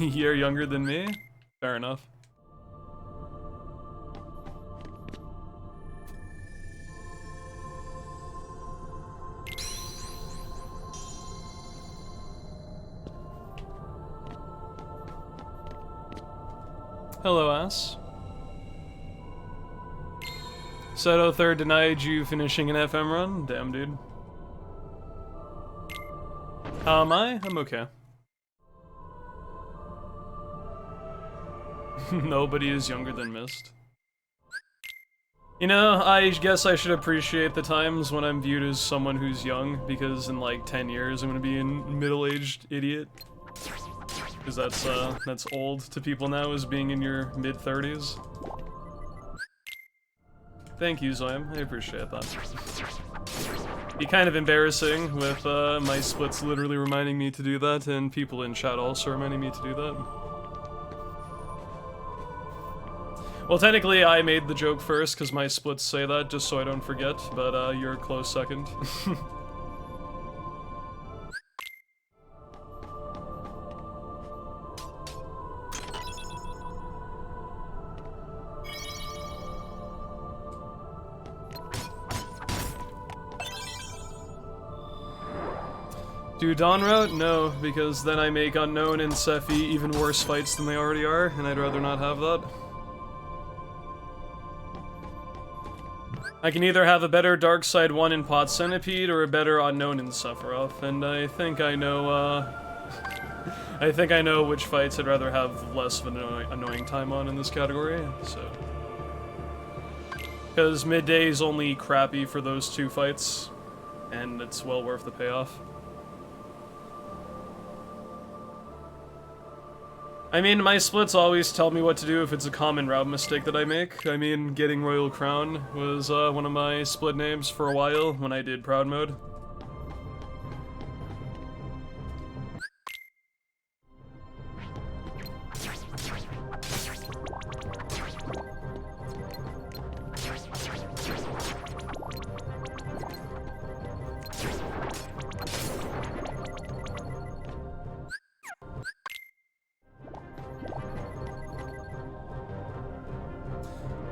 A year younger than me? Fair enough. Hello, ass. Seto third denied you finishing an FM run? Damn, dude. How am I? I'm okay. Nobody is younger than Mist. You know, I guess I should appreciate the times when I'm viewed as someone who's young, because in like 10 years I'm gonna be a middle-aged idiot. Because that's old to people now, as being in your mid-30s. Thank you, Zoyam. I appreciate that. Be kind of embarrassing with my splits literally reminding me to do that, and people in chat also reminding me to do that. Well, technically I made the joke first, because my splits say that, just so I don't forget, but you're a close second. Do Dawn Route? No, because then I make Unknown and Sephi even worse fights than they already are, and I'd rather not have that. I can either have a better Dark Side 1 in Pot Centipede, or a better Unknown in Sephiroth, and I think I know, I think I know which fights I'd rather have less of an annoying time on in this category, so... Because midday is only crappy for those two fights, and it's well worth the payoff. I mean, my splits always tell me what to do if it's a common route mistake that I make. I mean, getting Royal Crown was one of my split names for a while when I did Proud Mode.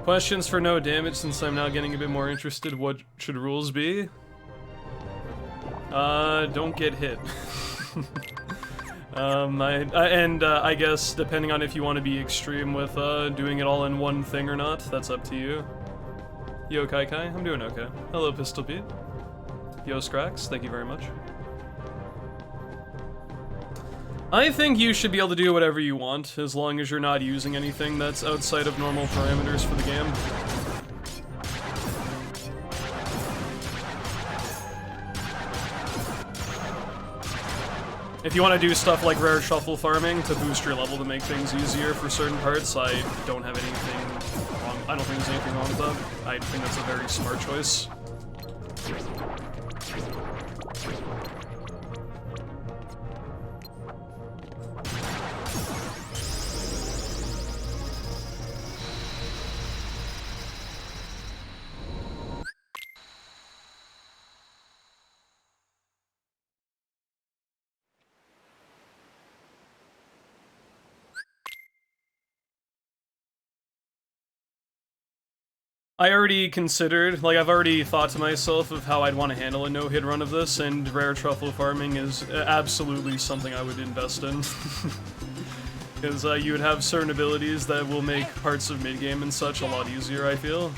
Questions for no damage, since I'm now getting a bit more interested. What should rules be? Don't get hit. I guess depending on if you want to be extreme with doing it all in one thing or not, that's up to you. Yo Kai Kai, I'm doing okay. Hello Pistol Pete. Yo Scrax, thank you very much. I think you should be able to do whatever you want, as long as you're not using anything that's outside of normal parameters for the game. If you want to do stuff like rare shuffle farming to boost your level to make things easier for certain parts, I don't have anything wrong. I don't think there's anything wrong with that. I think that's a very smart choice. I already considered, like, I've already thought to myself of how I'd want to handle a no-hit run of this, and rare truffle farming is absolutely something I would invest in. Because you would have certain abilities that will make parts of mid-game and such a lot easier, I feel.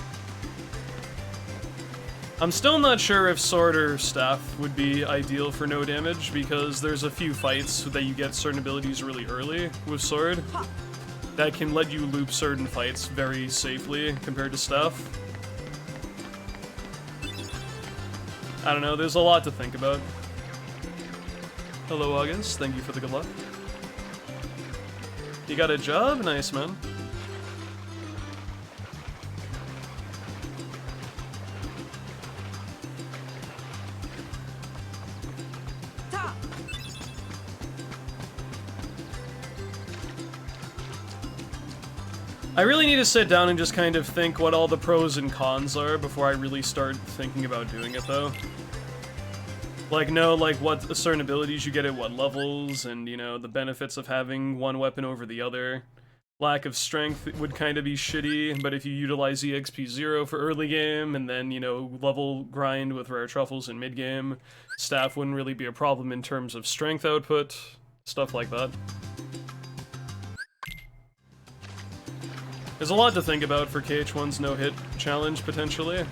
I'm still not sure if sword or staff would be ideal for no damage, because there's a few fights that you get certain abilities really early with sword that can let you loop certain fights very safely compared to staff. I don't know, there's a lot to think about. Hello August, thank you for the good luck. You got a job? Nice, man. I really need to sit down and just kind of think what all the pros and cons are before I really start thinking about doing it, though. Like, know, like, what certain abilities you get at what levels, and, you know, the benefits of having one weapon over the other. Lack of strength would kind of be shitty, but if you utilize EXP 0 for early game, and then, you know, level grind with rare truffles in mid-game, staff wouldn't really be a problem in terms of strength output, stuff like that. There's a lot to think about for KH1's no-hit challenge, potentially.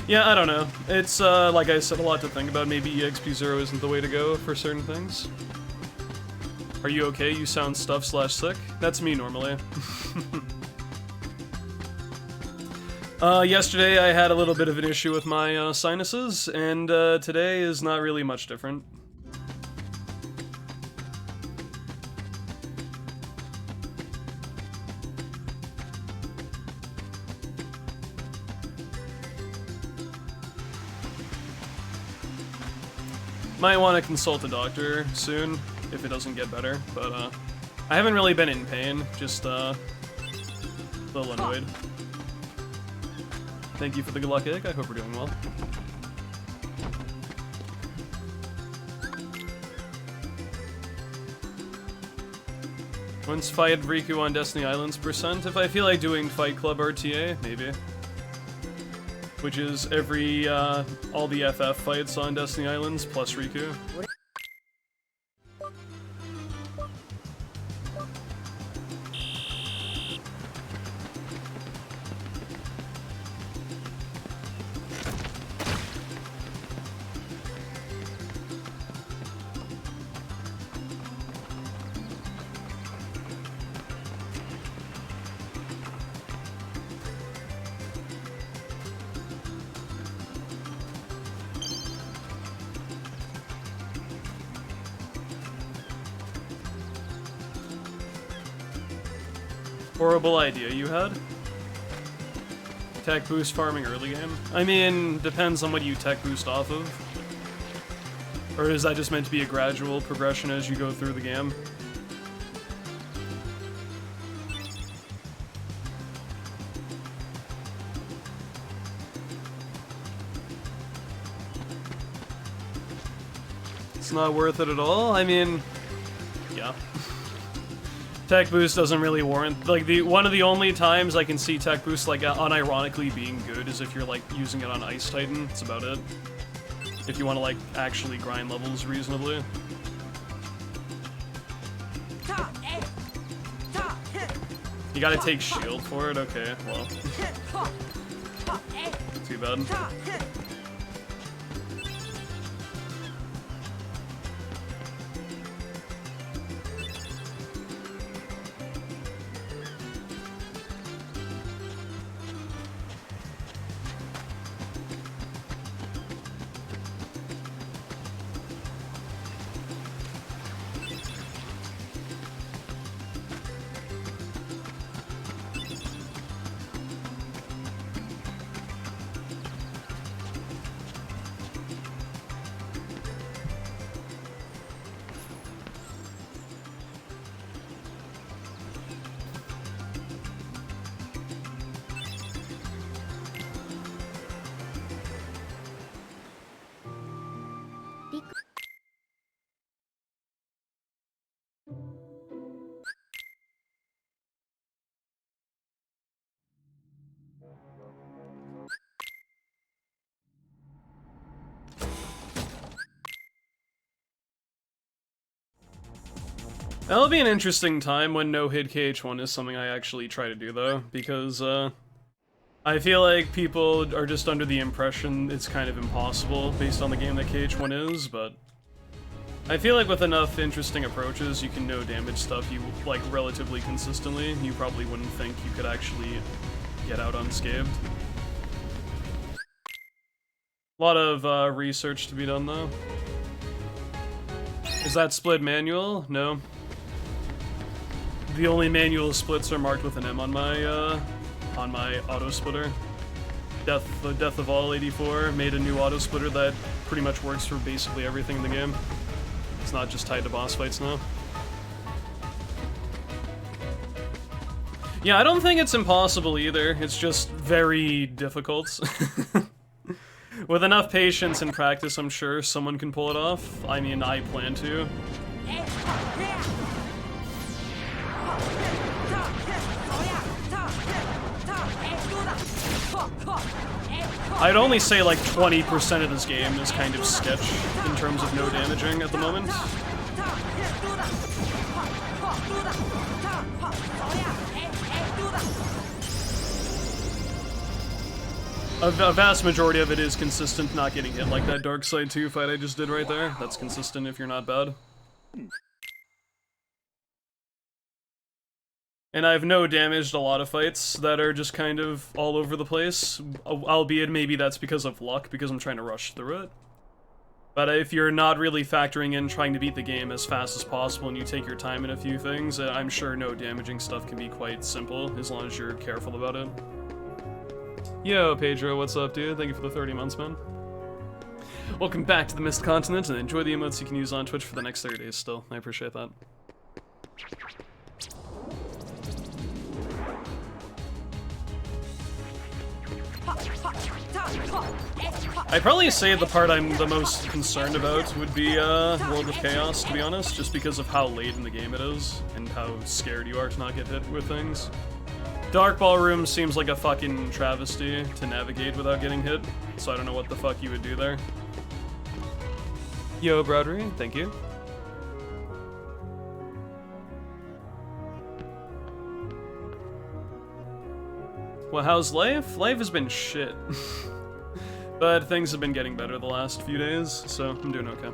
Yeah, I don't know. It's, like I said, a lot to think about. Maybe EXP 0 isn't the way to go for certain things. Are you okay? You sound stuffed/sick? That's me normally. Yesterday I had a little bit of an issue with my sinuses, and today is not really much different. Might want to consult a doctor soon, if it doesn't get better, but I haven't really been in pain, just a little annoyed. Thank you for the good luck egg, I hope we're doing well. Once fight Riku on Destiny Islands %, if I feel like doing Fight Club RTA, maybe. Which is every, all the FF fights on Destiny Islands, plus Riku. Horrible idea you had? Tech boost farming early game? I mean, depends on what you tech boost off of. Or is that just meant to be a gradual progression as you go through the game? It's not worth it at all? I mean, yeah. Tech boost doesn't really warrant, like, one of the only times I can see tech boost, like, unironically being good is if you're, like, using it on Ice Titan. That's about it. If you want to, like, actually grind levels reasonably. You gotta take shield for it? Okay, well. Too bad. That'll be an interesting time when no-hit KH1 is something I actually try to do, though, because, I feel like people are just under the impression it's kind of impossible based on the game that KH1 is, but I feel like with enough interesting approaches, you can no-damage stuff you, like, relatively consistently. You probably wouldn't think you could actually get out unscathed. A lot of, research to be done, though. Is that split manual? No. The only manual splits are marked with an M on my auto splitter. The Death of All 84 made a new auto splitter that pretty much works for basically everything in the game. It's not just tied to boss fights now. Yeah, I don't think it's impossible either. It's just very difficult. With enough patience and practice, I'm sure someone can pull it off. I mean, I plan to. I'd only say like 20% of this game is kind of sketch in terms of no damaging at the moment. A vast majority of it is consistent not getting hit, like that Dark Side 2 fight I just did right there. That's consistent if you're not bad. And I've no damaged a lot of fights that are just kind of all over the place, albeit maybe that's because of luck, because I'm trying to rush through it. But if you're not really factoring in trying to beat the game as fast as possible and you take your time in a few things, I'm sure no damaging stuff can be quite simple, as long as you're careful about it. Yo, Pedro, what's up, dude? Thank you for the 30 months, man. Welcome back to the Mist Continent, and enjoy the emotes you can use on Twitch for the next 30 days still. I appreciate that. I'd probably say the part I'm the most concerned about would be World of Chaos, to be honest, just because of how late in the game it is, and how scared you are to not get hit with things. Dark Ballroom seems like a fucking travesty to navigate without getting hit, so I don't know what the fuck you would do there. Yo, Brodery, thank you. Well, how's life? Life has been shit. But things have been getting better the last few days, so I'm doing okay.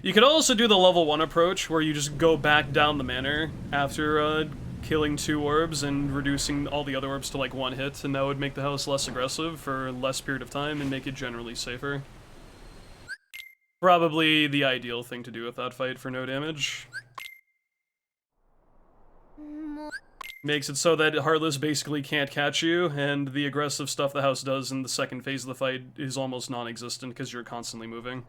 You could also do the level 1 approach, where you just go back down the manor after killing 2 orbs and reducing all the other orbs to like 1 hit, and that would make the house less aggressive for less period of time and make it generally safer. Probably the ideal thing to do with that fight for no damage. Makes it so that Heartless basically can't catch you, and the aggressive stuff the house does in the second phase of the fight is almost non-existent because you're constantly moving.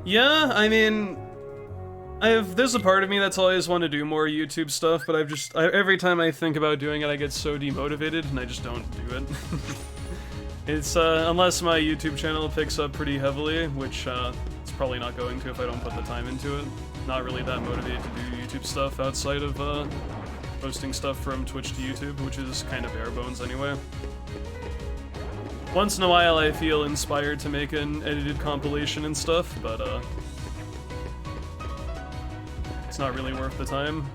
Yeah, I mean, there's a part of me that's always wanted to do more YouTube stuff, but every time I think about doing it, I get so demotivated, and I just don't do it. It's, unless my YouTube channel picks up pretty heavily, which, it's probably not going to if I don't put the time into it. Not really that motivated to do YouTube stuff outside of, posting stuff from Twitch to YouTube, which is kind of bare bones anyway. Once in a while I feel inspired to make an edited compilation and stuff, but it's not really worth the time.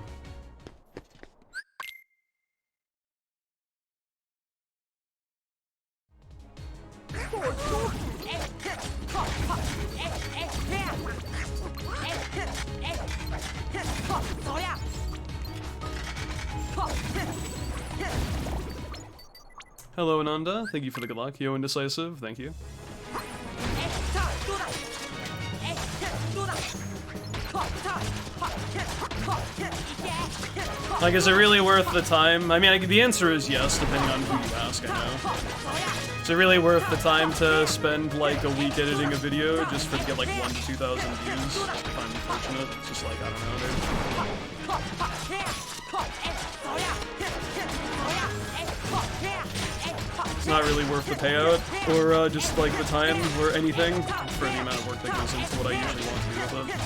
Hello, Ananda. Thank you for the good luck. Yo, Indecisive. Thank you. Like, is it really worth the time? I mean, the answer is yes, depending on who you ask, I know. Is it really worth the time to spend, like, a week editing a video just for to get, like, 1,000 to 2,000 views? If I'm fortunate. It's just like, I don't know, dude. It's not really worth the payout, or just like the time, or anything, for the amount of work that goes into what I usually want to do with it.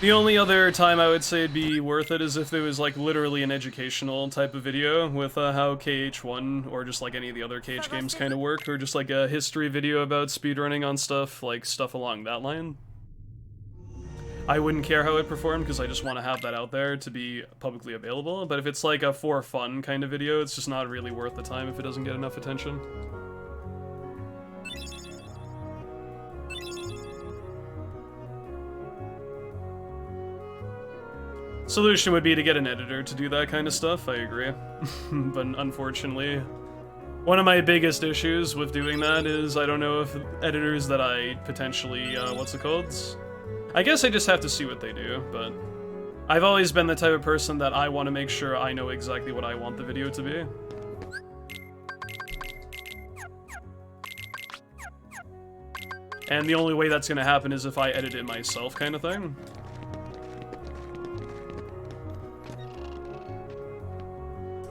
The only other time I would say it'd be worth it is if it was like literally an educational type of video with how KH1 or just like any of the other KH games kind of work, or just like a history video about speedrunning on stuff, like stuff along that line. I wouldn't care how it performed because I just want to have that out there to be publicly available, but if it's like a for fun kind of video, it's just not really worth the time if it doesn't get enough attention. Solution would be to get an editor to do that kind of stuff, I agree. But unfortunately, one of my biggest issues with doing that is I don't know if editors that I potentially, what's it called? I guess I just have to see what they do, but I've always been the type of person that I want to make sure I know exactly what I want the video to be. And the only way that's going to happen is if I edit it myself, kind of thing.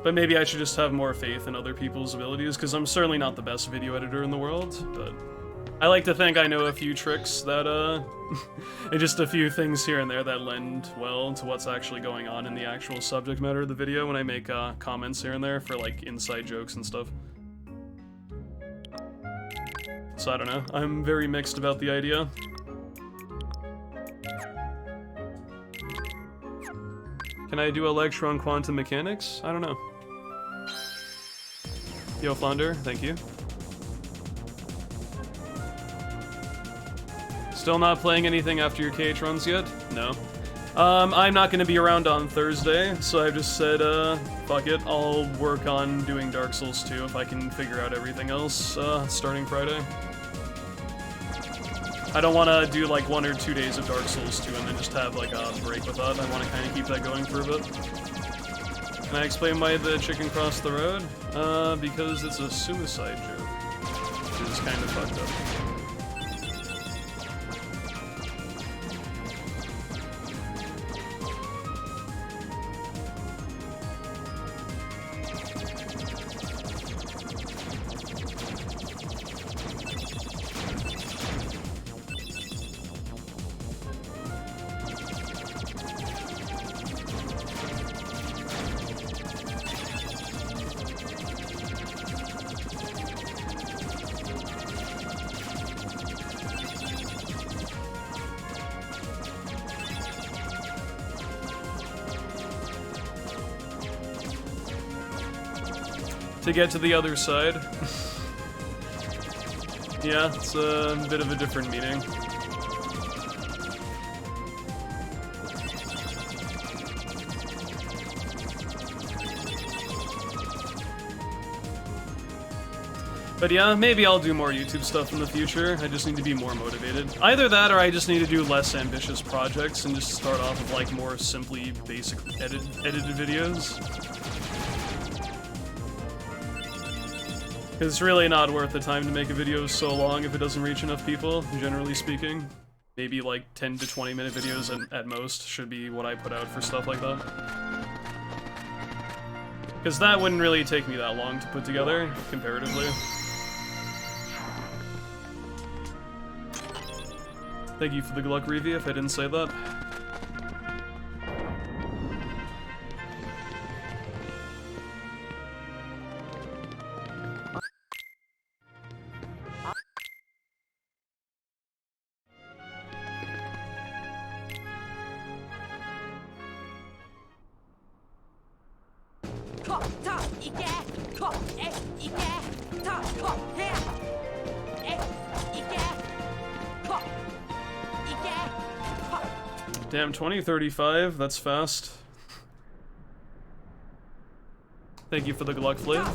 But maybe I should just have more faith in other people's abilities, because I'm certainly not the best video editor in the world, but I like to think I know a few tricks that, and just a few things here and there that lend well to what's actually going on in the actual subject matter of the video when I make comments here and there for, like, inside jokes and stuff. So I don't know, I'm very mixed about the idea. Can I do a lecture on quantum mechanics? I don't know. Yo, Flounder, thank you. Still not playing anything after your KH runs yet? No. I'm not gonna be around on Thursday, so I've just said, fuck it, I'll work on doing Dark Souls 2 if I can figure out everything else, starting Friday. I don't want to do like 1 or 2 days of Dark Souls 2 and then just have like a break with that. I want to kind of keep that going for a bit. Can I explain why the chicken crossed the road? Because it's a suicide joke, which is kind of fucked up. To get to the other side. Yeah, it's a bit of a different meaning. But yeah, maybe I'll do more YouTube stuff in the future. I just need to be more motivated. Either that or I just need to do less ambitious projects and just start off with like more simply basic edited videos. It's really not worth the time to make a video so long if it doesn't reach enough people, generally speaking. Maybe like 10 to 20 minute videos at most should be what I put out for stuff like that. Because that wouldn't really take me that long to put together, comparatively. Thank you for the Gluck review if I didn't say that. Damn, 2035, that's fast. Thank you for the Gluck Flav.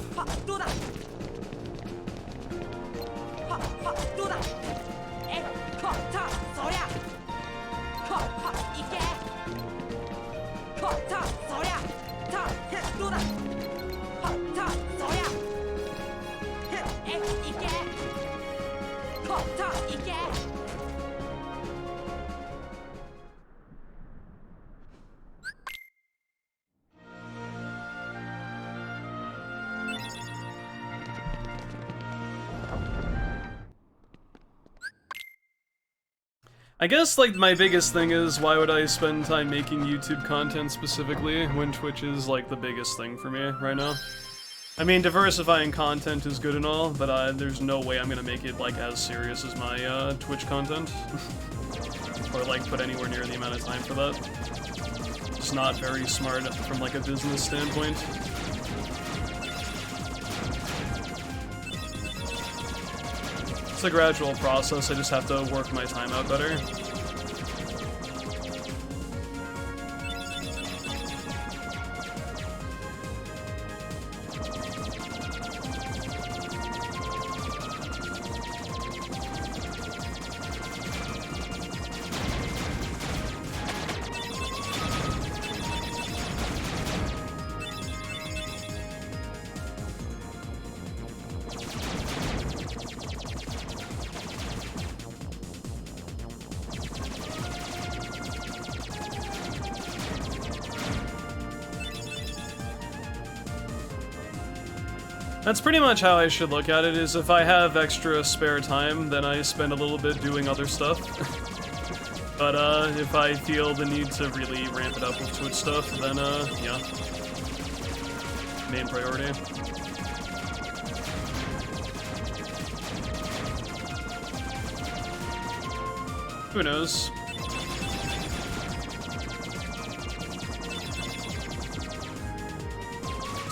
I guess, like, my biggest thing is, why would I spend time making YouTube content specifically when Twitch is, like, the biggest thing for me right now? I mean, diversifying content is good and all, but there's no way I'm gonna make it, like, as serious as my, Twitch content. Or, like, put anywhere near the amount of time for that. It's not very smart from, like, a business standpoint. It's a gradual process, I just have to work my time out better. That's pretty much how I should look at it, is if I have extra spare time, then I spend a little bit doing other stuff. But, if I feel the need to really ramp it up with Twitch stuff, then, yeah. Main priority. Who knows?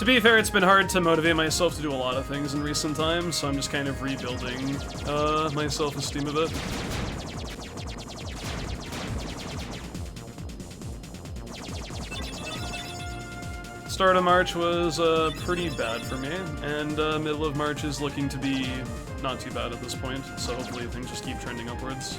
To be fair, it's been hard to motivate myself to do a lot of things in recent times, so I'm just kind of rebuilding my self-esteem a bit. Start of March was pretty bad for me, and middle of March is looking to be not too bad at this point, so hopefully things just keep trending upwards.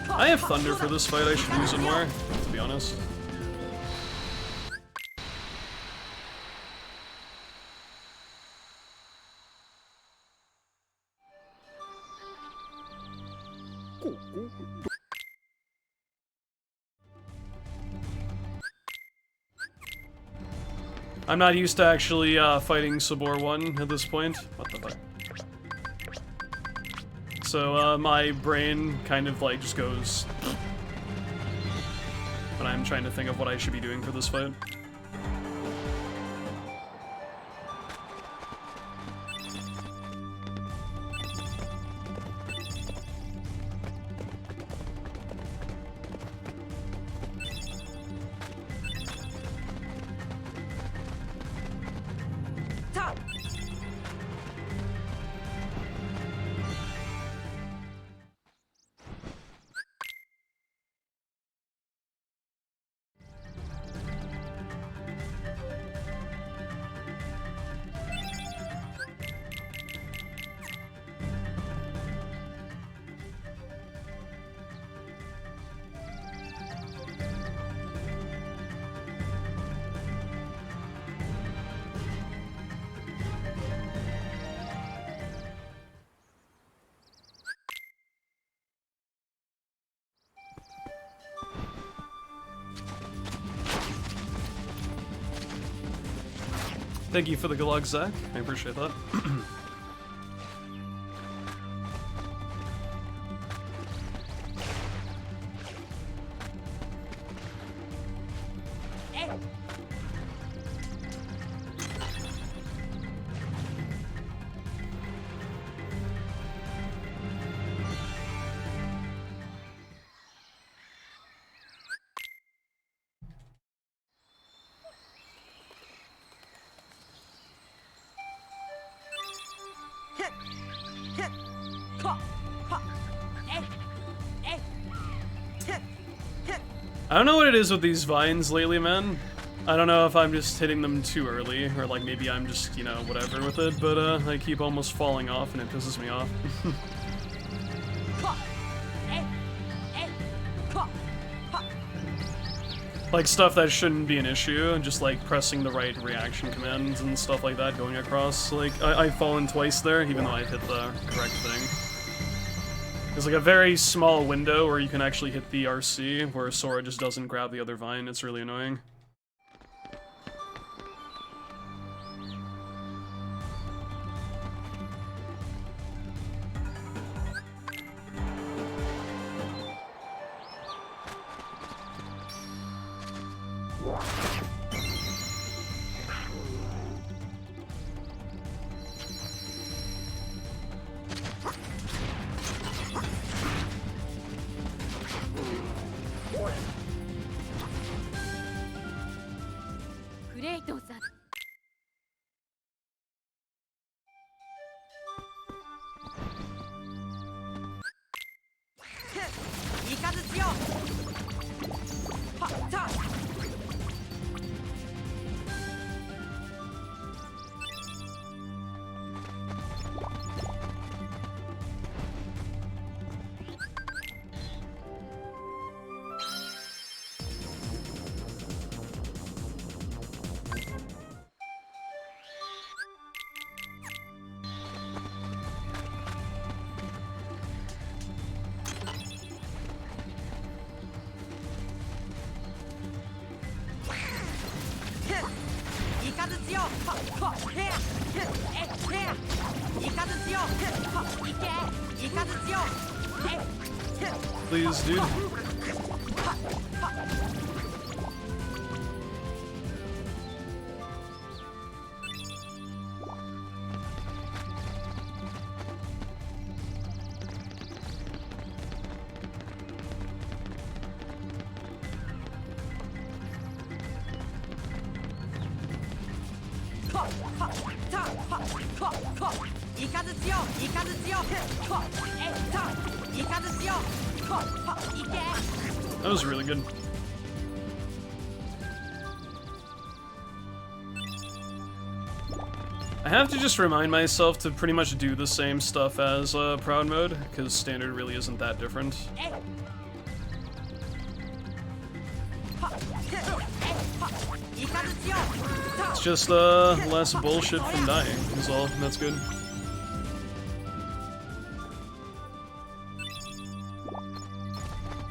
I have Thunder for this fight, I should use it more, to be honest. I'm not used to actually fighting Sabor 1 at this point. What the fuck? So my brain kind of like just goes when I'm trying to think of what I should be doing for this fight. Thank you for the gulag, Zach. I appreciate that. I don't know what it is with these vines lately, man. I don't know if I'm just hitting them too early, or like maybe I'm just, you know, whatever with it, but I keep almost falling off and it pisses me off. Like stuff that shouldn't be an issue, just like pressing the right reaction commands and stuff like that going across. Like, I've fallen twice there, even though I've hit the correct thing. There's like a very small window where you can actually hit the RC, where Sora just doesn't grab the other vine. It's really annoying. Please, dude. That was really good. I have to just remind myself to pretty much do the same stuff as Proud Mode, because Standard really isn't that different. It's just less bullshit from dying, is all. That's good.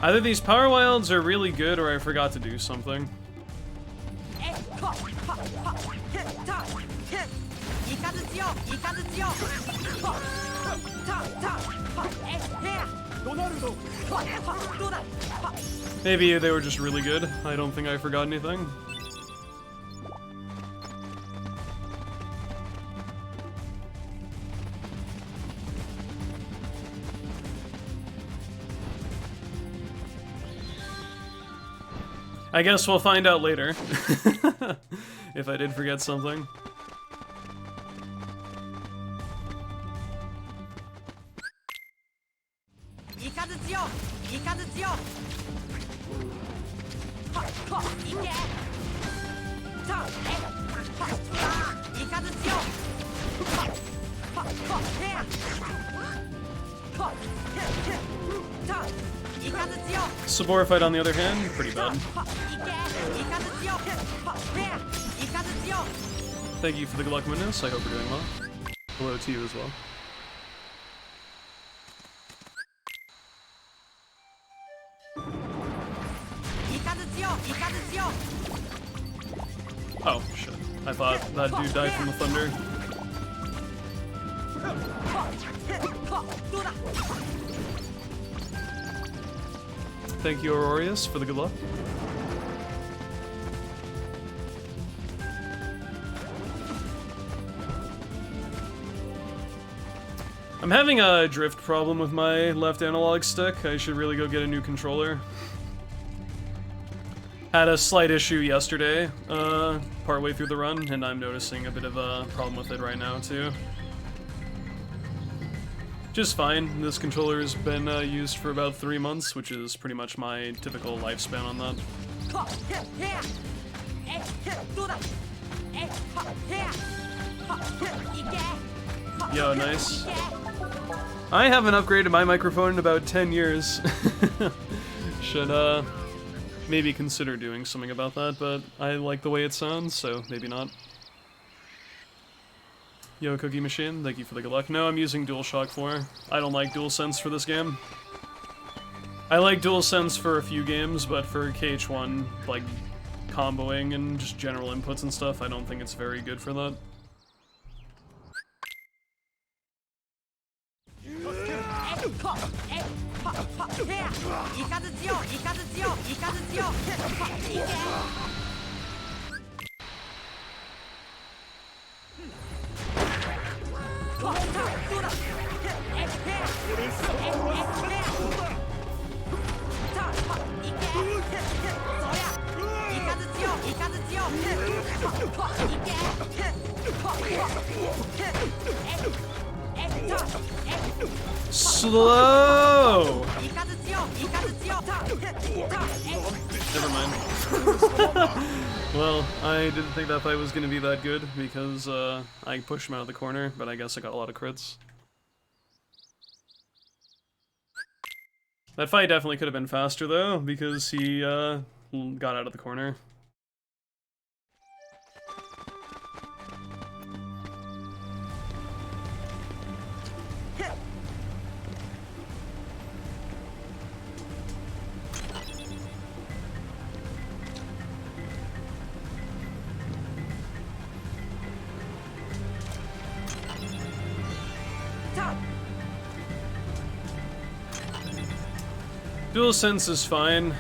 Either these Power Wilds are really good, or I forgot to do something. Maybe they were just really good. I don't think I forgot anything. I guess we'll find out later. If I did forget something. Sabor fight, on the other hand, pretty bad. Thank you for the good luck, Minus. I hope you're doing well. Hello to you as well. Oh, shit. I thought that dude died from the thunder. Thank you, Aurorius, for the good luck. I'm having a drift problem with my left analog stick. I should really go get a new controller. Had a slight issue yesterday, partway through the run, and I'm noticing a bit of a problem with it right now, too. Just fine. This controller has been used for about 3 months, which is pretty much my typical lifespan on that. Yo, nice. I haven't upgraded my microphone in about 10 years. Should, maybe consider doing something about that, but I like the way it sounds, so maybe not. Yo, Cookie Machine, thank you for the good luck. No, I'm using DualShock 4. I don't like DualSense for this game. I like DualSense for a few games, but for KH1, like, comboing and just general inputs and stuff, I don't think it's very good for that. Slow! Never mind. Well, I didn't think that fight was gonna be that good because I pushed him out of the corner, but I guess I got a lot of crits. That fight definitely could have been faster though, because he got out of the corner. DualSense is fine.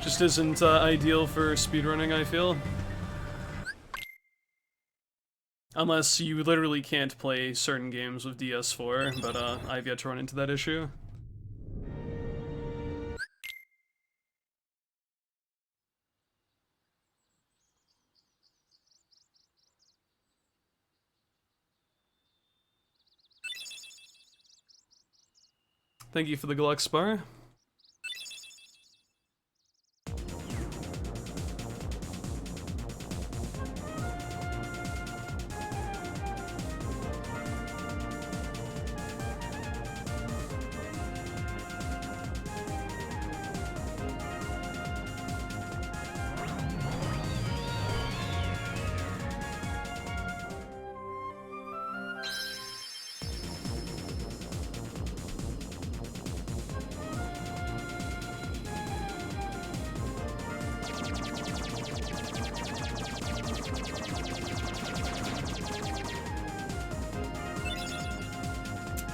Just isn't ideal for speedrunning, I feel. Unless you literally can't play certain games with DS4, but I've yet to run into that issue. Thank you for the Gluck Spar.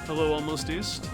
Hello, Almost East.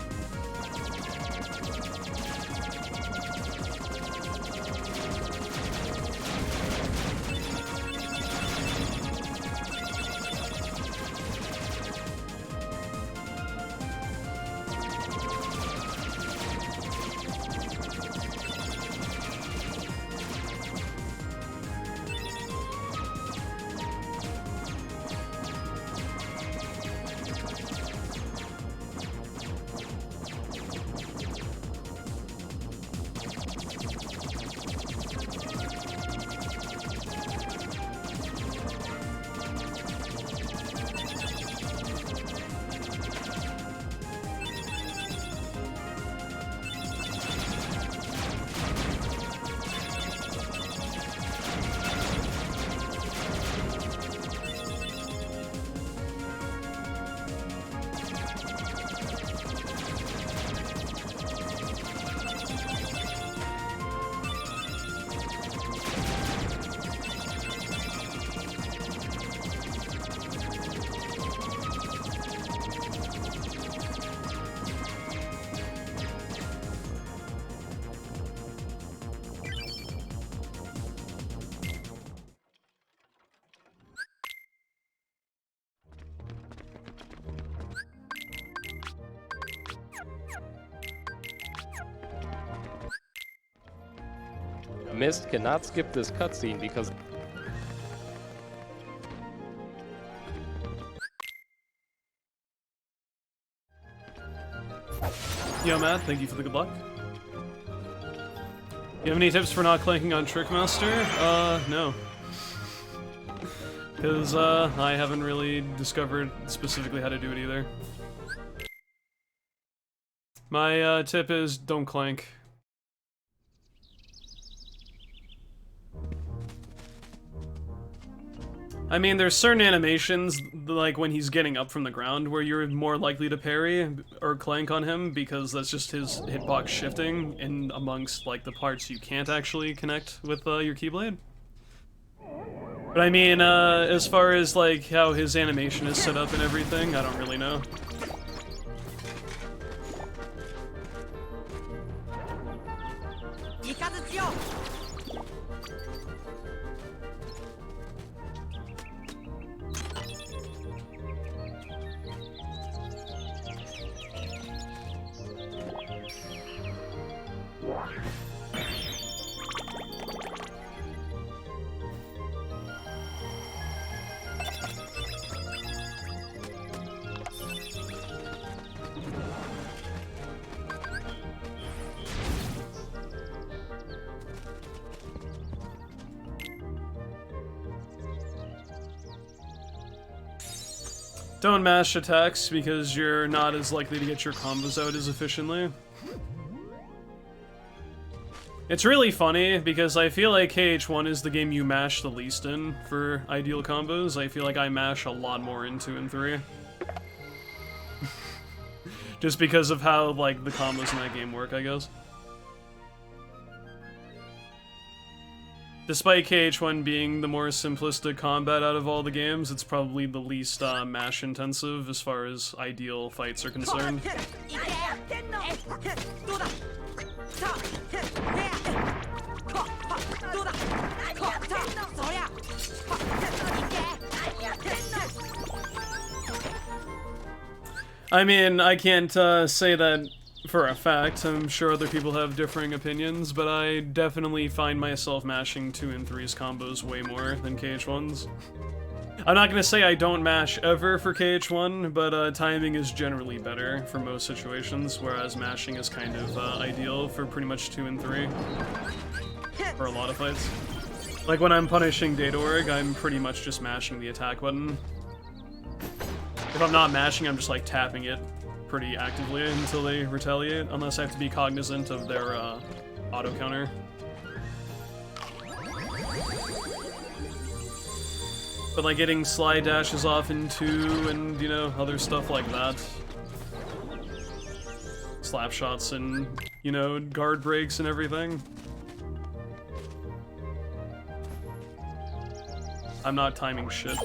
Mist cannot skip this cutscene because Yo, Matt, thank you for the good luck. You have any tips for not clanking on Trickmaster? No. Because, I haven't really discovered specifically how to do it either. My, tip is don't clank. I mean, there's certain animations, like when he's getting up from the ground, where you're more likely to parry or clank on him, because that's just his hitbox shifting in amongst, like, the parts you can't actually connect with, your Keyblade. But I mean, as far as, like, how his animation is set up and everything, I don't really know. Don't mash attacks because you're not as likely to get your combos out as efficiently. It's really funny because I feel like KH1 is the game you mash the least in for ideal combos. I feel like I mash a lot more in 2 and 3. Just because of how, like, the combos in that game work, I guess. Despite KH1 being the more simplistic combat out of all the games, it's probably the least mash intensive as far as ideal fights are concerned. I mean, I can't say that for a fact. I'm sure other people have differing opinions, but I definitely find myself mashing 2 and 3's combos way more than KH1's. I'm not gonna say I don't mash ever for KH1, but timing is generally better for most situations, whereas mashing is kind of ideal for pretty much 2 and 3. For a lot of fights. Like when I'm punishing Data.org, I'm pretty much just mashing the attack button. If I'm not mashing, I'm just like tapping it pretty actively until they retaliate, unless I have to be cognizant of their auto counter. But like getting slide dashes off in 2 and, you know, other stuff like that. Slap shots and, you know, guard breaks and everything. I'm not timing shit.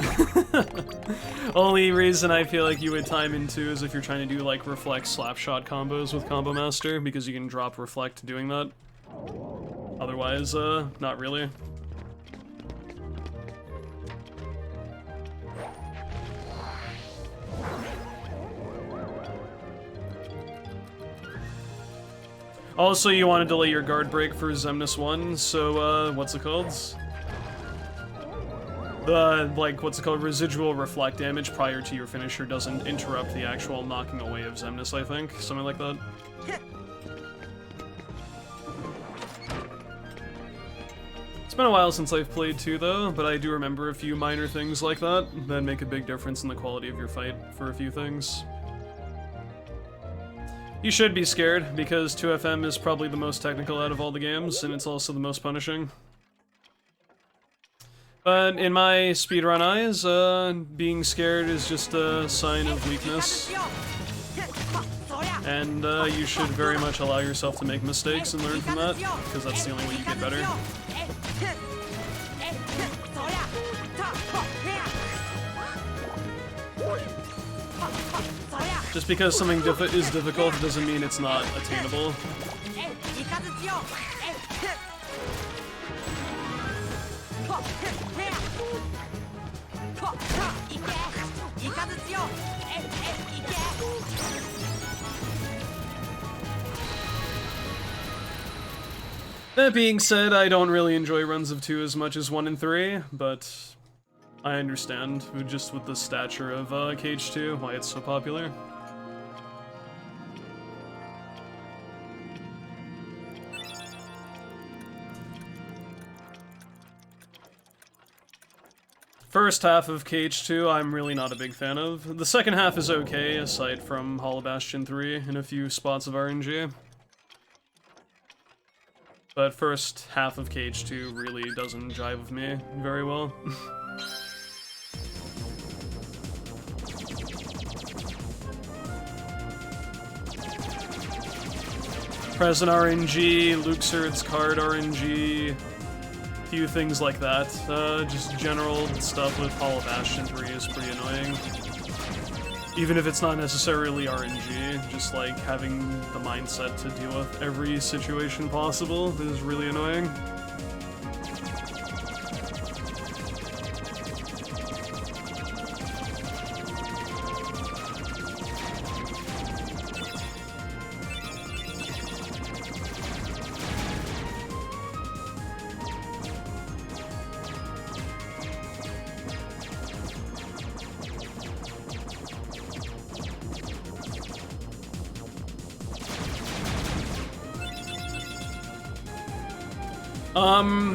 Only reason I feel like you would time in 2 is if you're trying to do like reflect slapshot combos with Combo Master, because you can drop reflect doing that. Otherwise, not really. Also, you want to delay your guard break for Xemnas 1, so, what's it called? The, like, what's it called, residual reflect damage prior to your finisher doesn't interrupt the actual knocking away of Xemnas, I think. Something like that. It's been a while since I've played 2, though, but I do remember a few minor things like that that make a big difference in the quality of your fight for a few things. You should be scared, because 2FM is probably the most technical out of all the games, and it's also the most punishing. But in my speedrun eyes, being scared is just a sign of weakness. And you should very much allow yourself to make mistakes and learn from that, because that's the only way you get better. Just because something is difficult doesn't mean it's not attainable. That being said, I don't really enjoy runs of 2 as much as 1 and 3, but I understand, just with the stature of KH2, why it's so popular. First half of KH2, I'm really not a big fan of. The second half is okay, aside from Hollow Bastion 3 and a few spots of RNG. But first half of KH2 really doesn't jive with me very well. Present RNG, Luxord's card RNG, few things like that. Just general stuff with Hollow Bastion 3 is pretty annoying. Even if it's not necessarily RNG, just like having the mindset to deal with every situation possible is really annoying.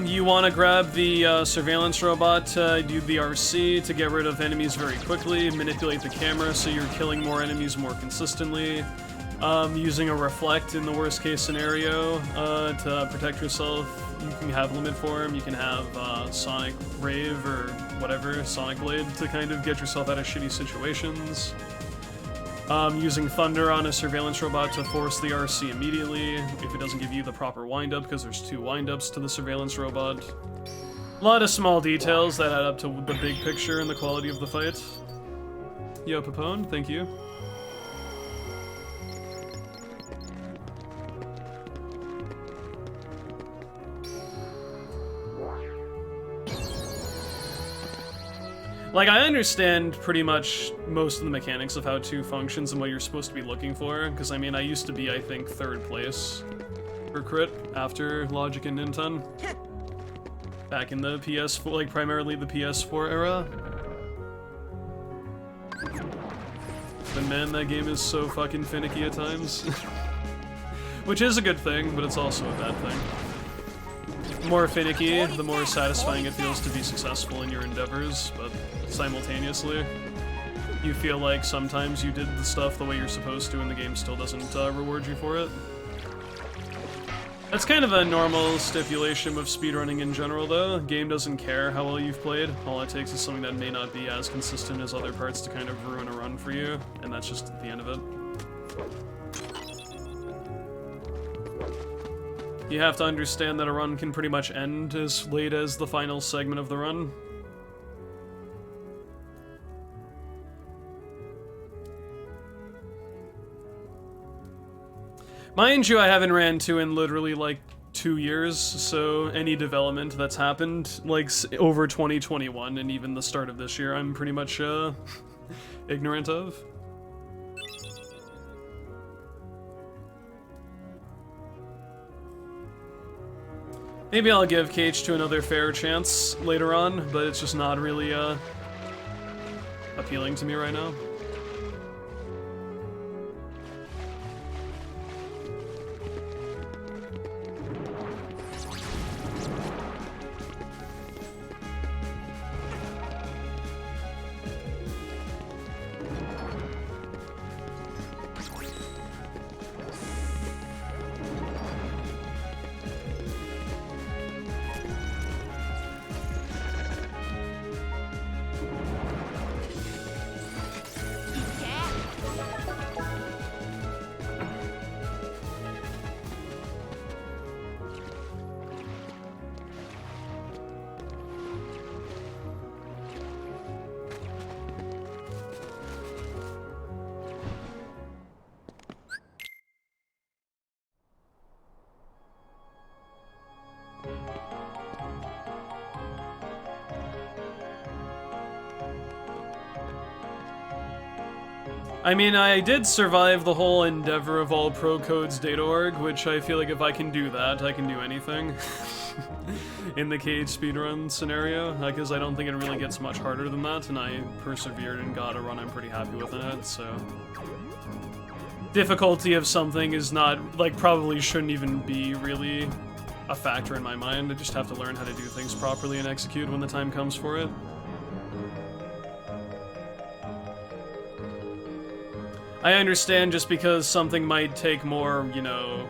You want to grab the surveillance robot, do the RC to get rid of enemies very quickly, manipulate the camera so you're killing more enemies more consistently, using a reflect in the worst case scenario to protect yourself. You can have limit form, you can have Sonic Rave or whatever, Sonic Blade to kind of get yourself out of shitty situations. Using Thunder on a surveillance robot to force the RC immediately, if it doesn't give you the proper wind-up, because there's 2 wind-ups to the surveillance robot. A lot of small details that add up to the big picture and the quality of the fight. Yo, Papone, thank you. Like, I understand pretty much most of the mechanics of how 2 functions and what you're supposed to be looking for, because, I mean, I used to be, I think, 3rd place for crit after Logic and Ninten. Back in the PS4, like, primarily the PS4 era. But man, that game is so fucking finicky at times. Which is a good thing, but it's also a bad thing. The more finicky, the more satisfying it feels to be successful in your endeavors, but simultaneously, you feel like sometimes you did the stuff the way you're supposed to and the game still doesn't reward you for it. That's kind of a normal stipulation of speedrunning in general, though. The game doesn't care how well you've played. All it takes is something that may not be as consistent as other parts to kind of ruin a run for you, and that's just the end of it. You have to understand that a run can pretty much end as late as the final segment of the run. Mind you, I haven't ran 2 in literally like 2 years, so any development that's happened, like over 2021 and even the start of this year, I'm pretty much ignorant of. Maybe I'll give KH2 another fair chance later on, but it's just not really appealing to me right now. I mean, I did survive the whole endeavor of all procodes.org, which I feel like if I can do that, I can do anything in the cage speedrun scenario, because I don't think it really gets much harder than that, and I persevered and got a run I'm pretty happy with in it, so... Difficulty of something is not, like, probably shouldn't even be really a factor in my mind. I just have to learn how to do things properly and execute when the time comes for it. I understand just because something might take more, you know,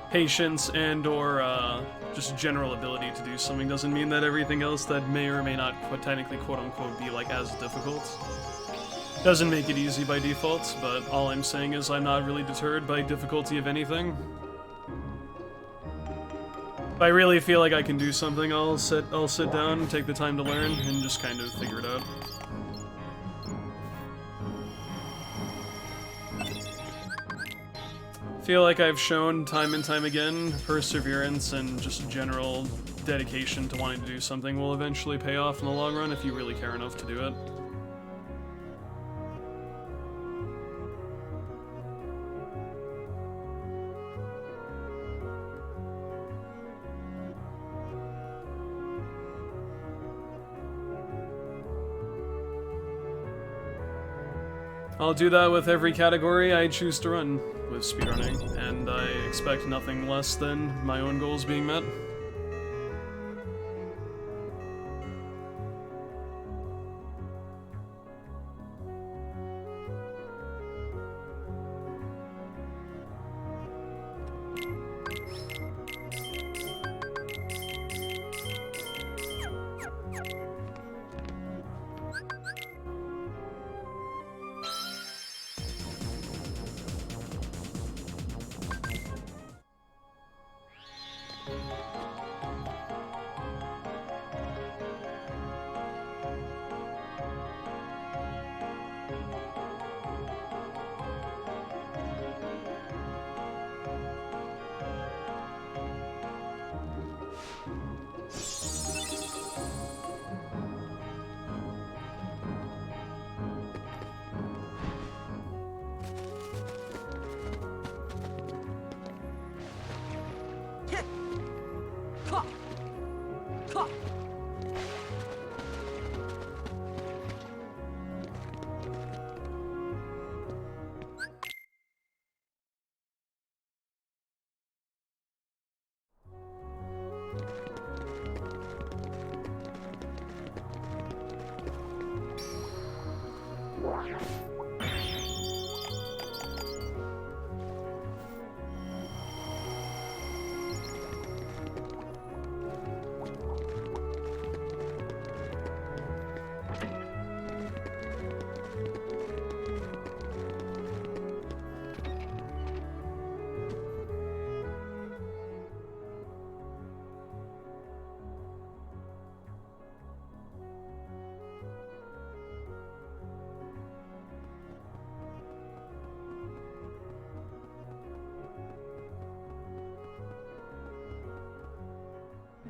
patience and or just general ability to do something doesn't mean that everything else that may or may not technically quote-unquote be like as difficult doesn't make it easy by default, but all I'm saying is I'm not really deterred by difficulty of anything. If I really feel like I can do something, I'll sit down, take the time to learn, and just kind of figure it out. I feel like I've shown time and time again, perseverance and just general dedication to wanting to do something will eventually pay off in the long run if you really care enough to do it. I'll do that with every category I choose to run with speedrunning, and I expect nothing less than my own goals being met.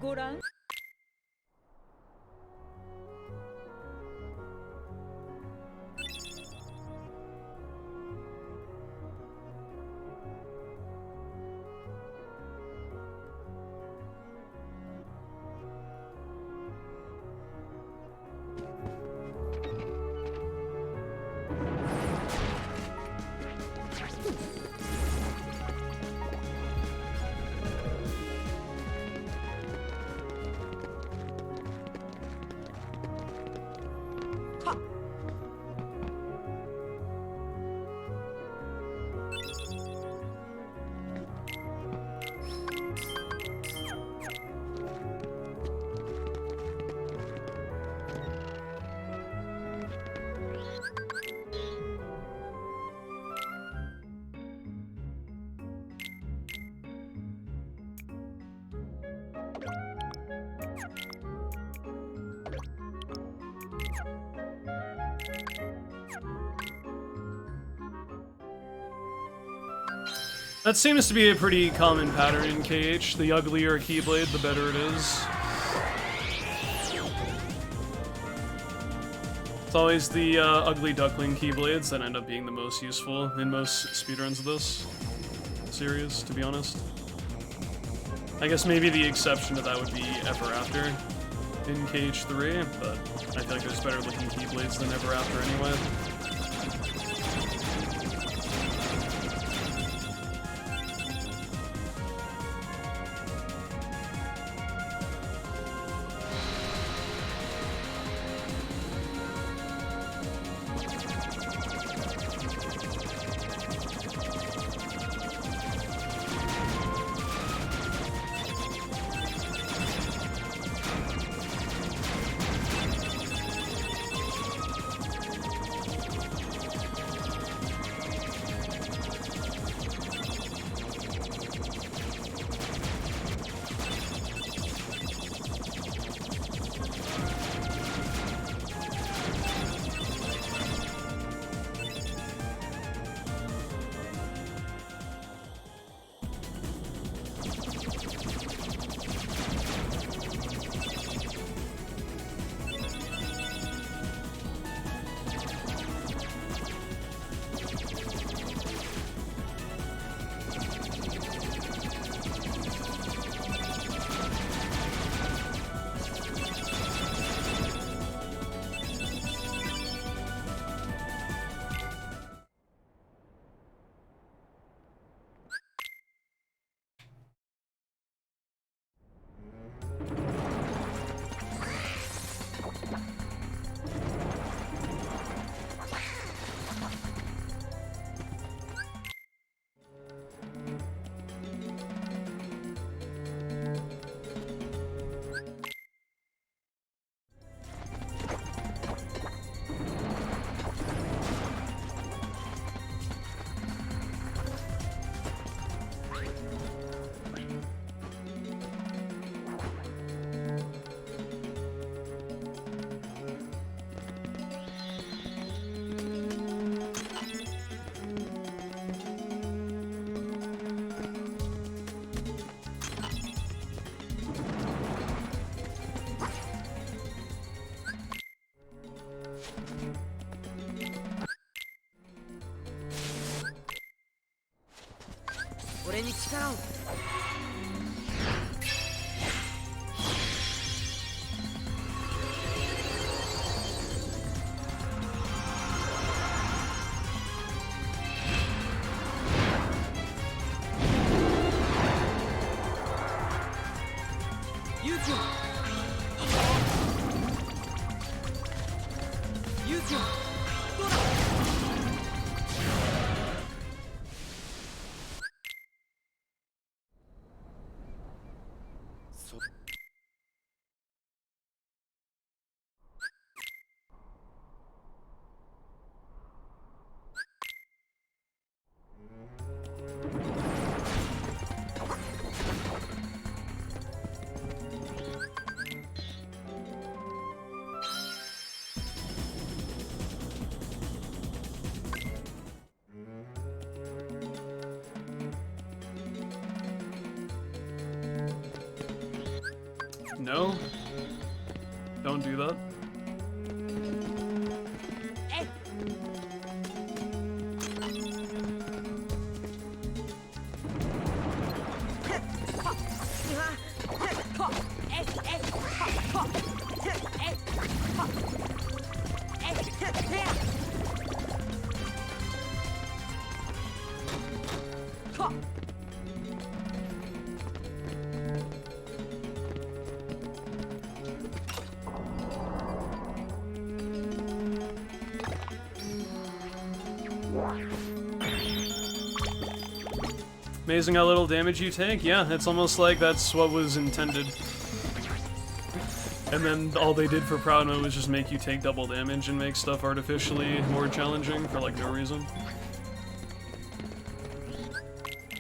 고랑 That seems to be a pretty common pattern in KH. The uglier a Keyblade, the better it is. It's always the ugly duckling Keyblades that end up being the most useful in most speedruns of this series, to be honest. I guess maybe the exception to that would be Ever After in KH3, but I feel like there's better looking Keyblades than Ever After anyway. No. Don't do that. Amazing how little damage you take? Yeah, it's almost like that's what was intended. And then all they did for Proud Mode was just make you take double damage and make stuff artificially more challenging for like no reason.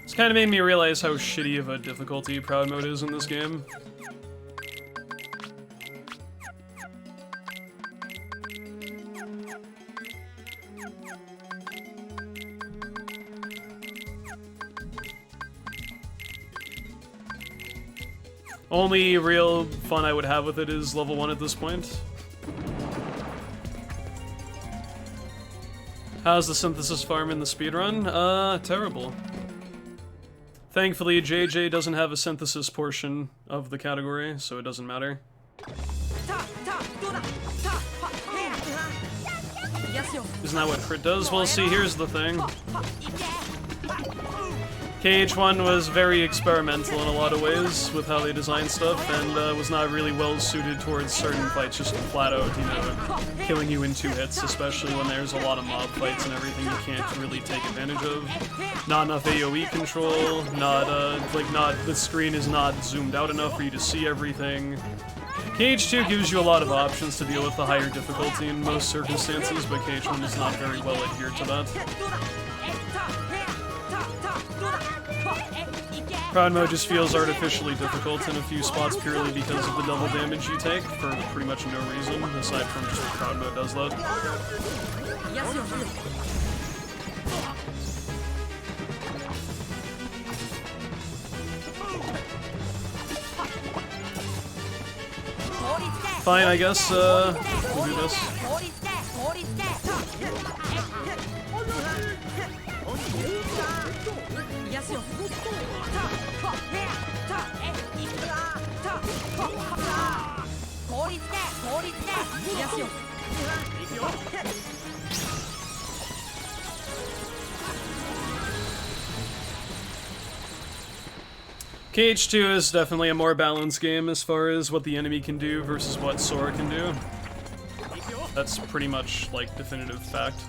It's kind of made me realize how shitty of a difficulty Proud Mode is in this game. Only real fun I would have with it is level 1 at this point. How's the synthesis farm in the speedrun? Terrible. Thankfully, JJ doesn't have a synthesis portion of the category, so it doesn't matter. Isn't that what crit does? Well, see, here's the thing. KH1 was very experimental in a lot of ways with how they designed stuff, and was not really well suited towards certain fights, just flat out, you know, killing you in 2 hits, especially when there's a lot of mob fights and everything you can't really take advantage of. Not enough AoE control, the screen is not zoomed out enough for you to see everything. KH2 gives you a lot of options to deal with the higher difficulty in most circumstances, but KH1 is not very well adhered to that. Proud Mode just feels artificially difficult in a few spots purely because of the double damage you take for pretty much no reason, aside from just Proud Mode does that. Fine, I guess, we'll do this. KH2 is definitely a more balanced game as far as what the enemy can do versus what Sora can do. That's pretty much, like, definitive fact.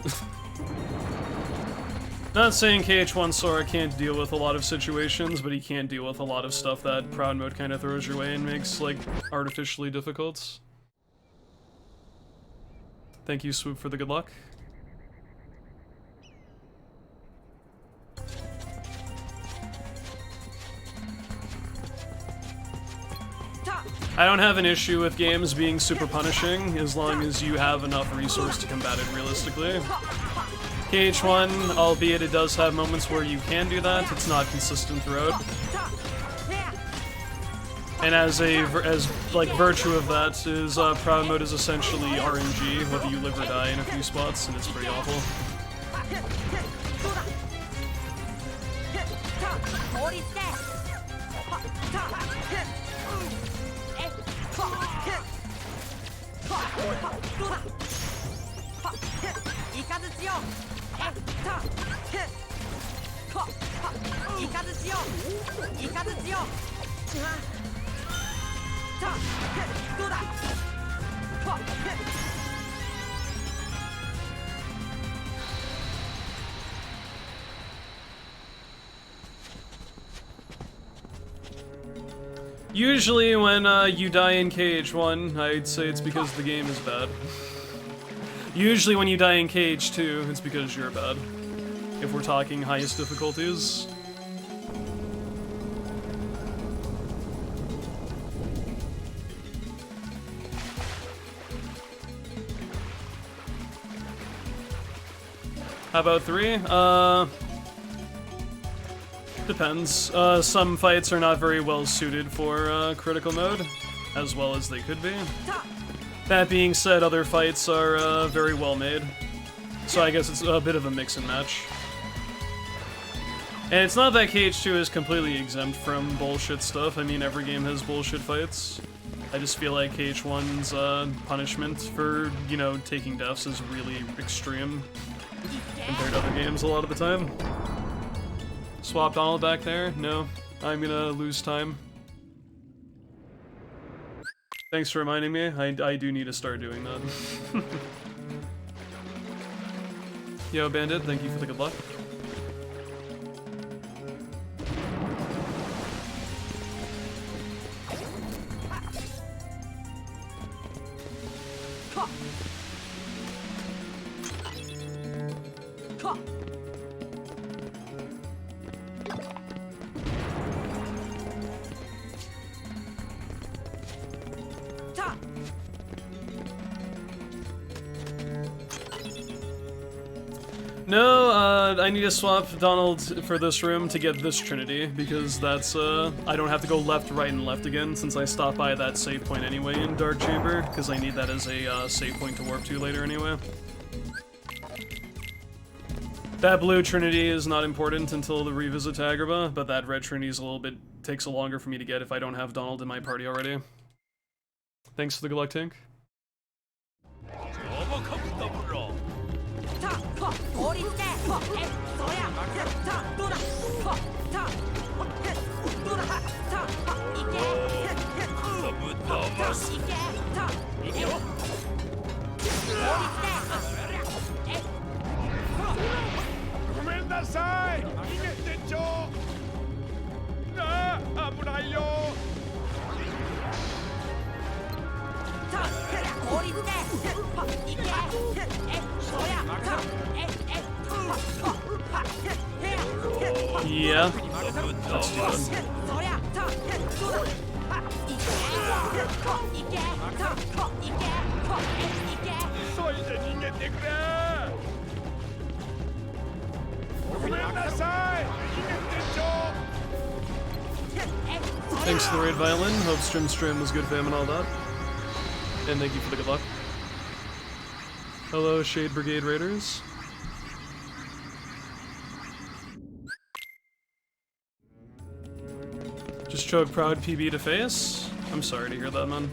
Not saying KH1 Sora can't deal with a lot of situations, but he can't deal with a lot of stuff that Proud Mode kind of throws your way and makes, like, artificially difficult. Thank you, Swoop, for the good luck. I don't have an issue with games being super punishing, as long as you have enough resource to combat it realistically. KH1, albeit it does have moments where you can do that, it's not consistent throughout. And as virtue of that is, Proud Mode is essentially RNG, whether you live or die in a few spots, and it's pretty awful. Usually when you die in KH1, I'd say it's because the game is bad. Usually when you die in KH2, it's because you're bad. If we're talking highest difficulties. How about 3? Depends. Some fights are not very well suited for critical mode, as well as they could be. That being said, other fights are very well made. So I guess it's a bit of a mix and match. And it's not that KH2 is completely exempt from bullshit stuff. I mean, every game has bullshit fights. I just feel like KH1's punishment for, you know, taking deaths is really extreme compared to other games a lot of the time. Swap Donald back there? No. I'm gonna lose time. Thanks for reminding me. I do need to start doing that. Yo, Bandit, thank you for the good luck. No, I need to swap Donald for this room to get this Trinity, because that's, I don't have to go left, right, and left again, since I stopped by that save point anyway in Dark Chamber, because I need that as a save point to warp to later anyway. That blue Trinity is not important until the revisit to Agrabah, but that red Trinity is a little bit, takes a longer for me to get if I don't have Donald in my party already. Thanks for the good luck, Tink. Yeah, that's too good. Thanks to the raid violin. Hope stream was good fam and all that. And thank you for the good luck. Hello, Shade Brigade Raiders. Just choke proud PB to face. I'm sorry to hear that, man.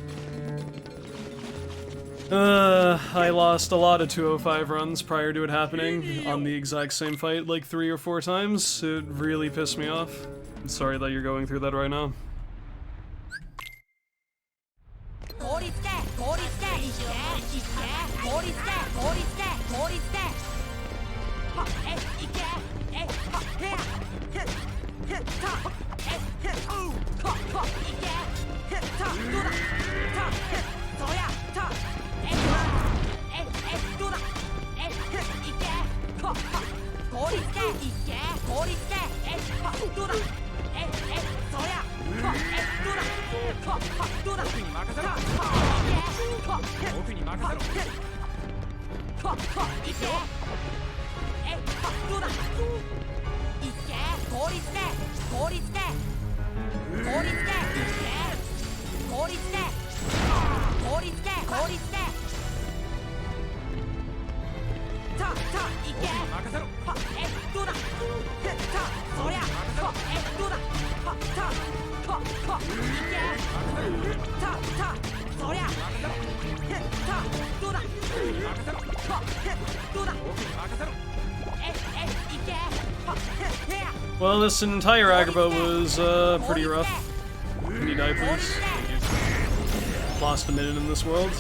I lost a lot of 205 runs prior to it happening on the exact same fight like 3 or 4 times. It really pissed me off. I'm sorry that you're going through that right now. Well, this entire Agrabah was pretty rough. Can you die, please? Thank you. Lost a minute in this world.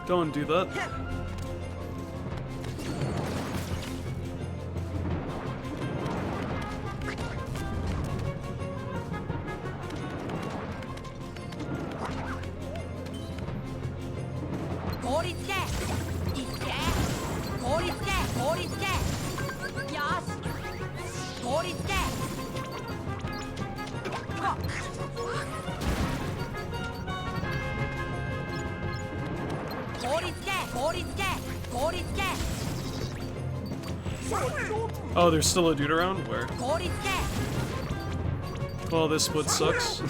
Don't do that. Oh, there's still a dude around? Where? Well, this split sucks.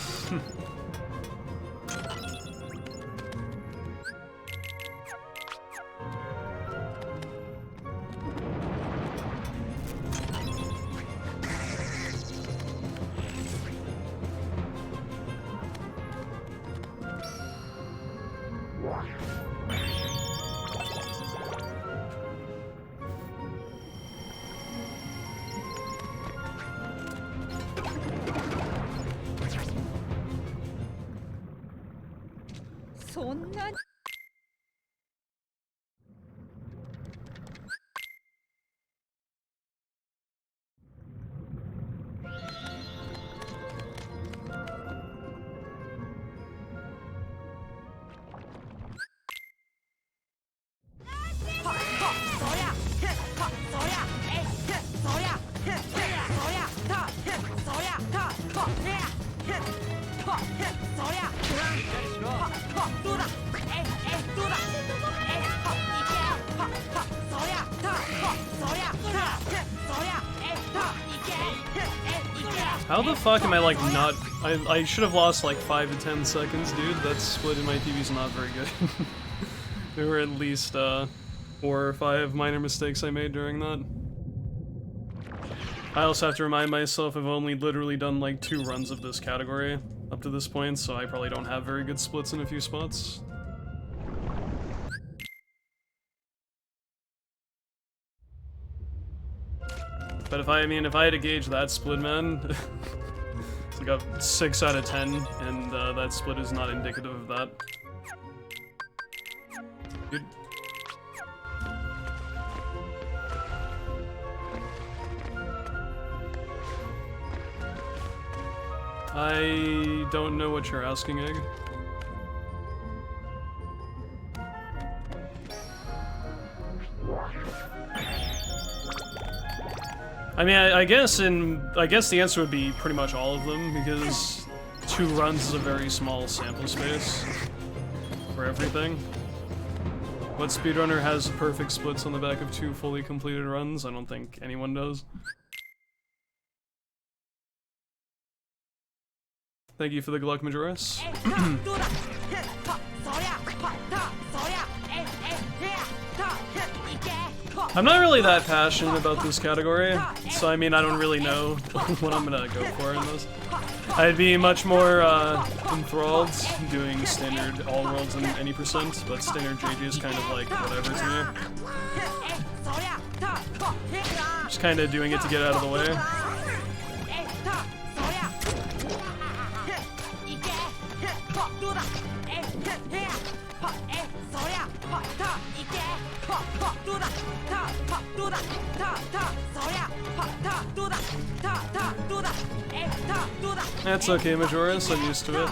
How the fuck am I like not? I should have lost like 5 to 10 seconds, dude. That split in my TV's not very good. There were at least 4 or 5 minor mistakes I made during that. I also have to remind myself I've only literally done like 2 runs of this category up to this point, so I probably don't have very good splits in a few spots. But if I had to gauge that split, man, it's like a 6 out of 10, and that split is not indicative of that. Dude. I don't know what you're asking, Egg. I mean, I guess the answer would be pretty much all of them, because 2 runs is a very small sample space for everything. What speedrunner has perfect splits on the back of 2 fully completed runs? I don't think anyone does. Thank you for the Gluck Majoris. I'm not really that passionate about this category, so I mean, I don't really know what I'm gonna go for in this. I'd be much more enthralled doing standard all worlds and any percent, but standard JG is kind of like whatever to me. Just kind of doing it to get out of the way. That's okay, Majoris, I'm used to it.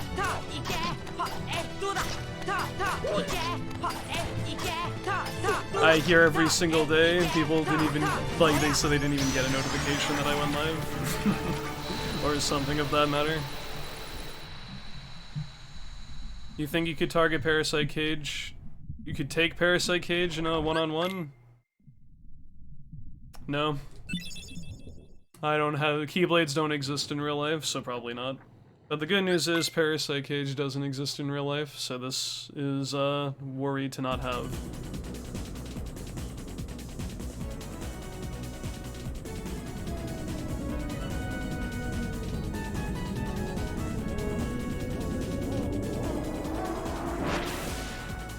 I hear every single day, people didn't even, like, they said they didn't even get a notification that I went live. Or something of that matter. You think you could target Parasite Cage? You could take Parasite Cage in a one-on-one? No. I don't have... Keyblades don't exist in real life, so probably not. But the good news is Parasite Cage doesn't exist in real life, so this is a worry to not have.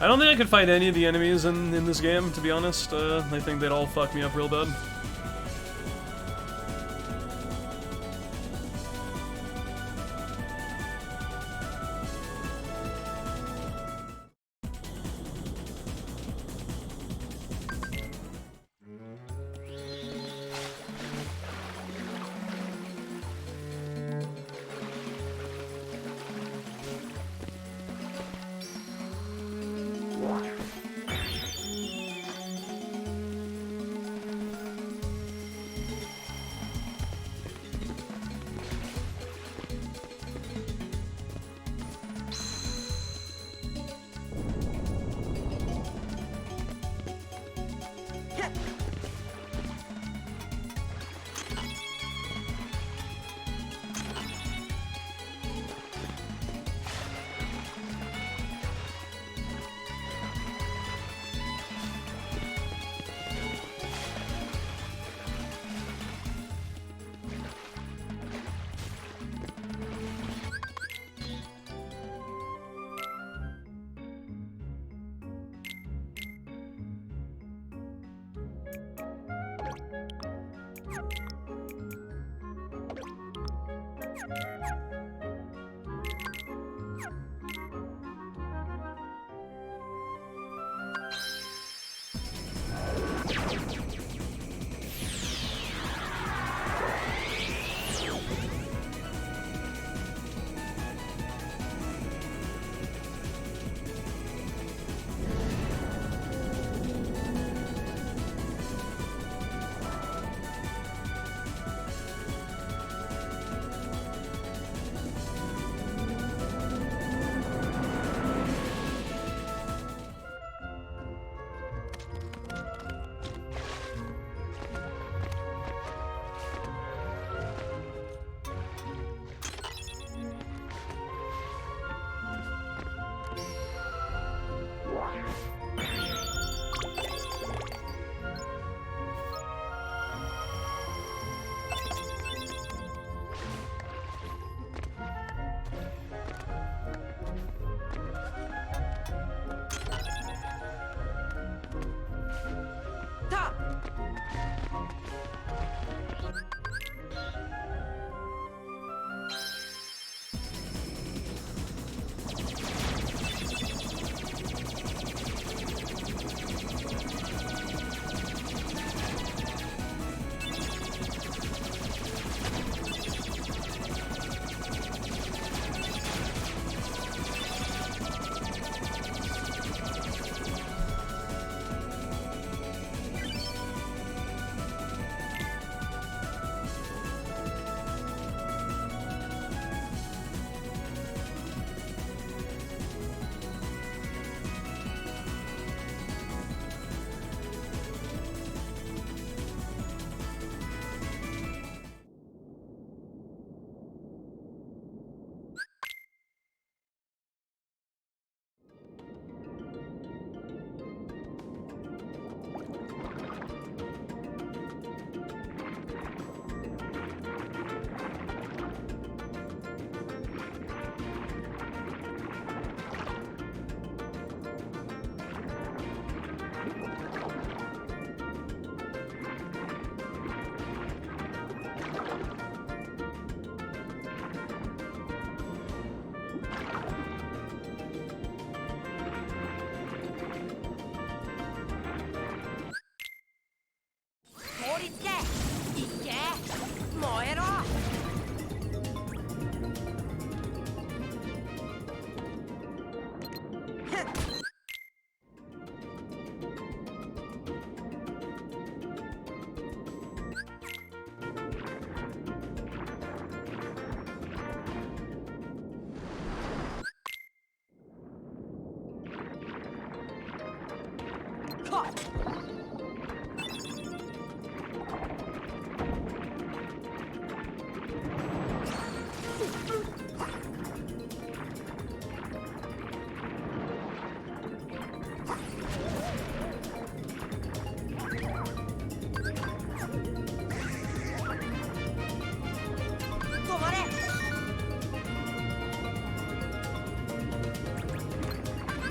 I don't think I could fight any of the enemies in this game, to be honest. I think they'd all fuck me up real bad.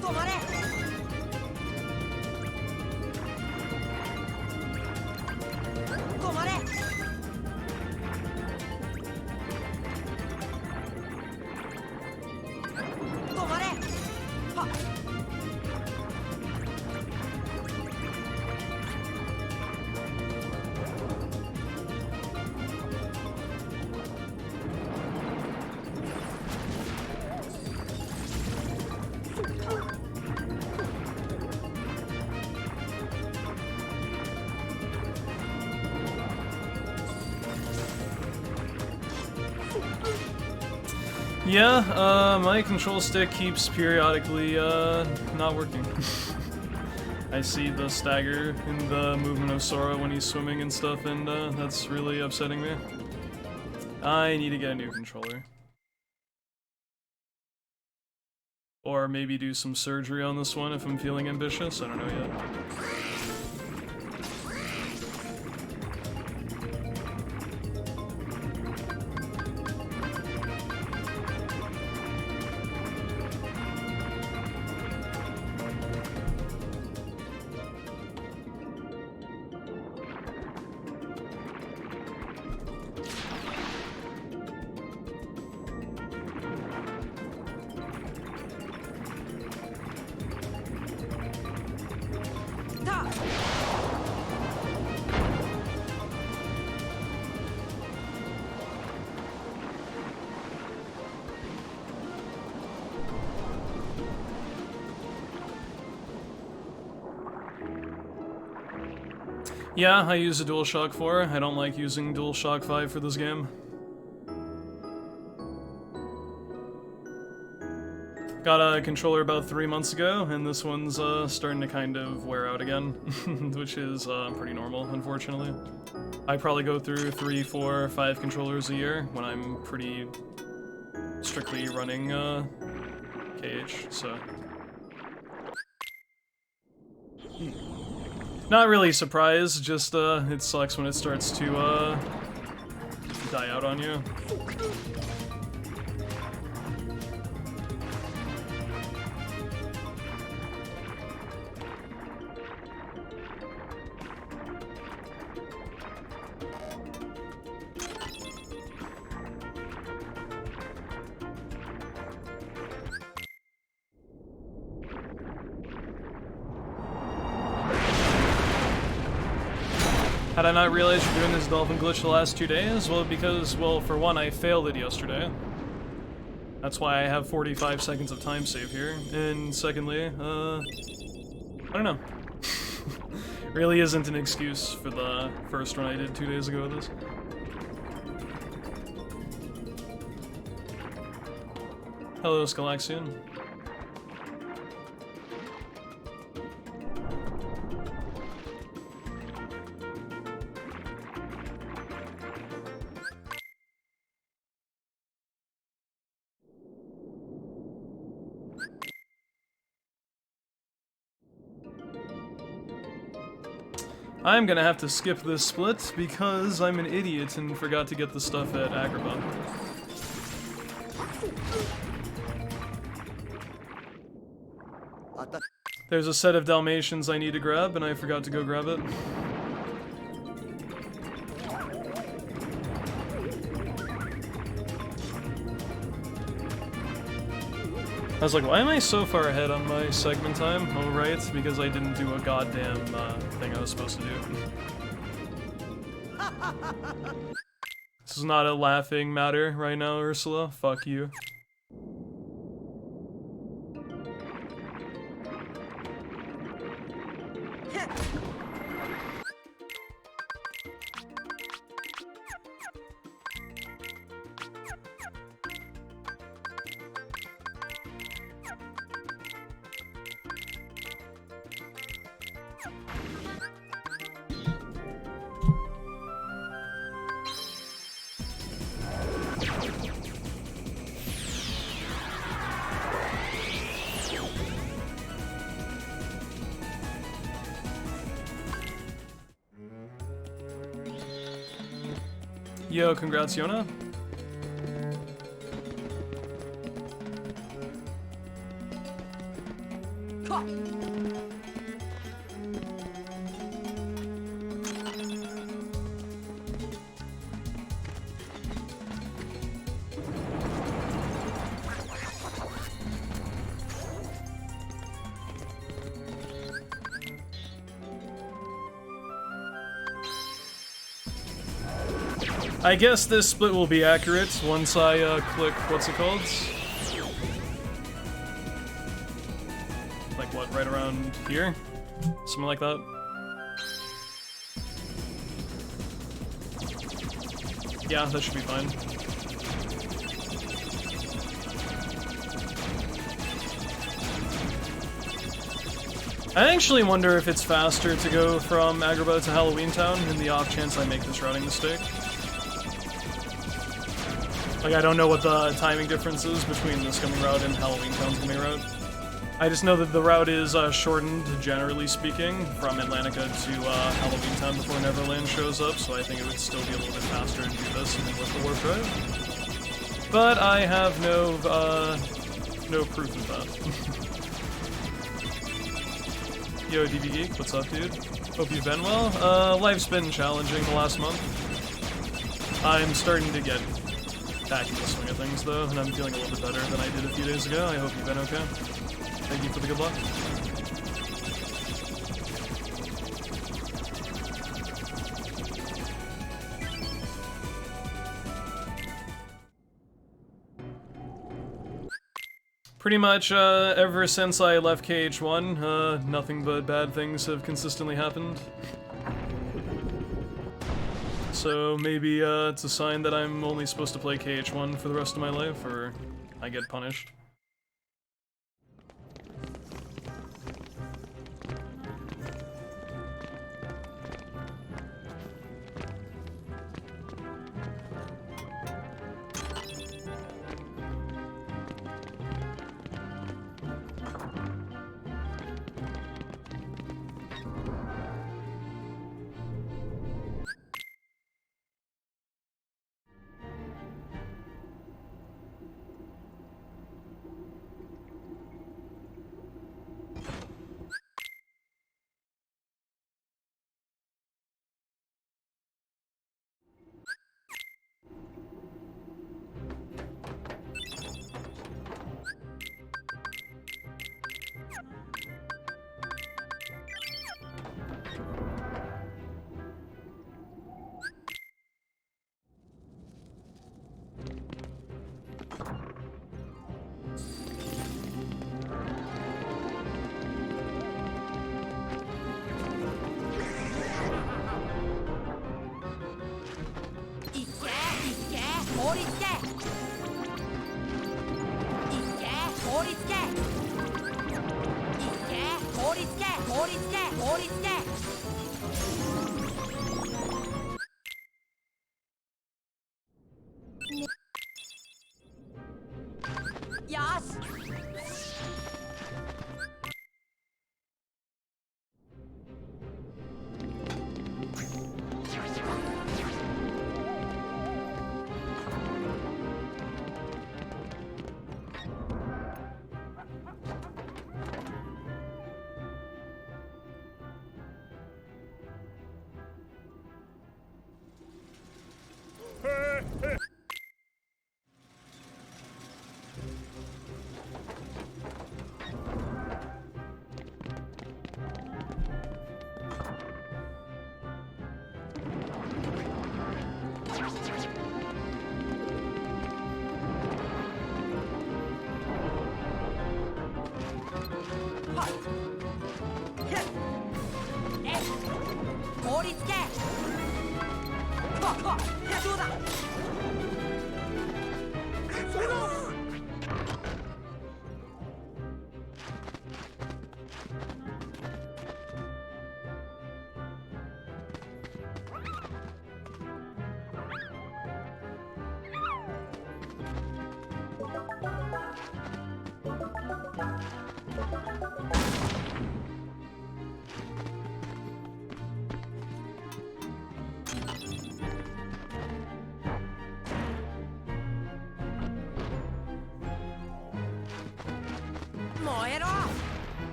止まれ Yeah, my control stick keeps periodically, not working. I see the stagger in the movement of Sora when he's swimming and stuff, and, that's really upsetting me. I need to get a new controller. Or maybe do some surgery on this one if I'm feeling ambitious, I don't know yet. Yeah, I use a DualShock 4. I don't like using DualShock 5 for this game. Got a controller about 3 months ago, and this one's starting to kind of wear out again, which is pretty normal, unfortunately. I probably go through 3, 4, 5 controllers a year when I'm pretty strictly running KH, so... Not really surprised, just it sucks when it starts to die out on you. Had I not realized you're doing this dolphin glitch the last 2 days? Well, because, well, for one, I failed it yesterday. That's why I have 45 seconds of time save here. And secondly, I don't know. Really isn't an excuse for the first run I did 2 days ago with this. Hello, Scalaxian. I'm gonna have to skip this split because I'm an idiot and forgot to get the stuff at Agrabah. There's a set of Dalmatians I need to grab and I forgot to go grab it. I was like, why am I so far ahead on my segment time? Oh, right, because I didn't do a goddamn thing I was supposed to do. This is not a laughing matter right now, Ursula. Fuck you. Yo, congrats, Yona. I guess this split will be accurate once I click what's it called? Like what, right around here? Something like that. Yeah, that should be fine. I actually wonder if it's faster to go from Agrabah to Halloween Town in the off chance I make this routing mistake. Like, I don't know what the timing difference is between this coming route and Halloween Town's coming route. I just know that the route is shortened, generally speaking, from Atlantica to Halloween Town before Neverland shows up, so I think it would still be a little bit faster to do this than with the warp drive. But I have no proof of that. Yo, DB Geek, what's up, dude? Hope you've been well. Life's been challenging the last month. I'm starting to get back into the swing of things, though, and I'm feeling a little bit better than I did a few days ago. I hope you've been okay. Thank you for the good luck. Pretty much, ever since I left KH1, nothing but bad things have consistently happened. So maybe, it's a sign that I'm only supposed to play KH1 for the rest of my life, or I get punished.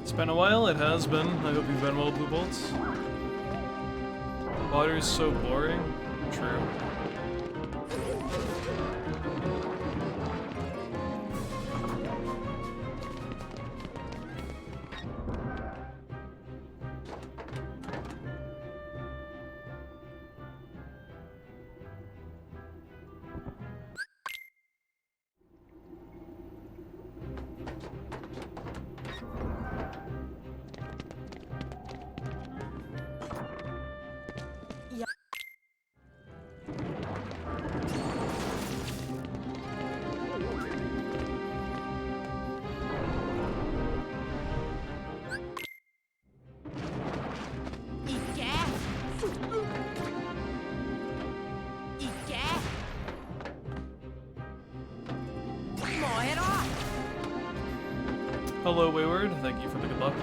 It's been a while, it has been. I hope you've been well, Blue Bolts. Water's so boring. True. Hello, Wayward. Thank you for the good luck.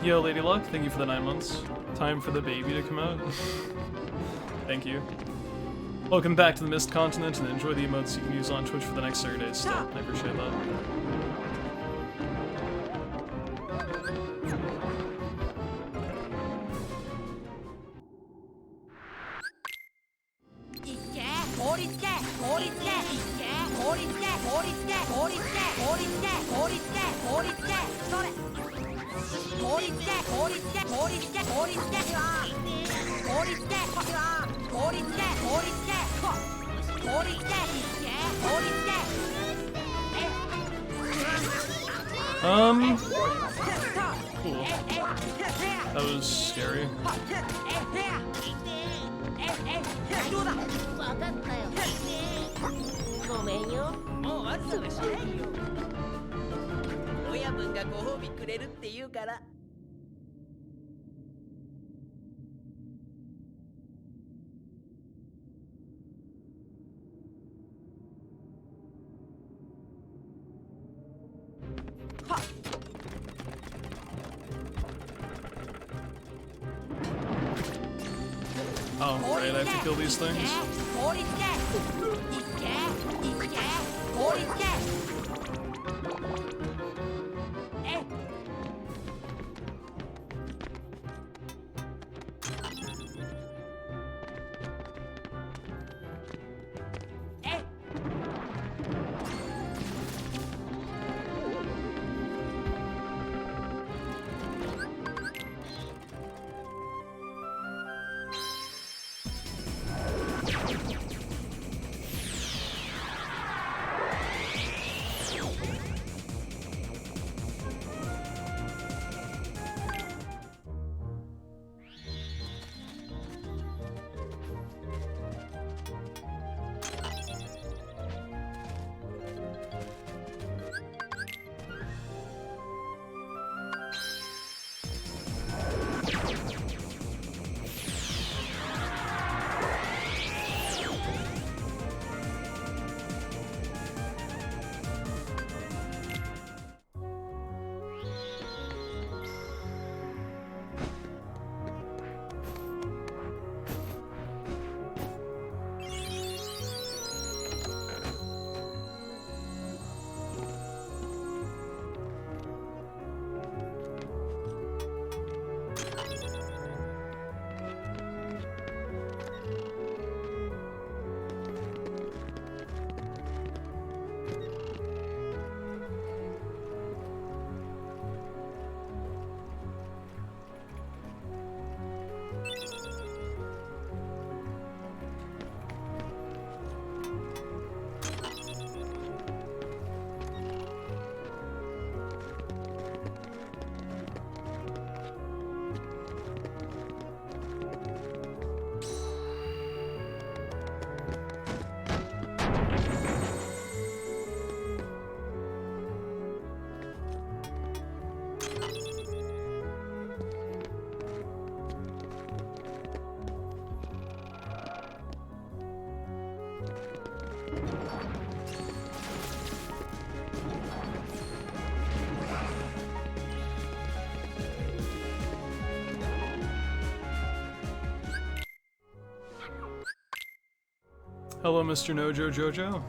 Yo, Lady Luck, thank you for the 9 months. Time for the baby to come out. Thank you. Welcome back to the Mist Continent, and enjoy the emotes you can use on Twitch for the next 30 days still. I appreciate that. Cool. That was scary. Oh, right, I have to kill these things? Hello, Mr. Nojo Jojo.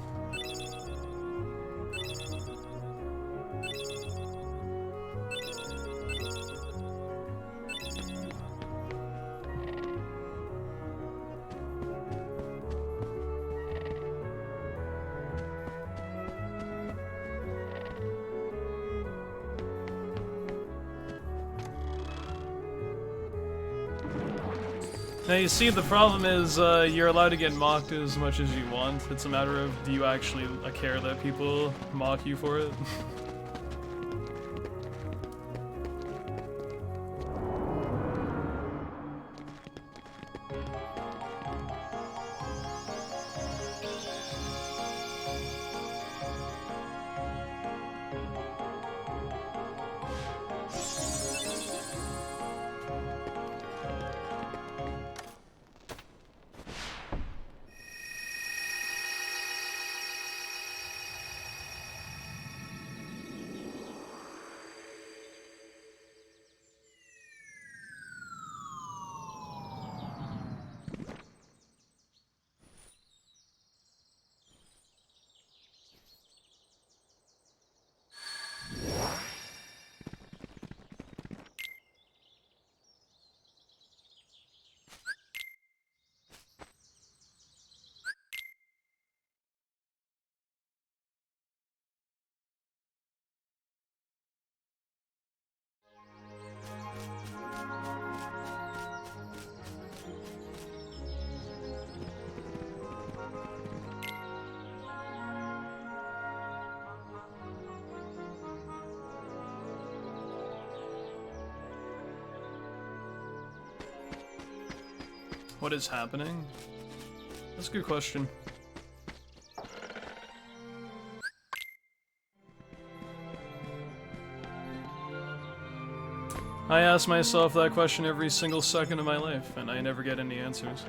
Now you see, the problem is you're allowed to get mocked as much as you want. It's a matter of, do you actually care that people mock you for it? What is happening? That's a good question. I ask myself that question every single second of my life, and I never get any answers.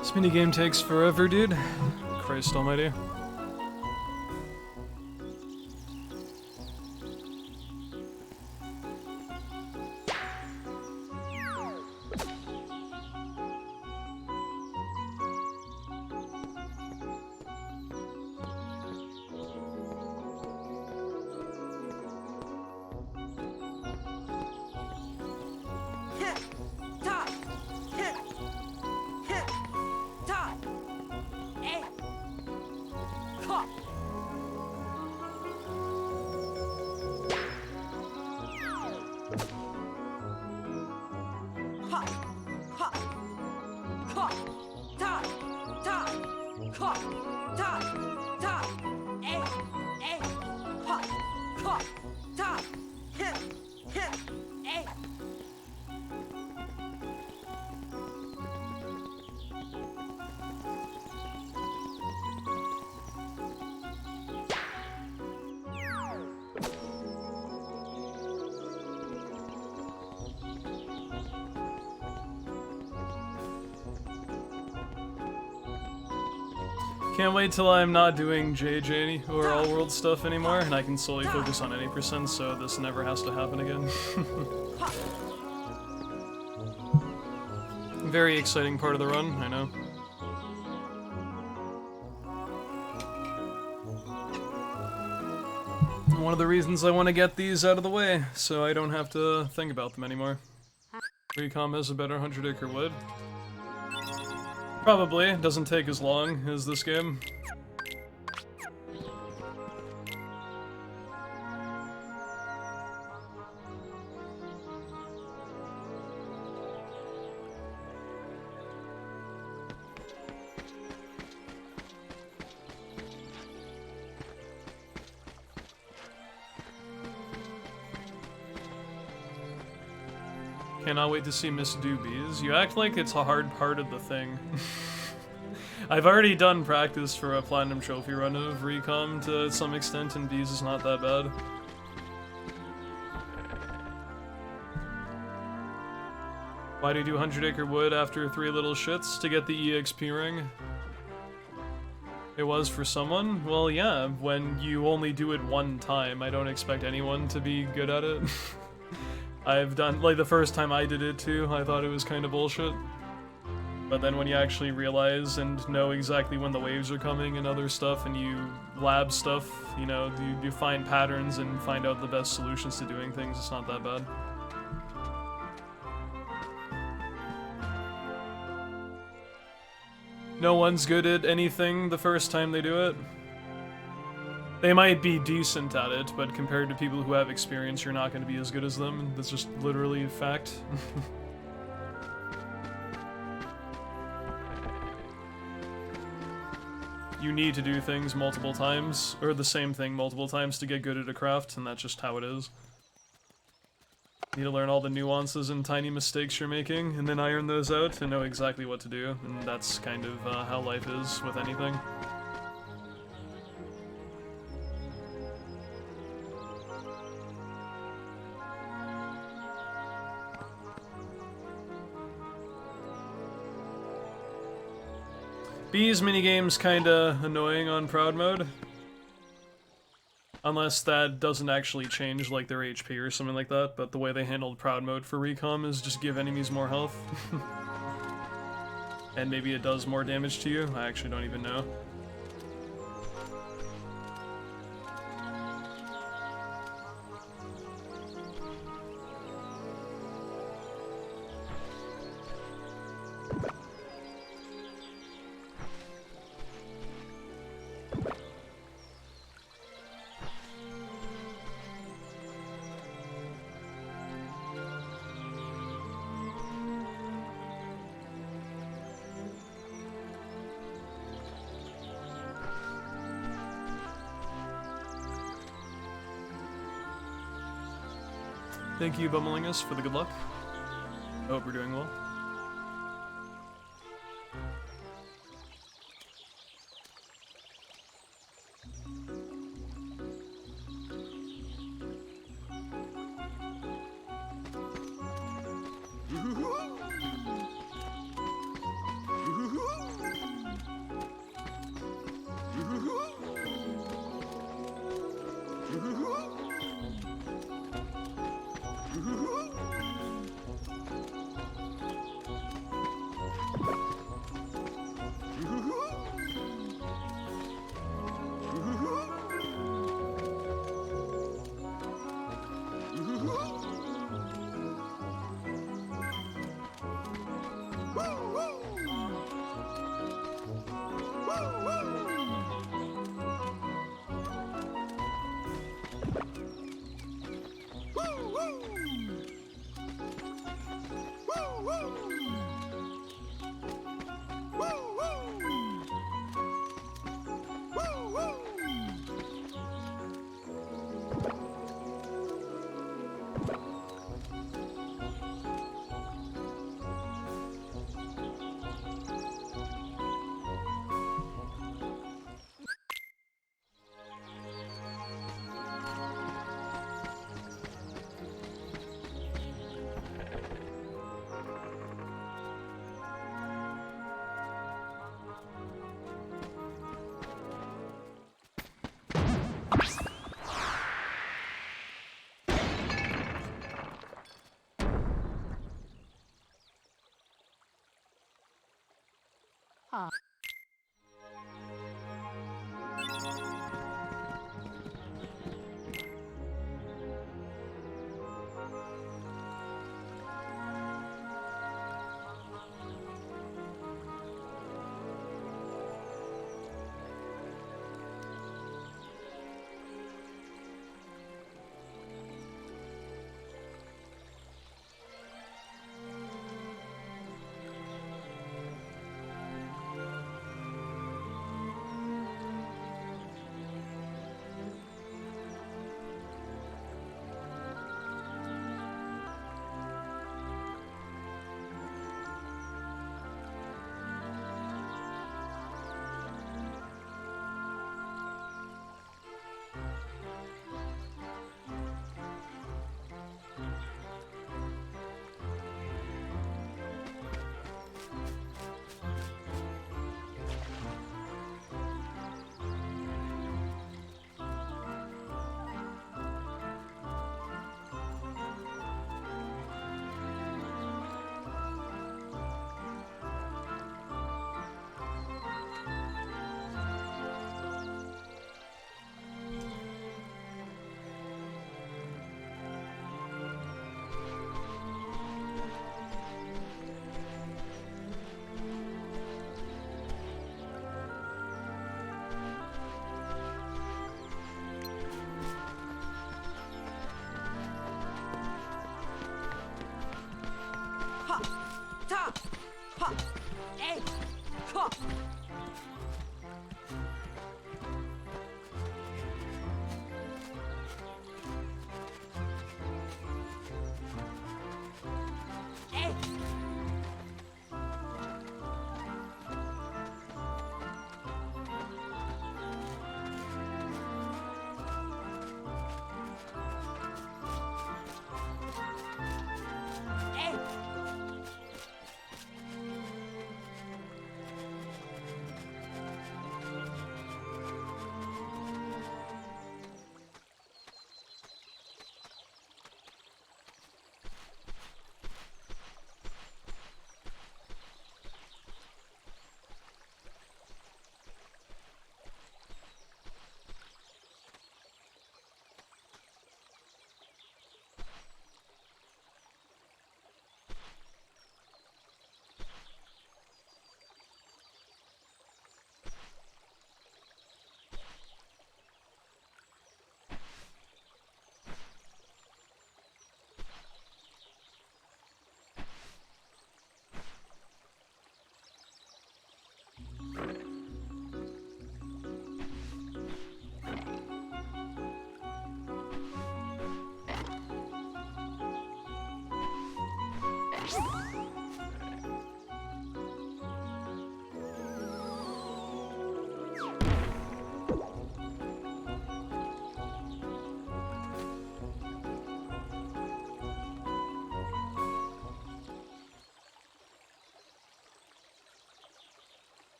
This minigame takes forever, dude. Christ almighty. Can't wait till I'm not doing JJ or all world stuff anymore, and I can solely focus on any percent, so this never has to happen again. Very exciting part of the run, I know. One of the reasons I want to get these out of the way, so I don't have to think about them anymore. Recom has a better 100-acre wood. Probably. It doesn't take as long as this game. Cannot wait to see Miss Doobies. You act like it's a hard part of the thing. I've already done practice for a Platinum Trophy run of Recom to some extent, and Bees is not that bad. Why do you do 100-acre wood after 3 little shits? To get the EXP ring? It was for someone? Well, yeah, when you only do it one time, I don't expect anyone to be good at it. I've done, like, the first time I did it too, I thought it was kind of bullshit. But then when you actually realize and know exactly when the waves are coming and other stuff, and you lab stuff, you know, you find patterns and find out the best solutions to doing things, it's not that bad. No one's good at anything the first time they do it. They might be decent at it, but compared to people who have experience, you're not going to be as good as them. That's just literally a fact. You need to do things multiple times, or the same thing multiple times to get good at a craft, and that's just how it is. You need to learn all the nuances and tiny mistakes you're making, and then iron those out and know exactly what to do, and that's kind of how life is with anything. Bees minigame's kinda annoying on Proud Mode. Unless that doesn't actually change, like, their HP or something like that, but the way they handled Proud Mode for Recom is just give enemies more health. And maybe it does more damage to you, I actually don't even know. Thank you, Bummelingus, for the good luck. I hope we're doing well.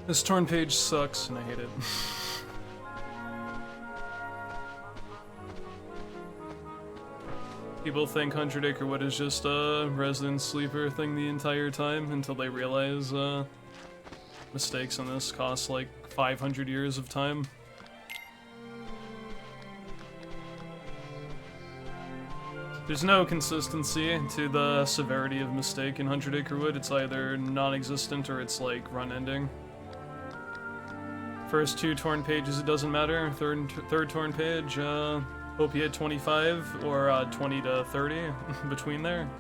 This torn page sucks, and I hate it. People think 100 Acre Wood is just a resident sleeper thing the entire time until they realize mistakes on this cost like 500 years of time. There's no consistency to the severity of mistake in 100 Acre Wood. It's either non-existent or it's like run ending. First two torn pages, it doesn't matter. Third torn page, hope you hit 25 or 20 to 30 between there.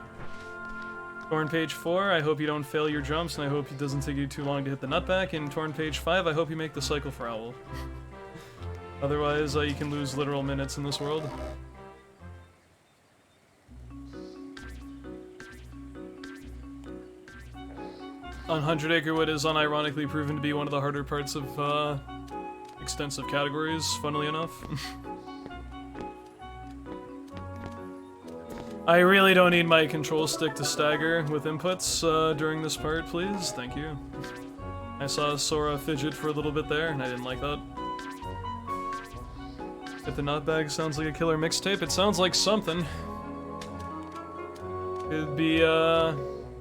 Torn page 4, I hope you don't fail your jumps, and I hope it doesn't take you too long to hit the nutback. And torn page 5, I hope you make the cycle for Owl. Otherwise, you can lose literal minutes in this world. On 100 Acre Wood is unironically proven to be one of the harder parts of extensive categories, funnily enough. I really don't need my control stick to stagger with inputs during this part, please. Thank you. I saw Sora fidget for a little bit there, and I didn't like that. If the Not Bag sounds like a killer mixtape, it sounds like something. It'd be a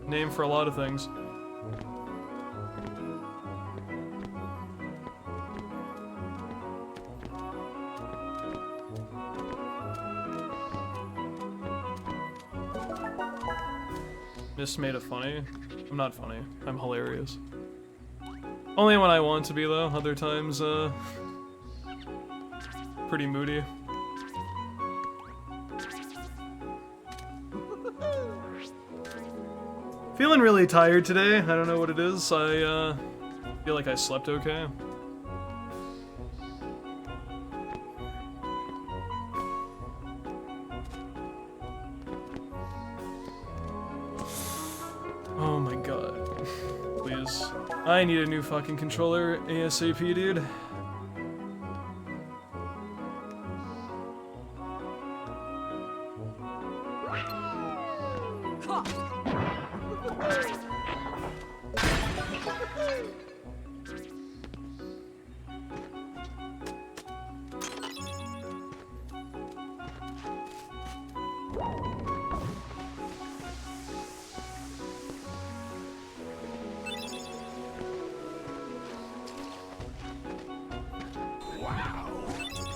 name for a lot of things. Just made it funny. I'm not funny. I'm hilarious. Only when I want to be, though. Other times, pretty moody. Feeling really tired today. I don't know what it is. I, feel like I slept okay. Oh my god. Please. I need a new fucking controller ASAP, dude.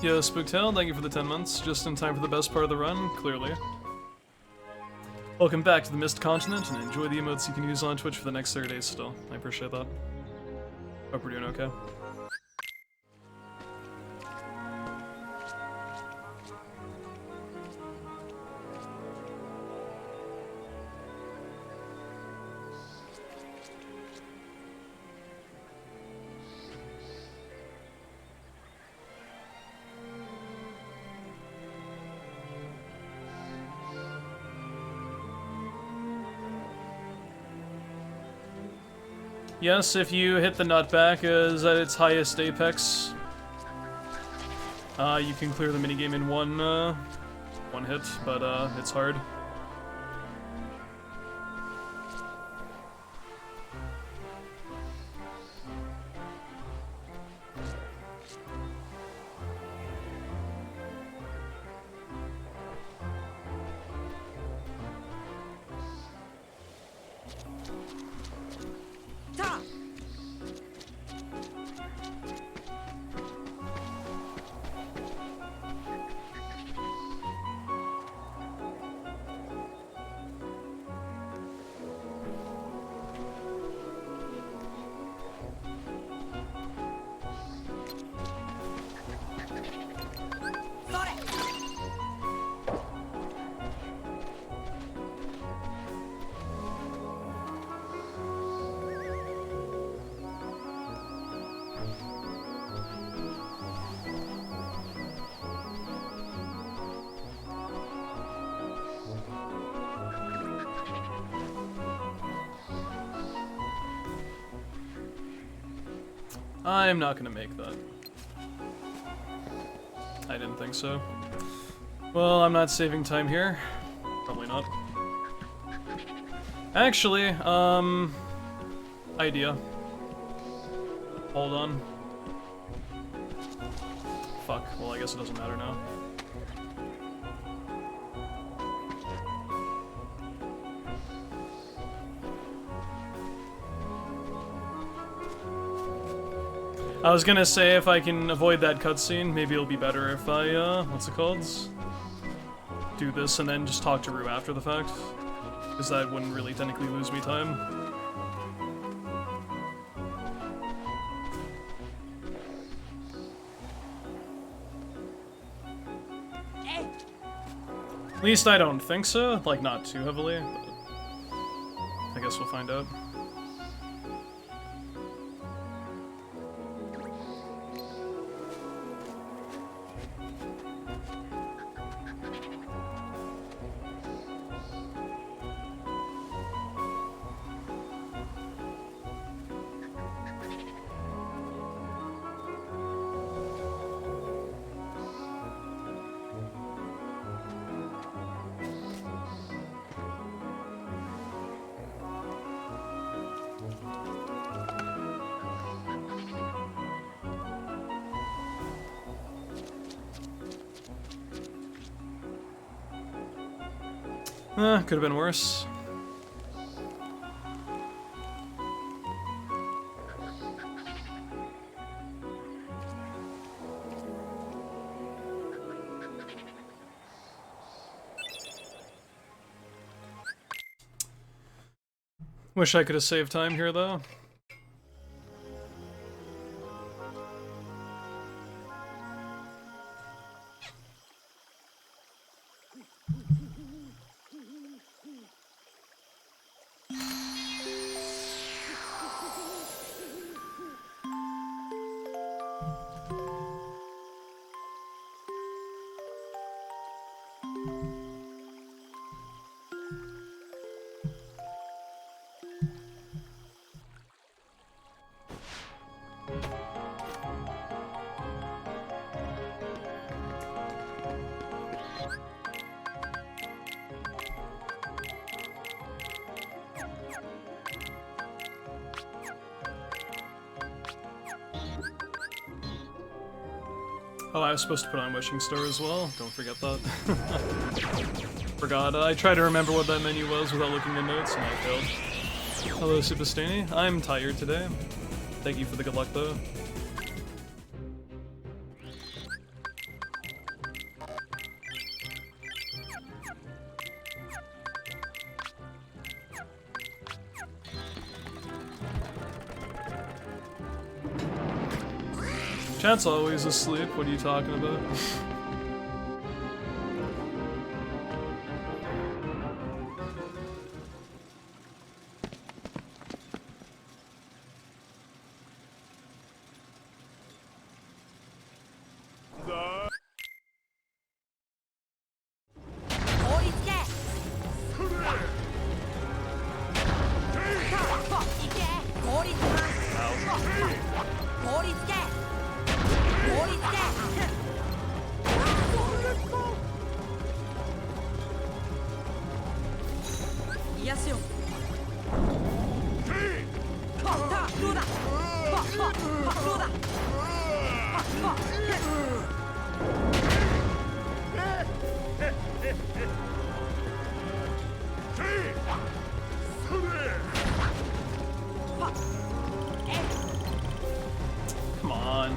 Yo, Spooktail, thank you for the 10 months. Just in time for the best part of the run, clearly. Welcome back to the Mist Continent, and enjoy the emotes you can use on Twitch for the next 30 days still. I appreciate that. Hope we're doing okay. Yes, if you hit the nutback is at its highest apex, you can clear the minigame in one hit, but it's hard. I'm not gonna make that. I didn't think so. Well, I'm not saving time here. Probably not. Actually, idea. Hold on. Fuck, well I guess it doesn't matter now. I was gonna say if I can avoid that cutscene, maybe it'll be better if I, what's it called? Do this and then just talk to Rue after the fact. Because that wouldn't really technically lose me time. At least I don't think so. Like, not too heavily, but I guess we'll find out. Could have been worse. Wish I could have saved time here, though. Oh, I was supposed to put on Wishing Star as well. Don't forget that. Forgot. I tried to remember what that menu was without looking at notes, and I failed. Hello, Supastini. I'm tired today. Thank you for the good luck, though. Chat's always asleep. What are you talking about? Come on.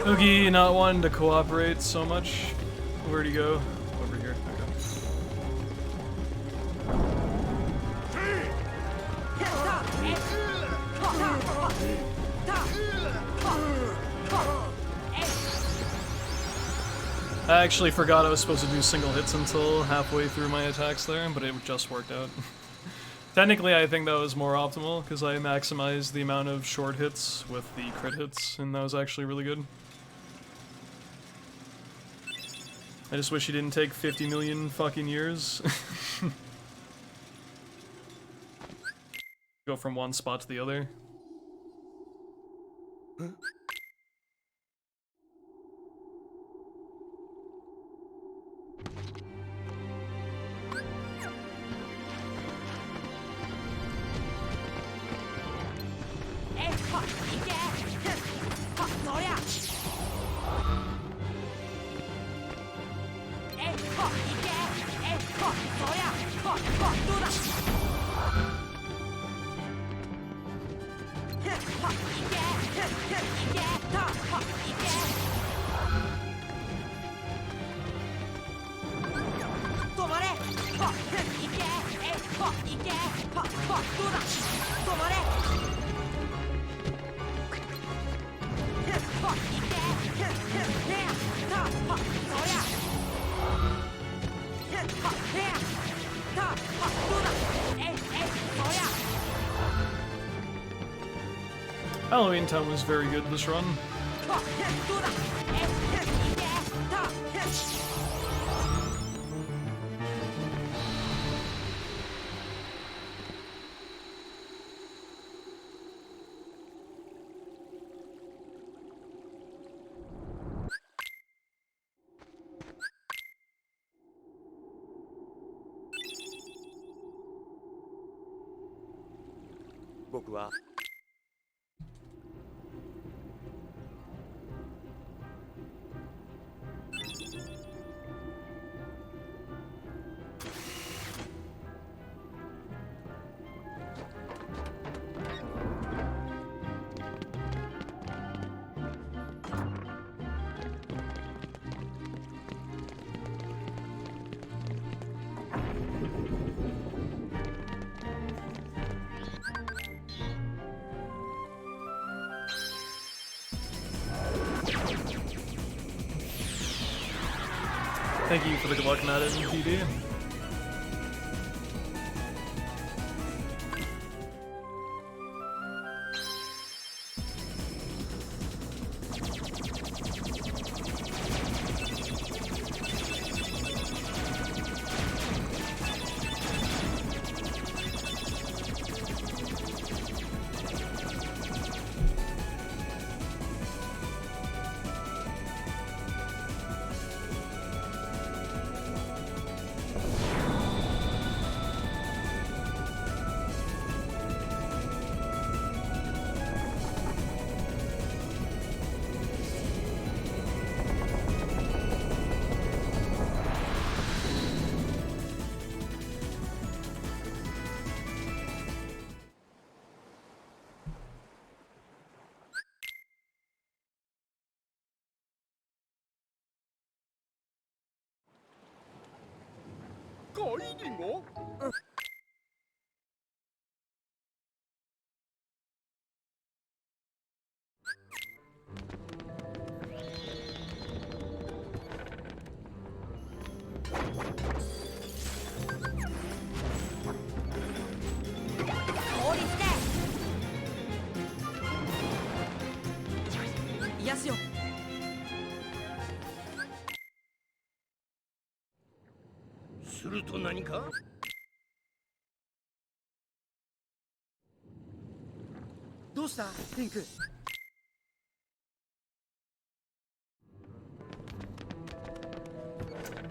Oogie not wanting to cooperate so much. Where'd he go? Over here. Okay. I actually forgot I was supposed to do single hits until halfway through my attacks there, but it just worked out. Technically, I think that was more optimal, because I maximized the amount of short hits with the crit hits, and that was actually really good. I just wish he didn't take 50 million fucking years. Go from one spot to the other. Halloween Town was very good this run. 僕は Thank you for the good luck, Matt and PD.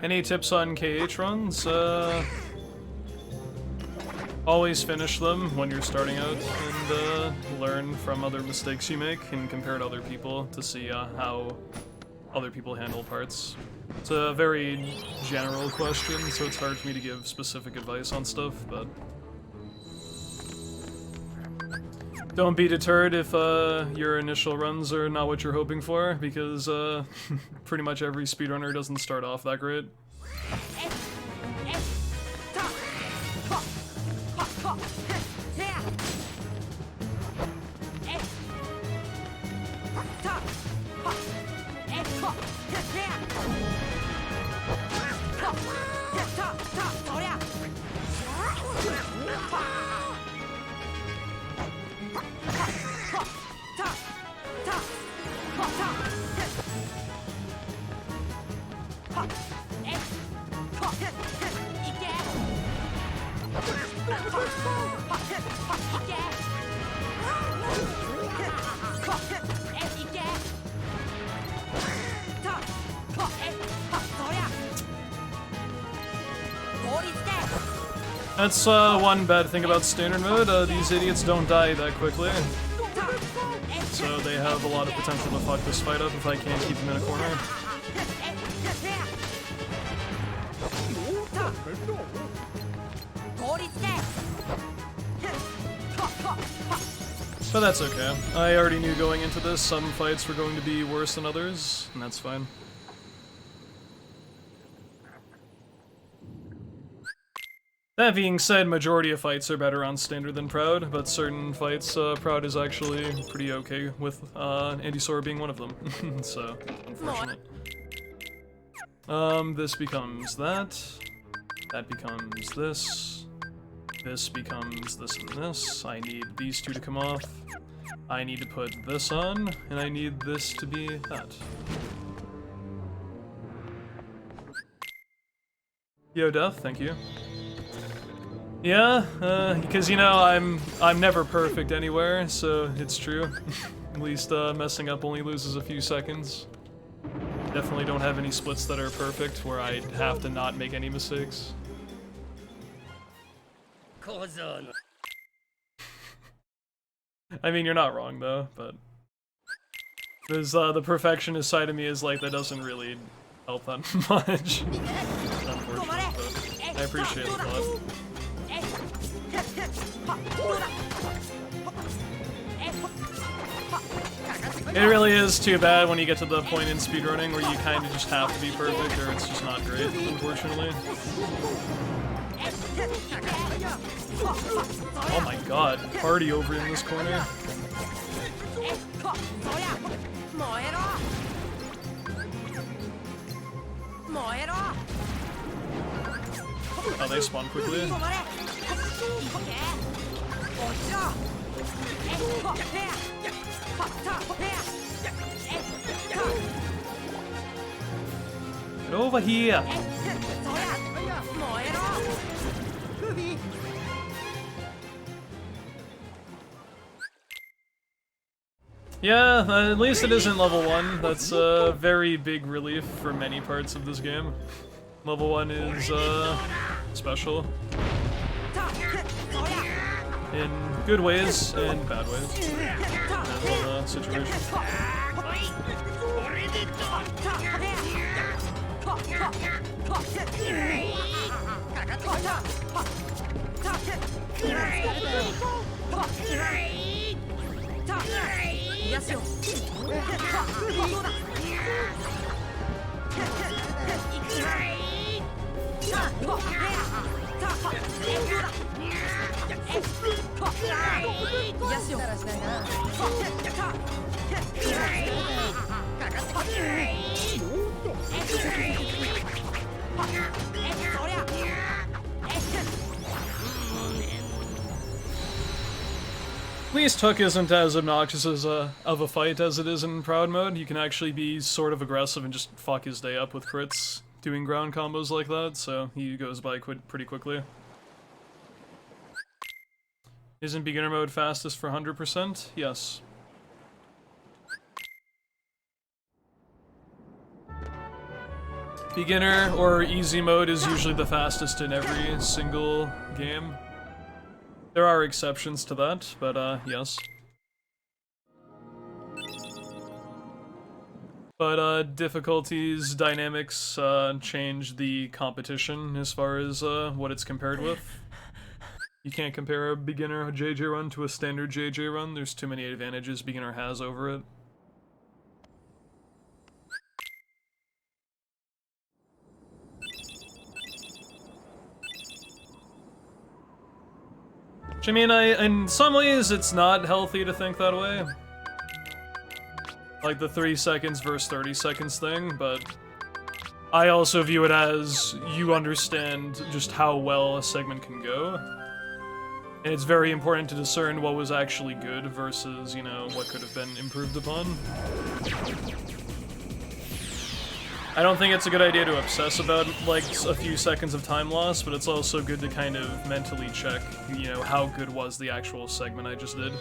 Any tips on KH runs? Always finish them when you're starting out and learn from other mistakes you make and compare to other people to see how other people handle parts. It's a very general question, so it's hard for me to give specific advice on stuff, but don't be deterred if your initial runs are not what you're hoping for, because pretty much every speedrunner doesn't start off that great. That's one bad thing about standard mode, these idiots don't die that quickly. So they have a lot of potential to fuck this fight up if I can't keep them in a corner. But that's okay. I already knew going into this some fights were going to be worse than others, and that's fine. That being said, majority of fights are better on standard than proud, but certain fights, proud is actually pretty okay with Andy Sora being one of them. So, unfortunate. This becomes that. That becomes this. This becomes this and this. I need these two to come off. I need to put this on, and I need this to be that. Yo, Death, thank you. Yeah, because you know I'm never perfect anywhere, so it's true. At least messing up only loses a few seconds. Definitely don't have any splits that are perfect where I have to not make any mistakes. I mean, you're not wrong though, but there's the perfectionist side of me is like that doesn't really help that much. Unfortunately, but I appreciate the thought. It really is too bad when you get to the point in speedrunning where you kind of just have to be perfect or it's just not great, unfortunately. Oh my god, party over in this corner. Oh, they spawn quickly. Get over here! Yeah, at least it isn't level 1. That's a very big relief for many parts of this game. Level 1 is, special. In good ways and bad ways. Depends on the situation. At least Hook isn't as obnoxious as of a fight as it is in Proud mode. You can actually be sort of aggressive and just fuck his day up with crits doing ground combos like that, so he goes by pretty quickly. Isn't beginner mode fastest for 100%? Yes. Beginner or easy mode is usually the fastest in every single game. There are exceptions to that, but yes. But difficulties, dynamics change the competition as far as what it's compared with. You can't compare a beginner JJ run to a standard JJ run. There's too many advantages beginner has over it. Which, I mean, in some ways, it's not healthy to think that way. Like the 3 seconds versus 30 seconds thing, but I also view it as you understand just how well a segment can go. And it's very important to discern what was actually good versus, you know, what could have been improved upon. I don't think it's a good idea to obsess about, like, a few seconds of time loss, but it's also good to kind of mentally check, you know, how good was the actual segment I just did.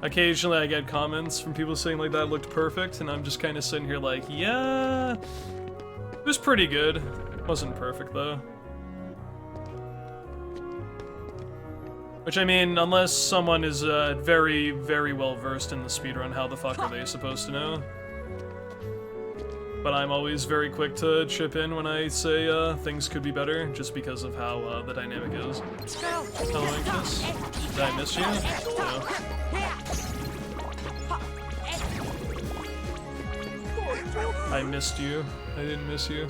Occasionally I get comments from people saying, like, that looked perfect, and I'm just kind of sitting here like, yeah, it was pretty good. It wasn't perfect, though. Which, I mean, unless someone is very, very well versed in the speedrun, how the fuck are they supposed to know? But I'm always very quick to chip in when I say things could be better, just because of how the dynamic is. Hello, Angus. Did I miss you? No. I missed you. I didn't miss you.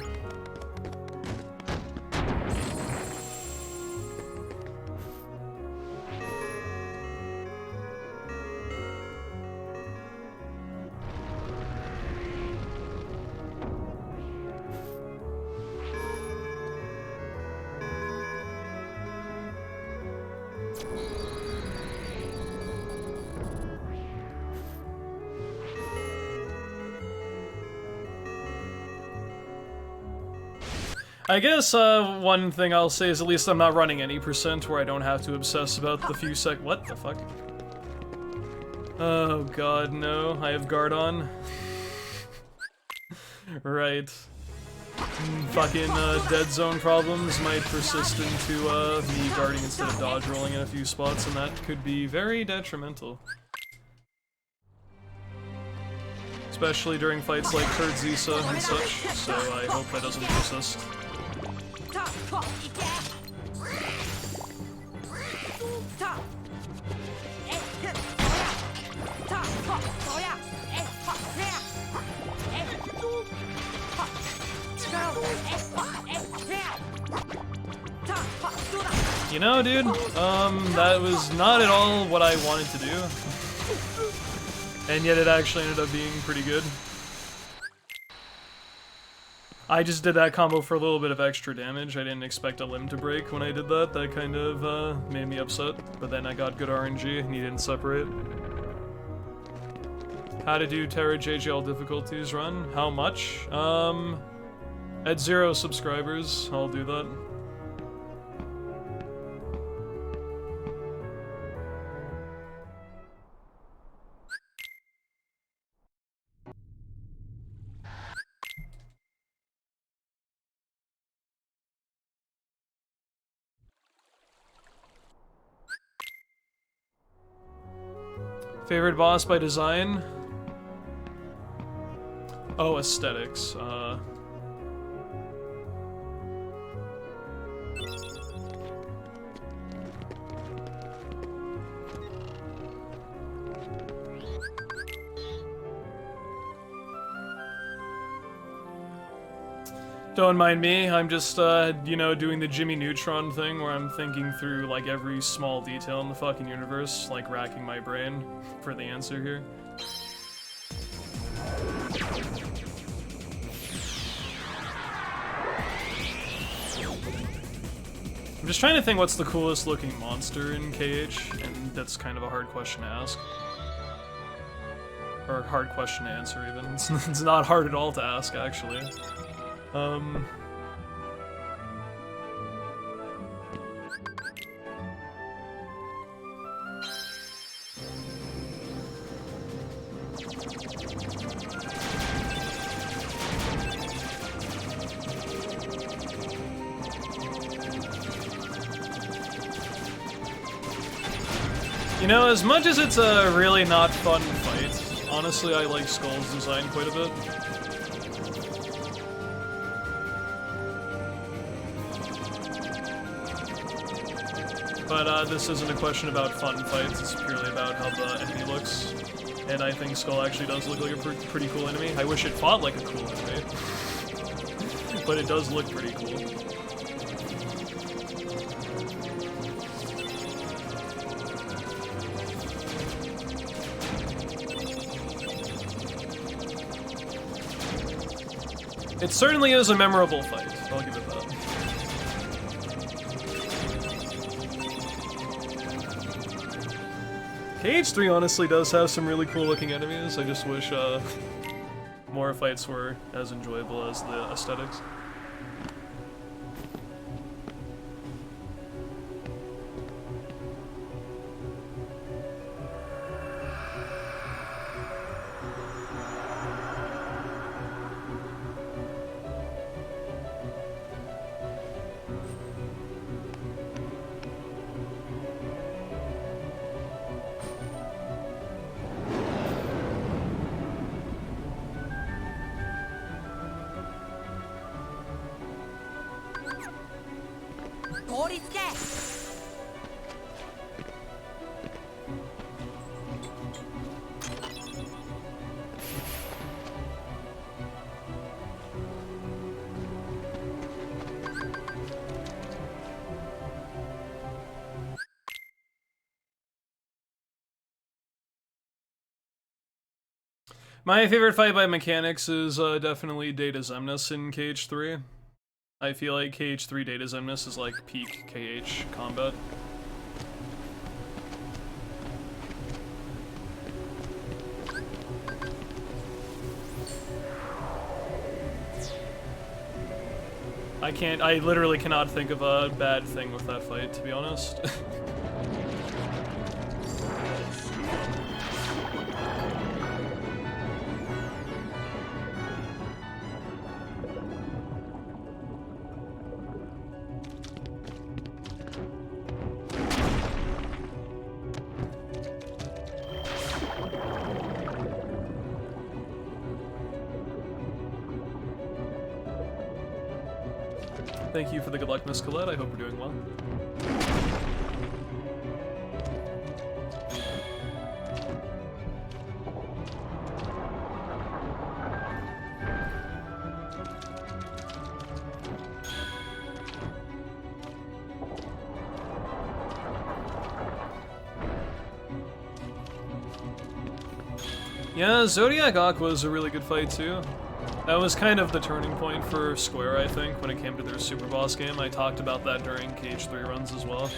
I guess one thing I'll say is at least I'm not running any percent where I don't have to obsess about the few what the fuck? Oh god, no. I have guard on. Right. fucking dead zone problems might persist into me guarding instead of dodge rolling in a few spots, and that could be very detrimental. Especially during fights like Kurtzisa and such, so I hope that doesn't persist. You know, dude, that was not at all what I wanted to do. And yet it actually ended up being pretty good. I just did that combo for a little bit of extra damage. I didn't expect a limb to break when I did that. That kind of made me upset. But then I got good RNG and he didn't separate. How to do Terra JGL difficulties run? How much? At 0 subscribers, I'll do that. Favorite boss by design? Oh, aesthetics. Don't mind me, I'm just, you know, doing the Jimmy Neutron thing where I'm thinking through, like, every small detail in the fucking universe, like, racking my brain for the answer here. I'm just trying to think what's the coolest looking monster in KH, and that's kind of a hard question to ask. Or a hard question to answer, even. It's not hard at all to ask, actually. You know, as much as it's a really not fun fight, honestly I like Skull's design quite a bit. But this isn't a question about fun fights, it's purely about how the enemy looks. And I think Skull actually does look like a pretty cool enemy. I wish it fought like a cool enemy. But it does look pretty cool. It certainly is a memorable fight, I'll give it that. KH3 honestly does have some really cool looking enemies, I just wish more fights were as enjoyable as the aesthetics. My favorite fight by mechanics is definitely Data Xemnas in KH3. I feel like KH3 Data Xemnas is like peak KH combat. I literally cannot think of a bad thing with that fight, to be honest. Thank you for the good luck, Miss Colette. I hope you're doing well. Yeah, Zodiac Aqua is a really good fight too. That was kind of the turning point for Square, I think, when it came to their Super Boss game. I talked about that during Cage 3 runs as well.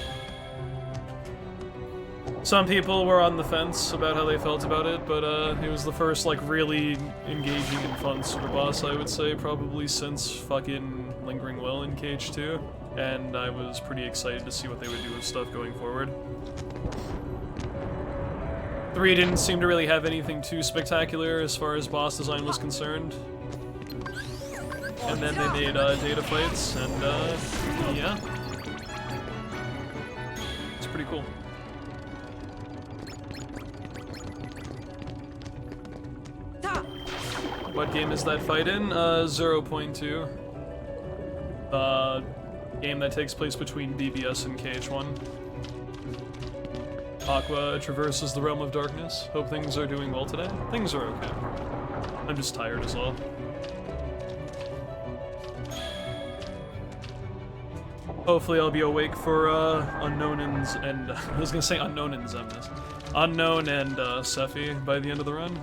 Some people were on the fence about how they felt about it, but it was the first, like, really engaging and fun Super Boss, I would say, probably since fucking Lingering Will in Cage 2. And I was pretty excited to see what they would do with stuff going forward. 3 didn't seem to really have anything too spectacular as far as boss design was concerned. And then they made data fights, and yeah. It's pretty cool. What game is that fight in? 0.2. The game that takes place between BBS and KH1. Aqua traverses the realm of darkness. Hope things are doing well today. Things are okay. I'm just tired as well. Hopefully I'll be awake for Unknown and I was gonna say Unknown and Zemnis. Unknown and Sephi by the end of the run.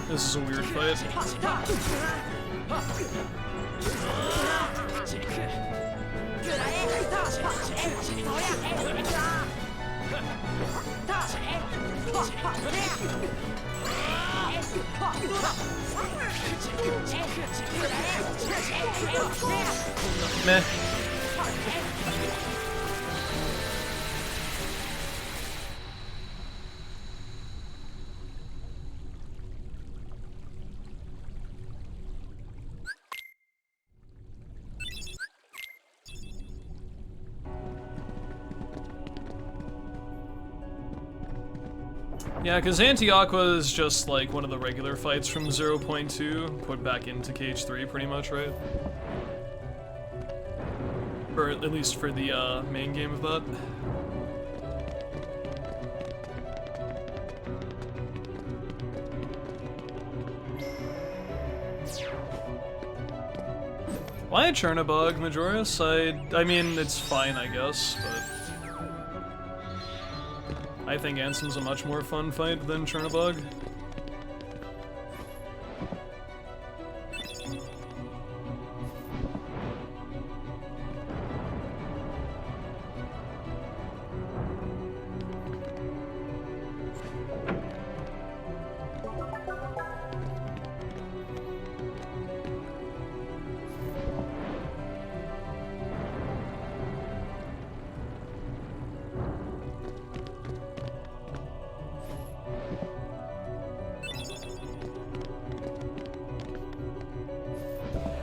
This is a weird fight. Meh. Yeah, because Anti-Aqua is just like one of the regular fights from 0.2, put back into Cage 3 pretty much, right? Or at least for the main game of that. Why a Chernabog, Majoris? I mean, it's fine, I guess, but I think Ansem's a much more fun fight than Chernabog.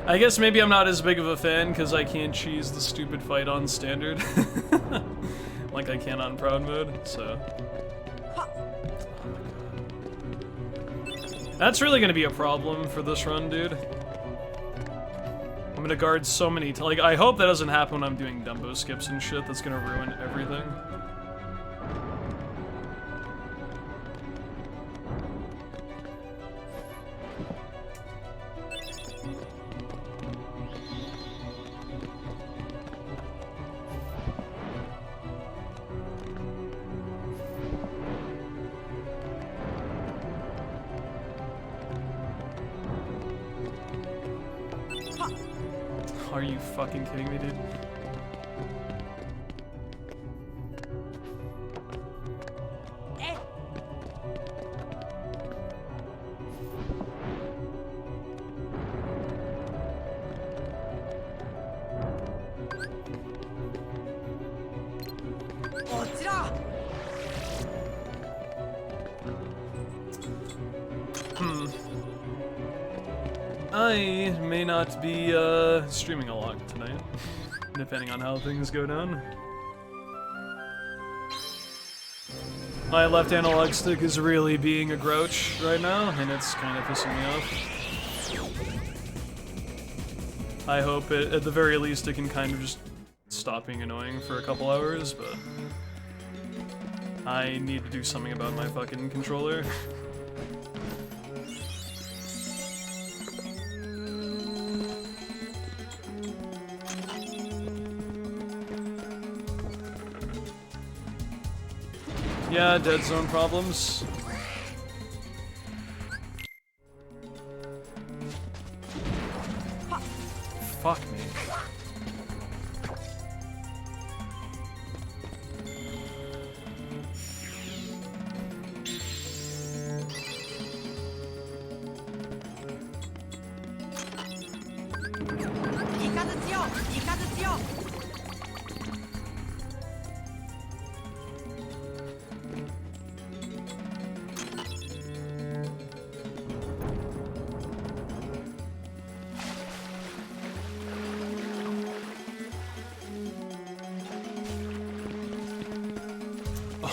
I guess maybe I'm not as big of a fan because I can't cheese the stupid fight on standard like I can on proud mode, so. Oh my god. That's really gonna be a problem for this run, dude. I'm gonna guard so many like, I hope that doesn't happen when I'm doing Dumbo skips and shit. That's gonna ruin everything. Are you fucking kidding me, dude? I may not be streaming a lot tonight, depending on how things go down. My left analog stick is really being a grouch right now, and it's kind of pissing me off. I hope at the very least it can kind of just stop being annoying for a couple hours, but I need to do something about my fucking controller. Yeah, dead zone problems. Fuck me.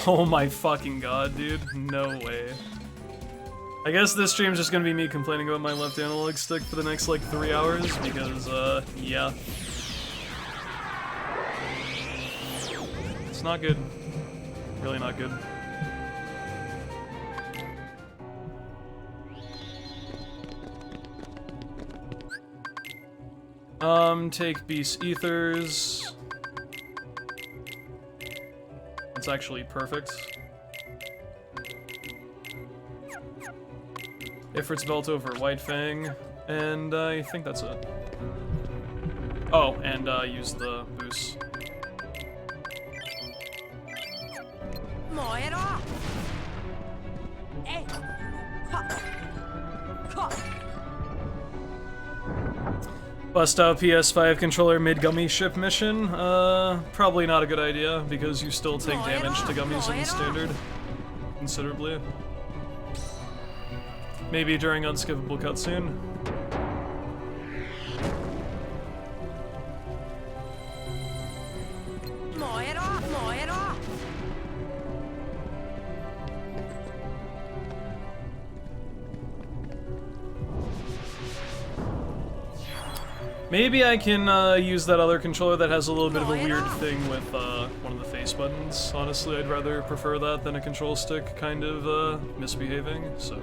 Oh my fucking god, dude. No way. I guess this stream's just gonna be me complaining about my left analog stick for the next, like, 3 hours, because, yeah. It's not good. Really not good. Take Beast Ethers. It's actually perfect. Ifrit's Belt over White Fang, and I think that's it. Oh, and use the boost. Bust out PS5 controller mid-gummy ship mission? Probably not a good idea, because you still take damage to gummies in standard. Considerably. Maybe during unskippable cutscene. Maybe I can use that other controller that has a little bit of a weird thing with one of the face buttons. Honestly, I'd rather prefer that than a control stick kind of misbehaving, so...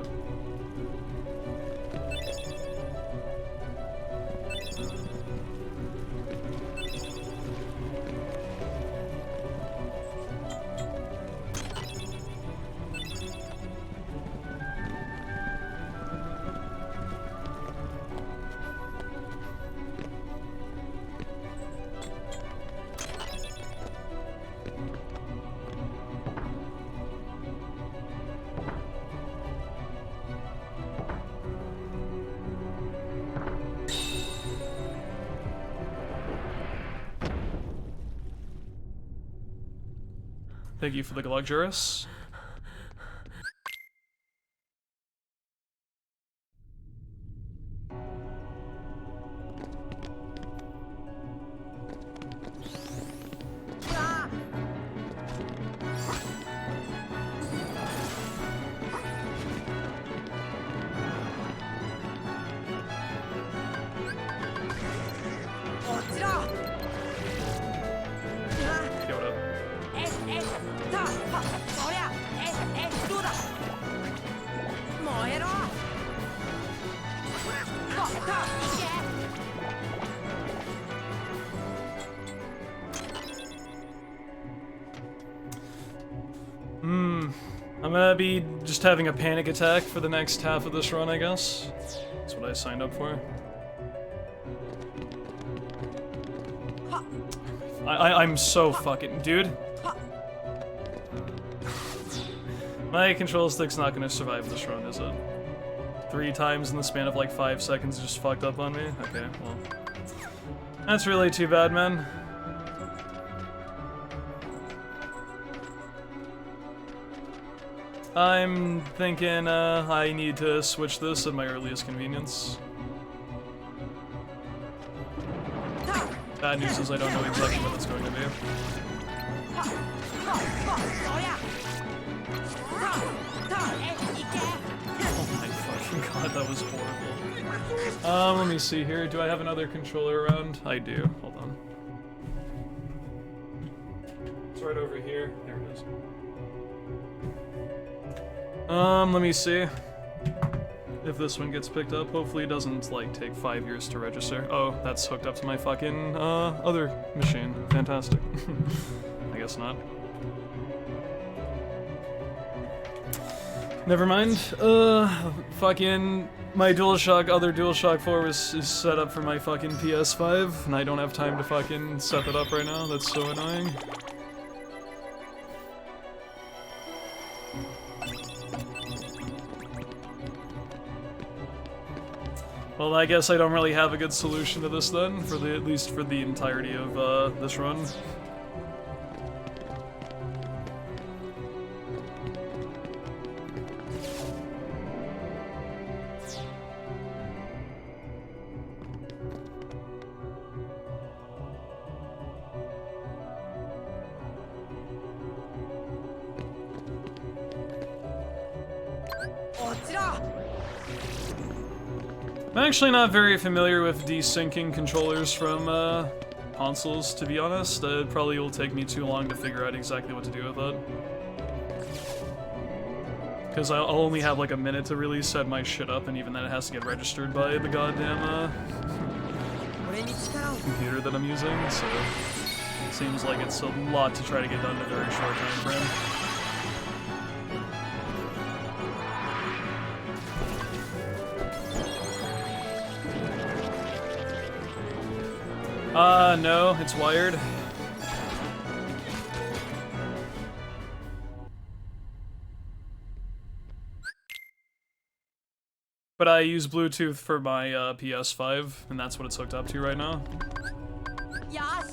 Thank you for the Gluggerus. I'm gonna be just having a panic attack for the next half of this run, I guess. That's what I signed up for. I'm so fucking... Dude. My control stick's not gonna survive this run, is it? 3 times in the span of like 5 seconds just fucked up on me? Okay, well. That's really too bad, man. I'm thinking, I need to switch this at my earliest convenience. Bad news is I don't know exactly what it's going to be. Oh my fucking god, that was horrible. Let me see here. Do I have another controller around? I do. Hold on. It's right over here. There it is. Let me see if this one gets picked up. Hopefully it doesn't, like, take 5 years to register. Oh, that's hooked up to my fucking, other machine. Fantastic. I guess not. Never mind. Fucking... My DualShock, other DualShock 4 is set up for my fucking PS5, and I don't have time to fucking set that up right now. That's so annoying. Well, I guess I don't really have a good solution to this then, for at least for the entirety of this run. I'm actually not very familiar with desyncing controllers from consoles, to be honest. It probably will take me too long to figure out exactly what to do with that. Because I'll only have like a minute to really set my shit up, and even then it has to get registered by the goddamn computer that I'm using, so it seems like it's a lot to try to get done in a very short time frame. No, it's wired. But I use Bluetooth for my PS5, and that's what it's hooked up to right now. Yes.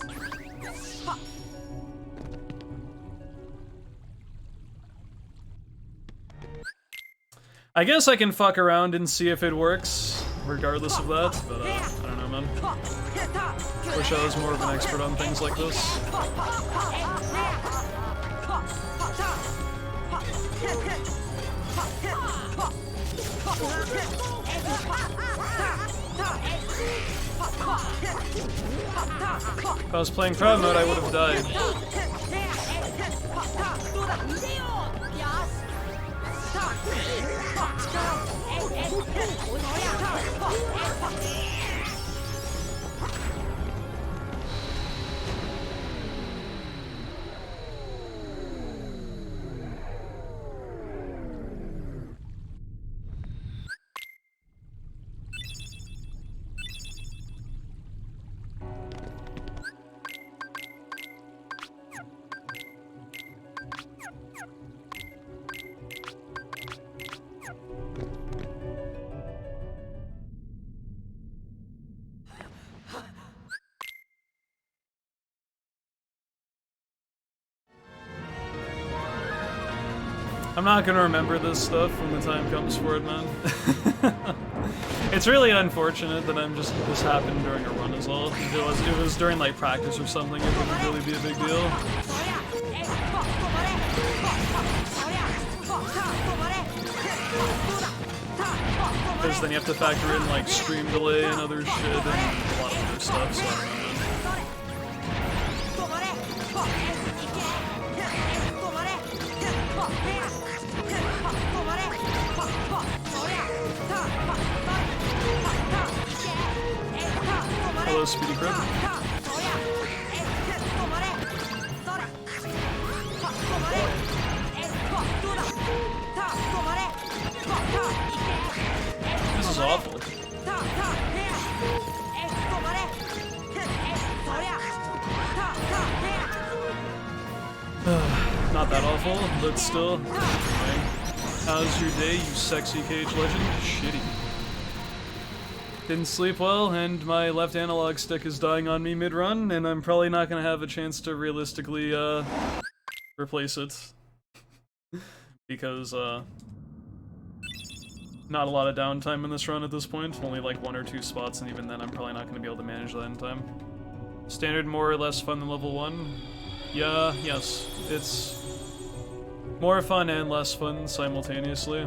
I guess I can fuck around and see if it works, regardless of that, but I don't know, man. Wish I was more of an expert on things like this. If I was playing crowd mode, I would have died. I'm not gonna remember this stuff when the time comes for it, man. It's really unfortunate that this happened during a run as well. If it was during like practice or something, it wouldn't really be a big deal. Because then you have to factor in like stream delay and other shit and a lot of other stuff, so I don't know. Hello, Speedy Crib. Not that awful, but still. Anyway. How's your day, you sexy cage legend? Shitty. Didn't sleep well, and my left analog stick is dying on me mid-run, and I'm probably not gonna have a chance to realistically, replace it. Because, not a lot of downtime in this run at this point, only like 1 or 2 spots, and even then I'm probably not gonna be able to manage that in time. Standard more or less fun than level 1? Yeah, yes. It's more fun and less fun simultaneously.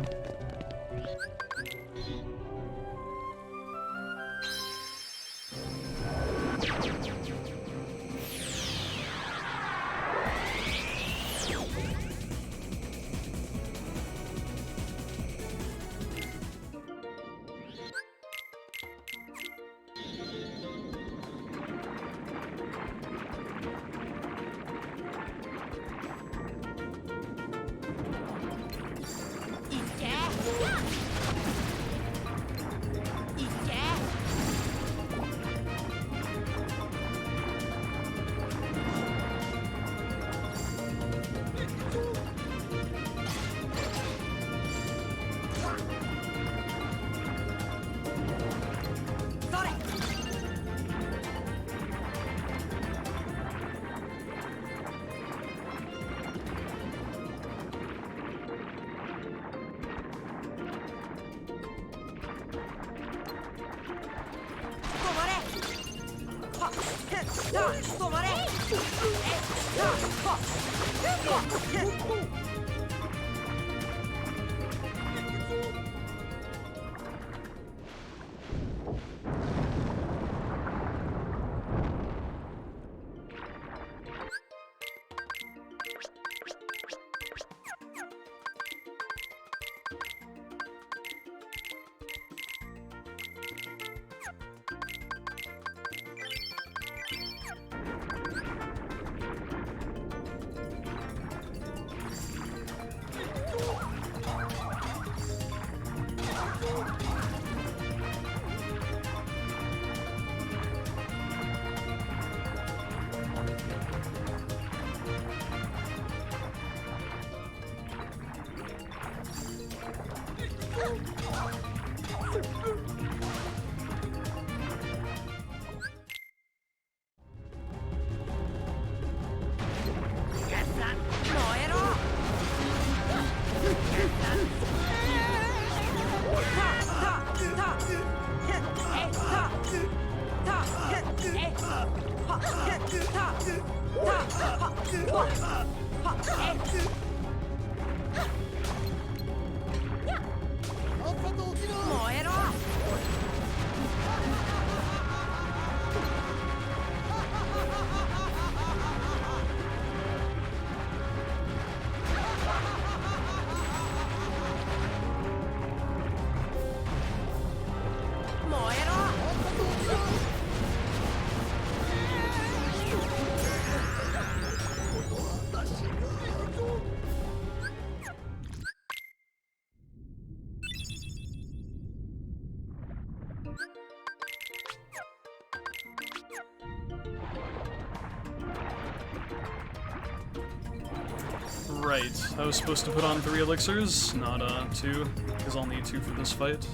Right, I was supposed to put on 3 elixirs, not 2, because I'll need 2 for this fight.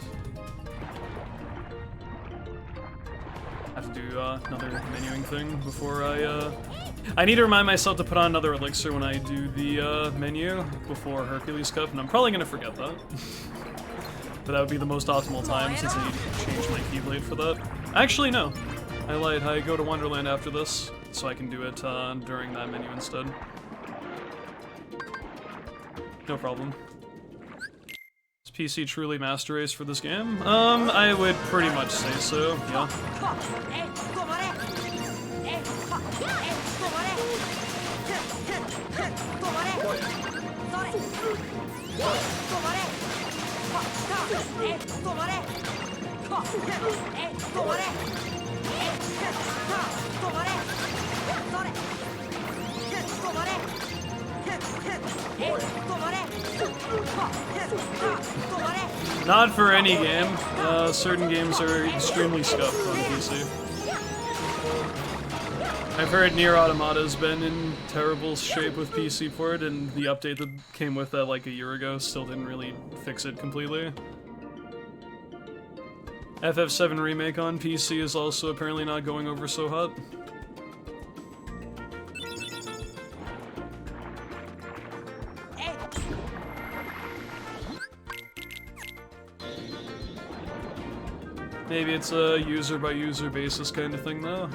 I have to do another menuing thing before I need to remind myself to put on another elixir when I do the menu before Hercules Cup, and I'm probably gonna forget that. But that would be the most optimal time since I need to change my Keyblade for that. Actually, no. I lied, I go to Wonderland after this, so I can do it during that menu instead. No problem. Is PC truly master race for this game? I would pretty much say so, yeah. Not for any game. Certain games are extremely scuffed on PC. I've heard Nier Automata's been in terrible shape with PC port, and the update that came with that like a year ago still didn't really fix it completely. FF7 Remake on PC is also apparently not going over so hot. Maybe it's a user-by-user basis kind of thing, though.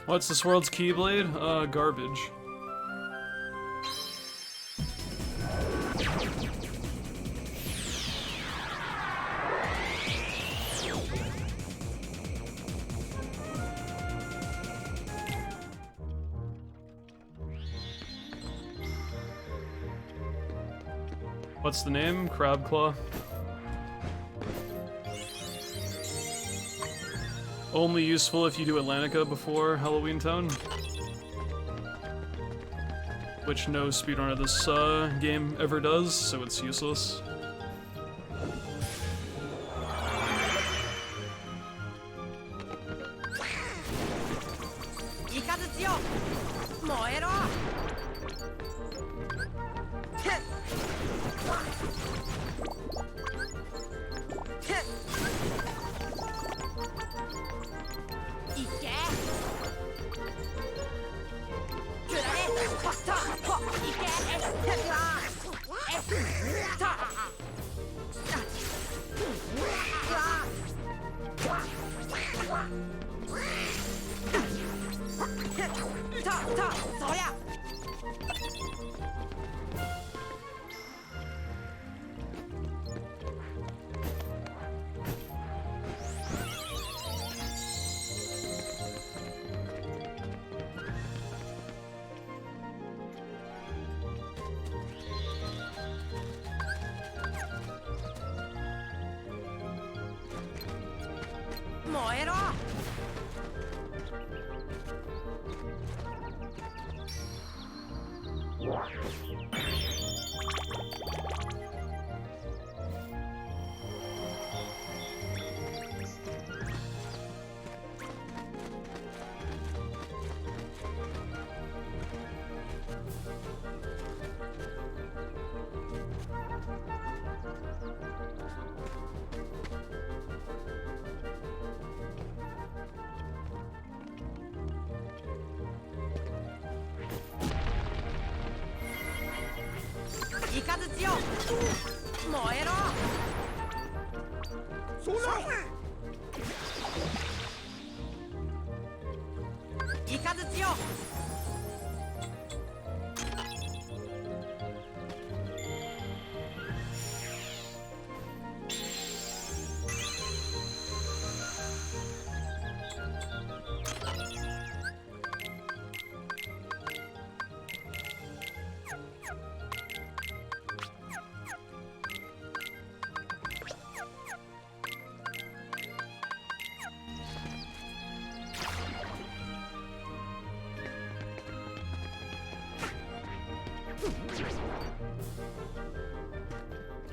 What's this world's Keyblade? Garbage. What's the name? Crabclaw. Only useful if you do Atlantica before Halloween Town. Which no speedrunner of this game ever does, so it's useless.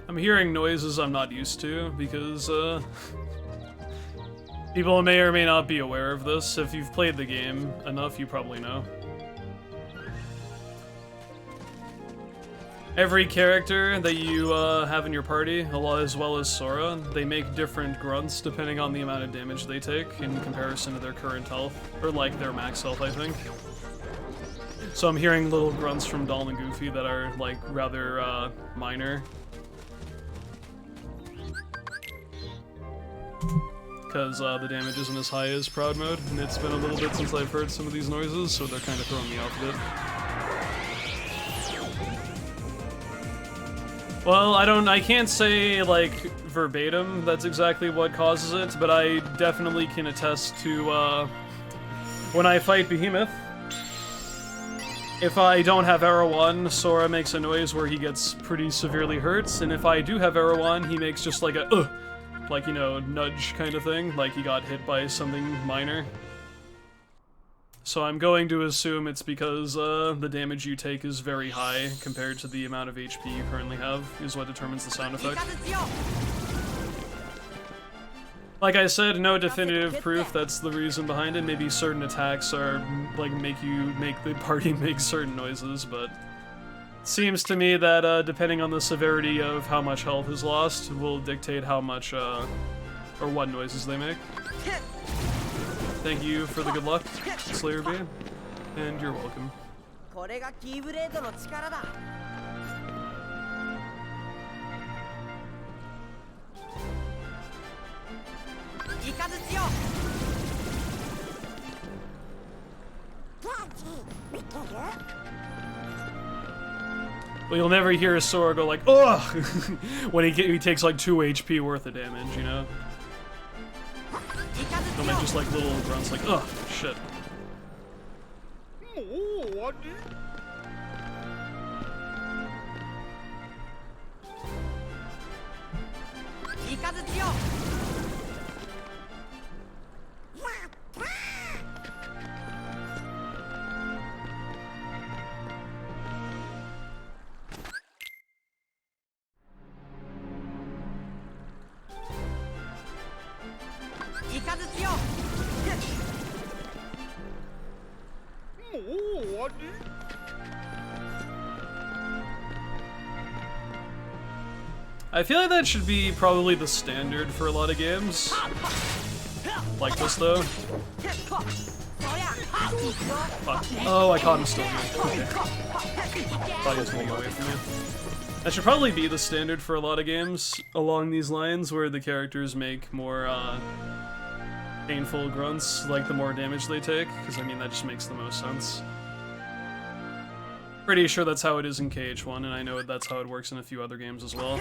I'm hearing noises I'm not used to, because, people may or may not be aware of this. If you've played the game enough, you probably know. Every character that you have in your party, as well as Sora, they make different grunts depending on the amount of damage they take in comparison to their current health, or like their max health, I think. So I'm hearing little grunts from Donald and Goofy that are like rather minor. Because the damage isn't as high as Proud Mode, and it's been a little bit since I've heard some of these noises, so they're kind of throwing me off a bit. Well, I can't say, like, verbatim that's exactly what causes it, but I definitely can attest to, when I fight Behemoth, if I don't have Arrow 1, Sora makes a noise where he gets pretty severely hurt, and if I do have Arrow 1, he makes just like a, like, you know, nudge kind of thing, like he got hit by something minor. So I'm going to assume it's because the damage you take is very high compared to the amount of HP you currently have, is what determines the sound effect. Like I said, no definitive proof that's the reason behind it. Maybe certain attacks are, like, make the party make certain noises, but it seems to me that depending on the severity of how much health is lost will dictate how much, or what noises they make. Thank you for the good luck, Slayer B, and you're welcome. Well, you'll never hear Sora go like, ugh, when he takes like 2 HP worth of damage, you know? They'll make just like little grunts like, ugh, shit. I feel like that should be probably the standard for a lot of games. Like this, though. Fuck. Oh, I caught him still. Okay. Thought he was gonna get away from me. That should probably be the standard for a lot of games along these lines, where the characters make more, painful grunts, like the more damage they take, because, I mean, that just makes the most sense. Pretty sure that's how it is in KH1, and I know that's how it works in a few other games as well.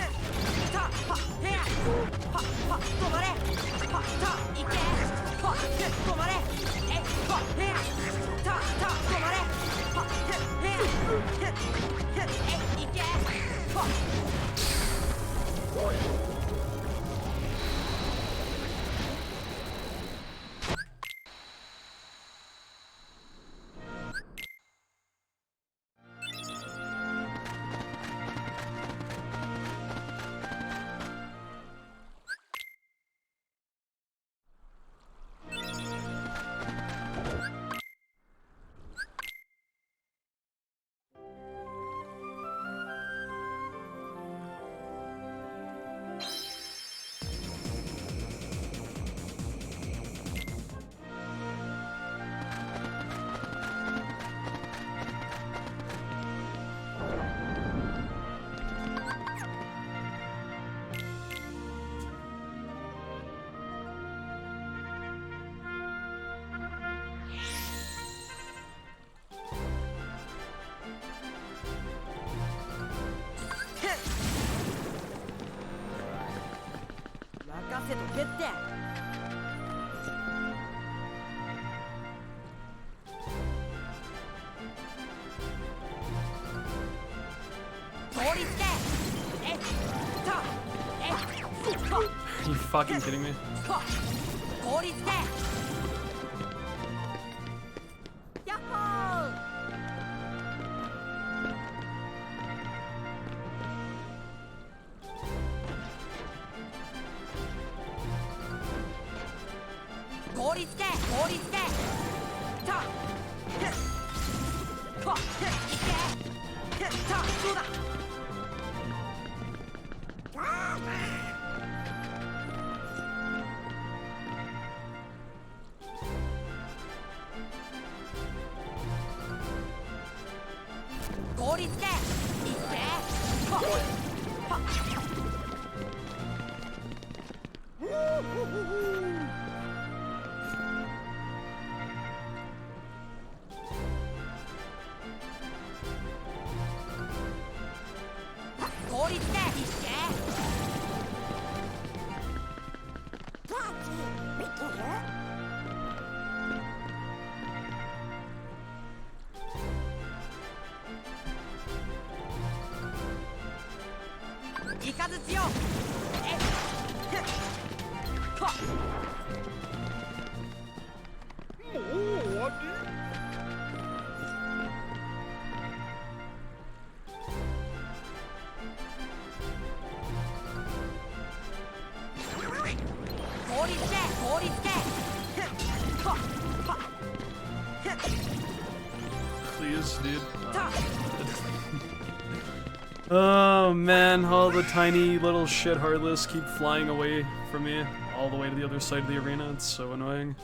Are you fucking kidding me? Please, dude. Oh man, all the tiny little shit heartless keep flying away from me all the way to the other side of the arena. It's so annoying.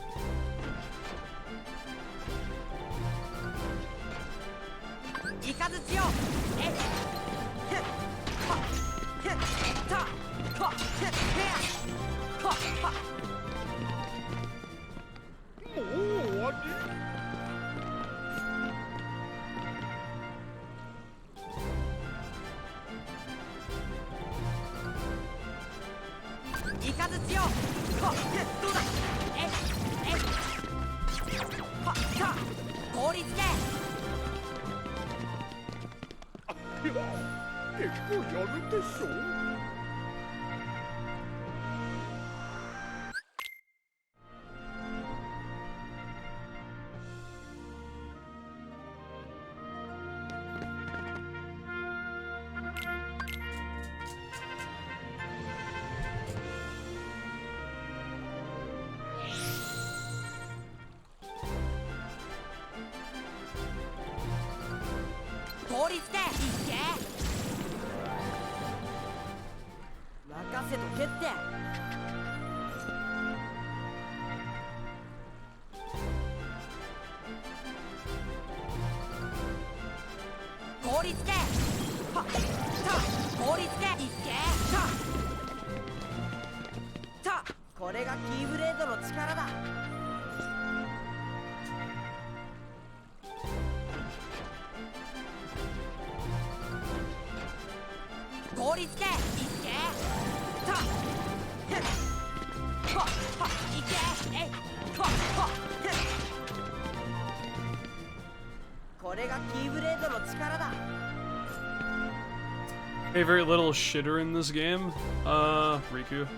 Favorite little shitter in this game? Riku.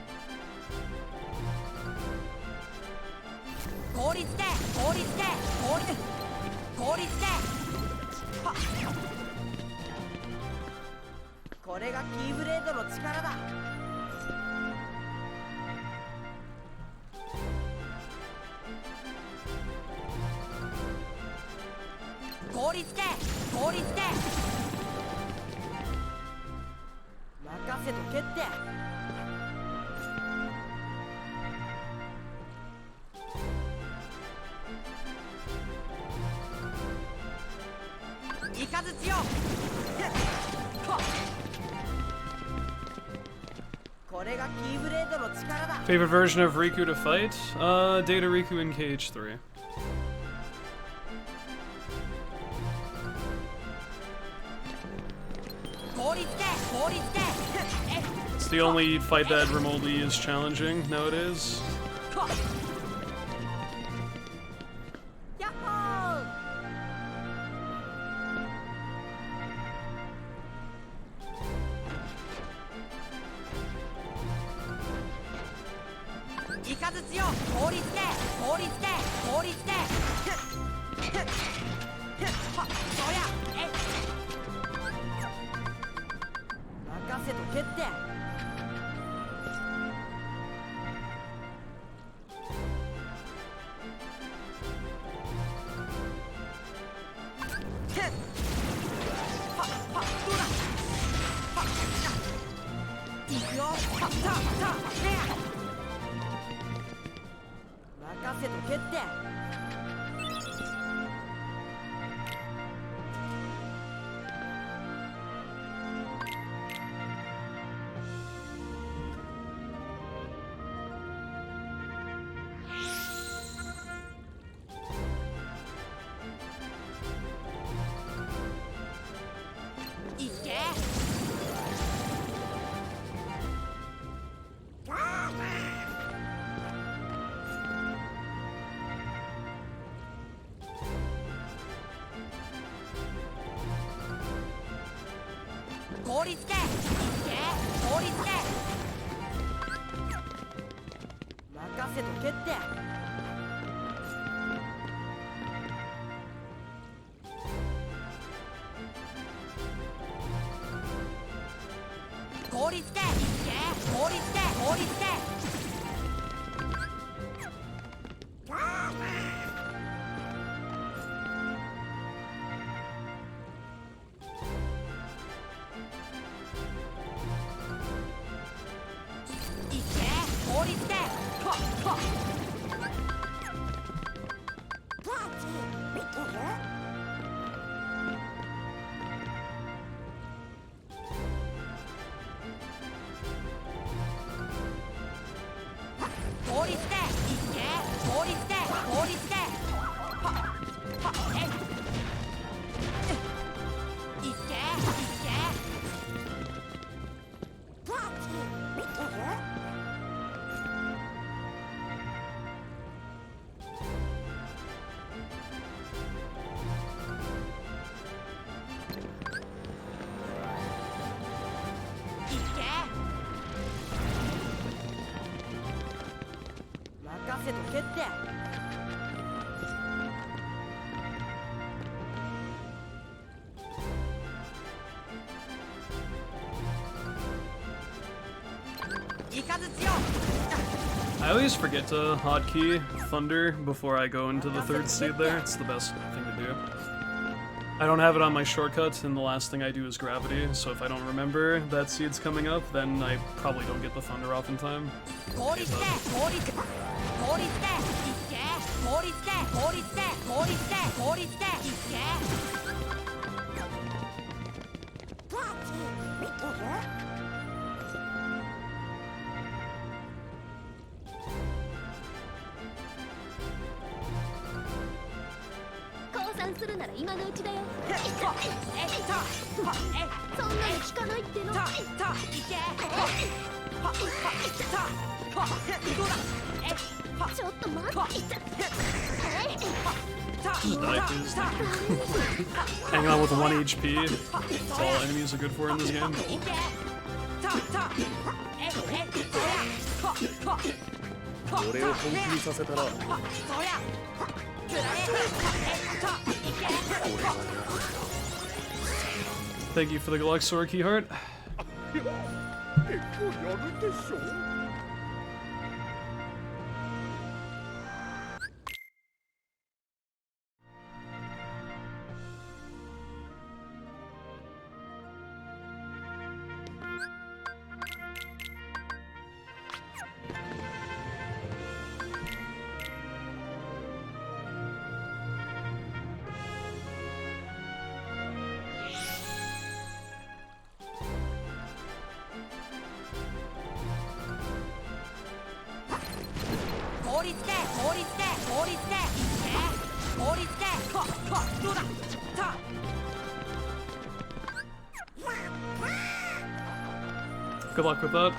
Favorite version of Riku to fight? Data Riku in KH3. It's the only fight that remotely is challenging nowadays. 任せとけって。いけ。効率でいけ。効率で任せとけって。効率でいけ。効率で効率でいけ。効率でほっほっ。効率でいけ。効率で効率ではっはっえいけいけ。任せとけって。いかずちよ。 I always forget to hotkey Thunder before I go into the third seed there. It's the best thing to do. I don't have it on my shortcuts, and the last thing I do is gravity, so if I don't remember that seed's coming up, then I probably don't get the Thunder off in time. 効率で効率で効率でいけ。効率で効率で効率で効率でいけ。降参するなら今のうちだよ。えっとそんなの聞かないっての。いけ。どうだ。ちょっと待って。 Just die, please. Hanging on with 1 HP. That's all enemies are good for in this game. 俺を本気にさせたら Thank you for the Gluxor keyheart. 結構やるでしょ。効率で効率で効率でいけ。効率でどうだ。 Good luck with that.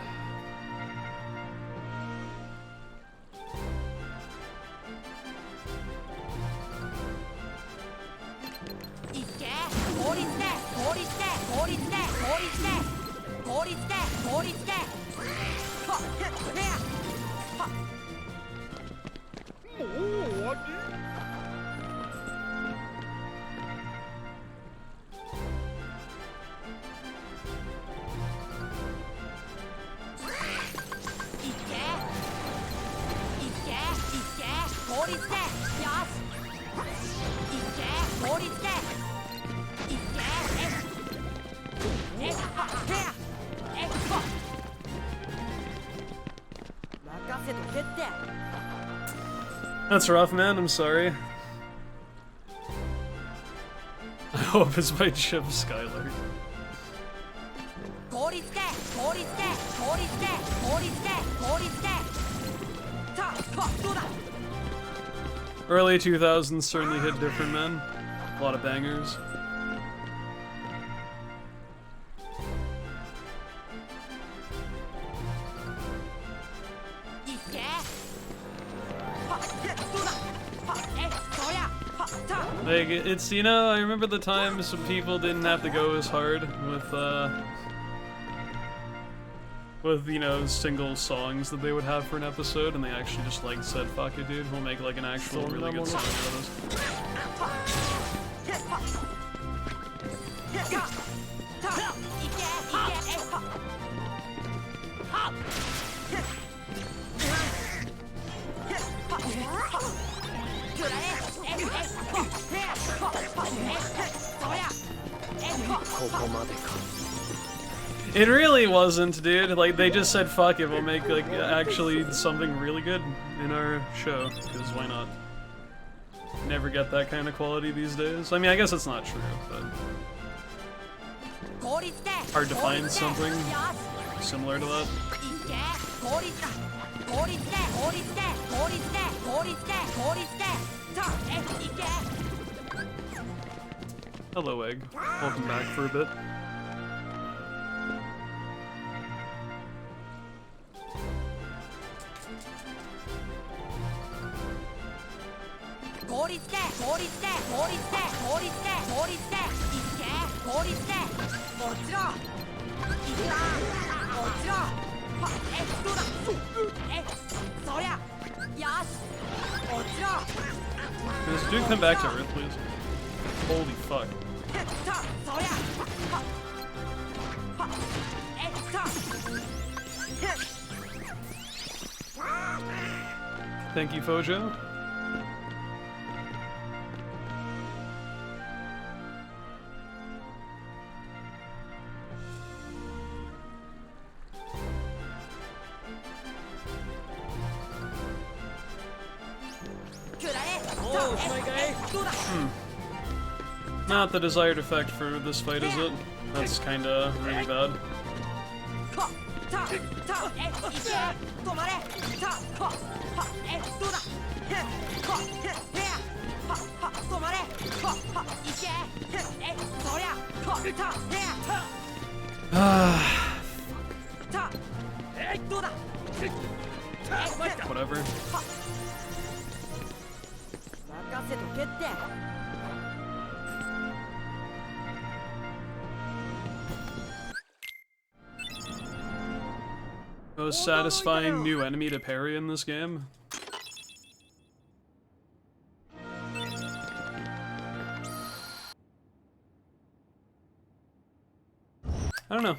いけ。効率で効率で効率で効率で効率で効率でもう終わり。効率でよし。いけ。効率でいけ。That's rough, man. I'm sorry. I hope it's by Chip Skylar. Early 2000s certainly hit different, man. A lot of bangers. Like, it's, you know, I remember the times when people didn't have to go as hard with, you know, single songs that they would have for an episode, and they actually just, like, said, fuck it, dude, we'll make, like, an actual really good song out of this. It really wasn't, dude. Like, they just said, fuck it, we'll make, like, actually something really good in our show, because why not? Never get that kind of quality these days. I mean, I guess it's not true, but... hard to find something similar to that. Hello, Egg. Welcome back for a bit. Can this dude come back to Earth, please? Holy fuck. Thank you, Fojo. Not the desired effect for this fight, is it? That's kinda really bad. Whatever. Most satisfying new enemy to parry in this game? I don't know.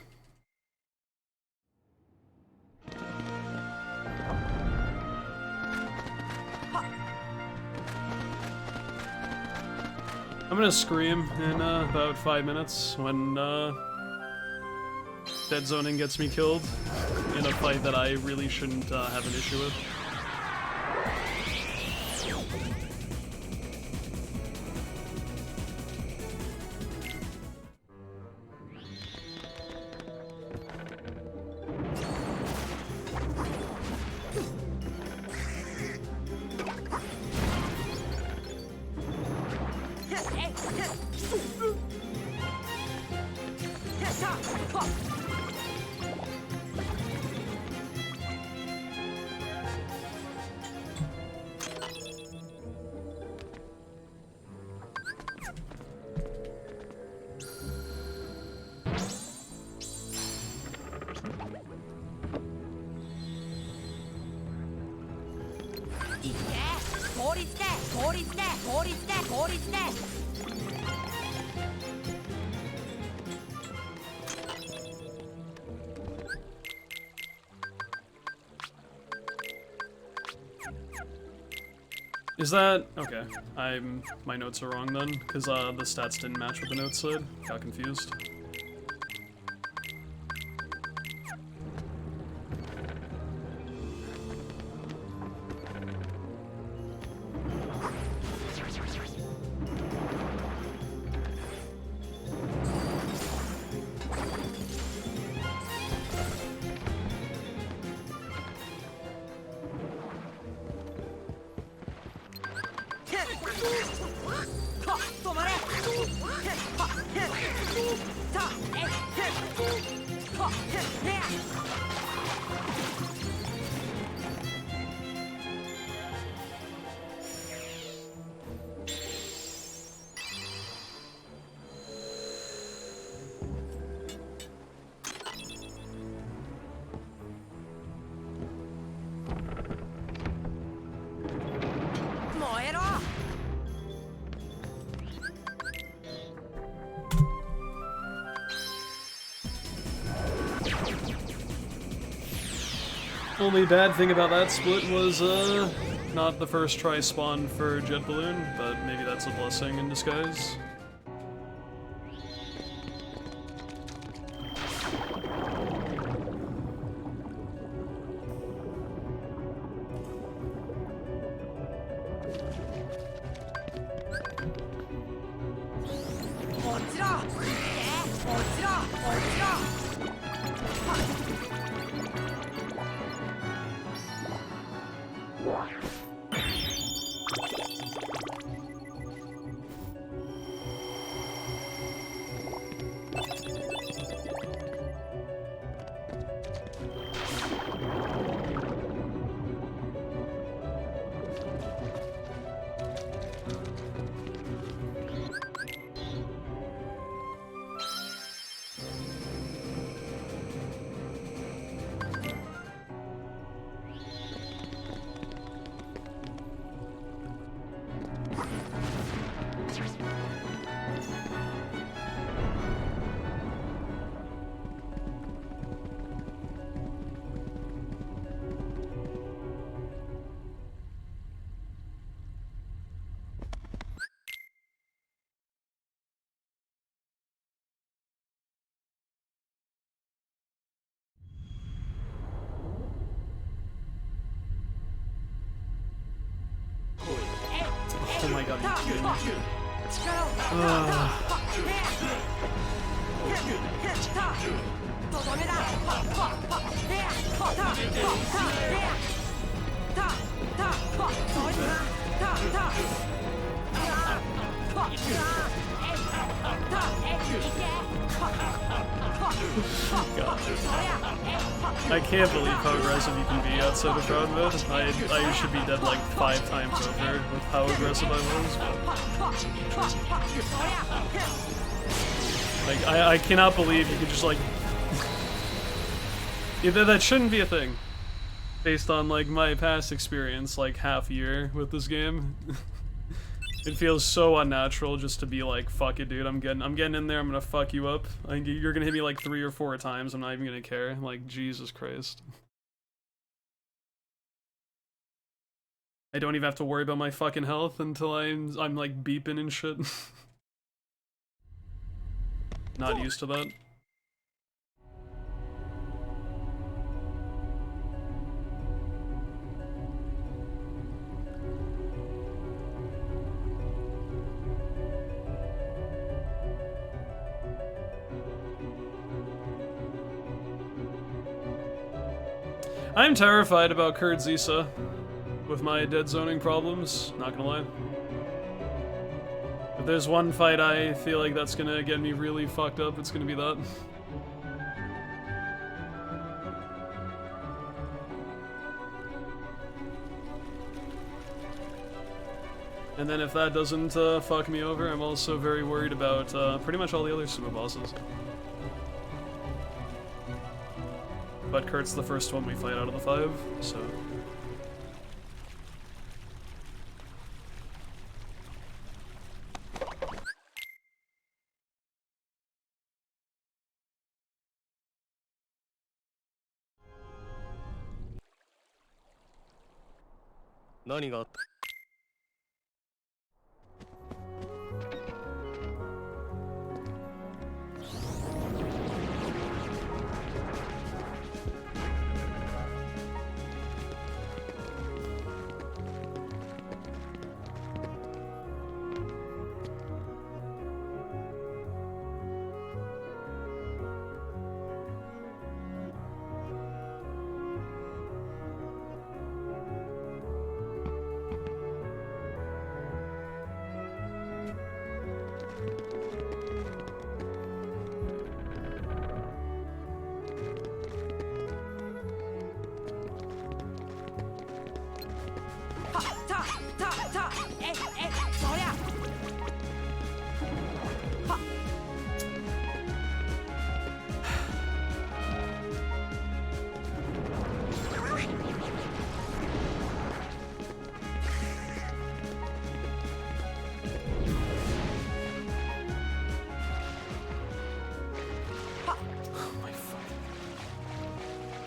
I'm gonna scream in about 5 minutes when dead zoning gets me killed in a fight that I really shouldn't have an issue with. Is that... okay. My notes are wrong then, because the stats didn't match what the notes said. Got confused. Only bad thing about that split was, not the first try spawn for Jet Balloon, but maybe that's a blessing in disguise. Oh my god, are you kidding me? I can't believe how aggressive you can be outside of crowd mode. I should be dead like 5 times over with how aggressive I was. But... like, I cannot believe you could just like... Either that shouldn't be a thing. Based on like my past experience, like half year with this game. It feels so unnatural just to be like, fuck it, dude, I'm getting in there, I'm gonna fuck you up. Like, you're gonna hit me like 3 or 4 times, I'm not even gonna care. Like, Jesus Christ. I don't even have to worry about my fucking health until I'm like beeping and shit. Not used to that. I'm terrified about Kurd Zisa with my dead zoning problems, not gonna lie. If there's one fight I feel like that's gonna get me really fucked up, it's gonna be that. And then if that doesn't fuck me over, I'm also very worried about pretty much all the other sumo bosses. But Kurt's the first one we fight out of the 5, so... What?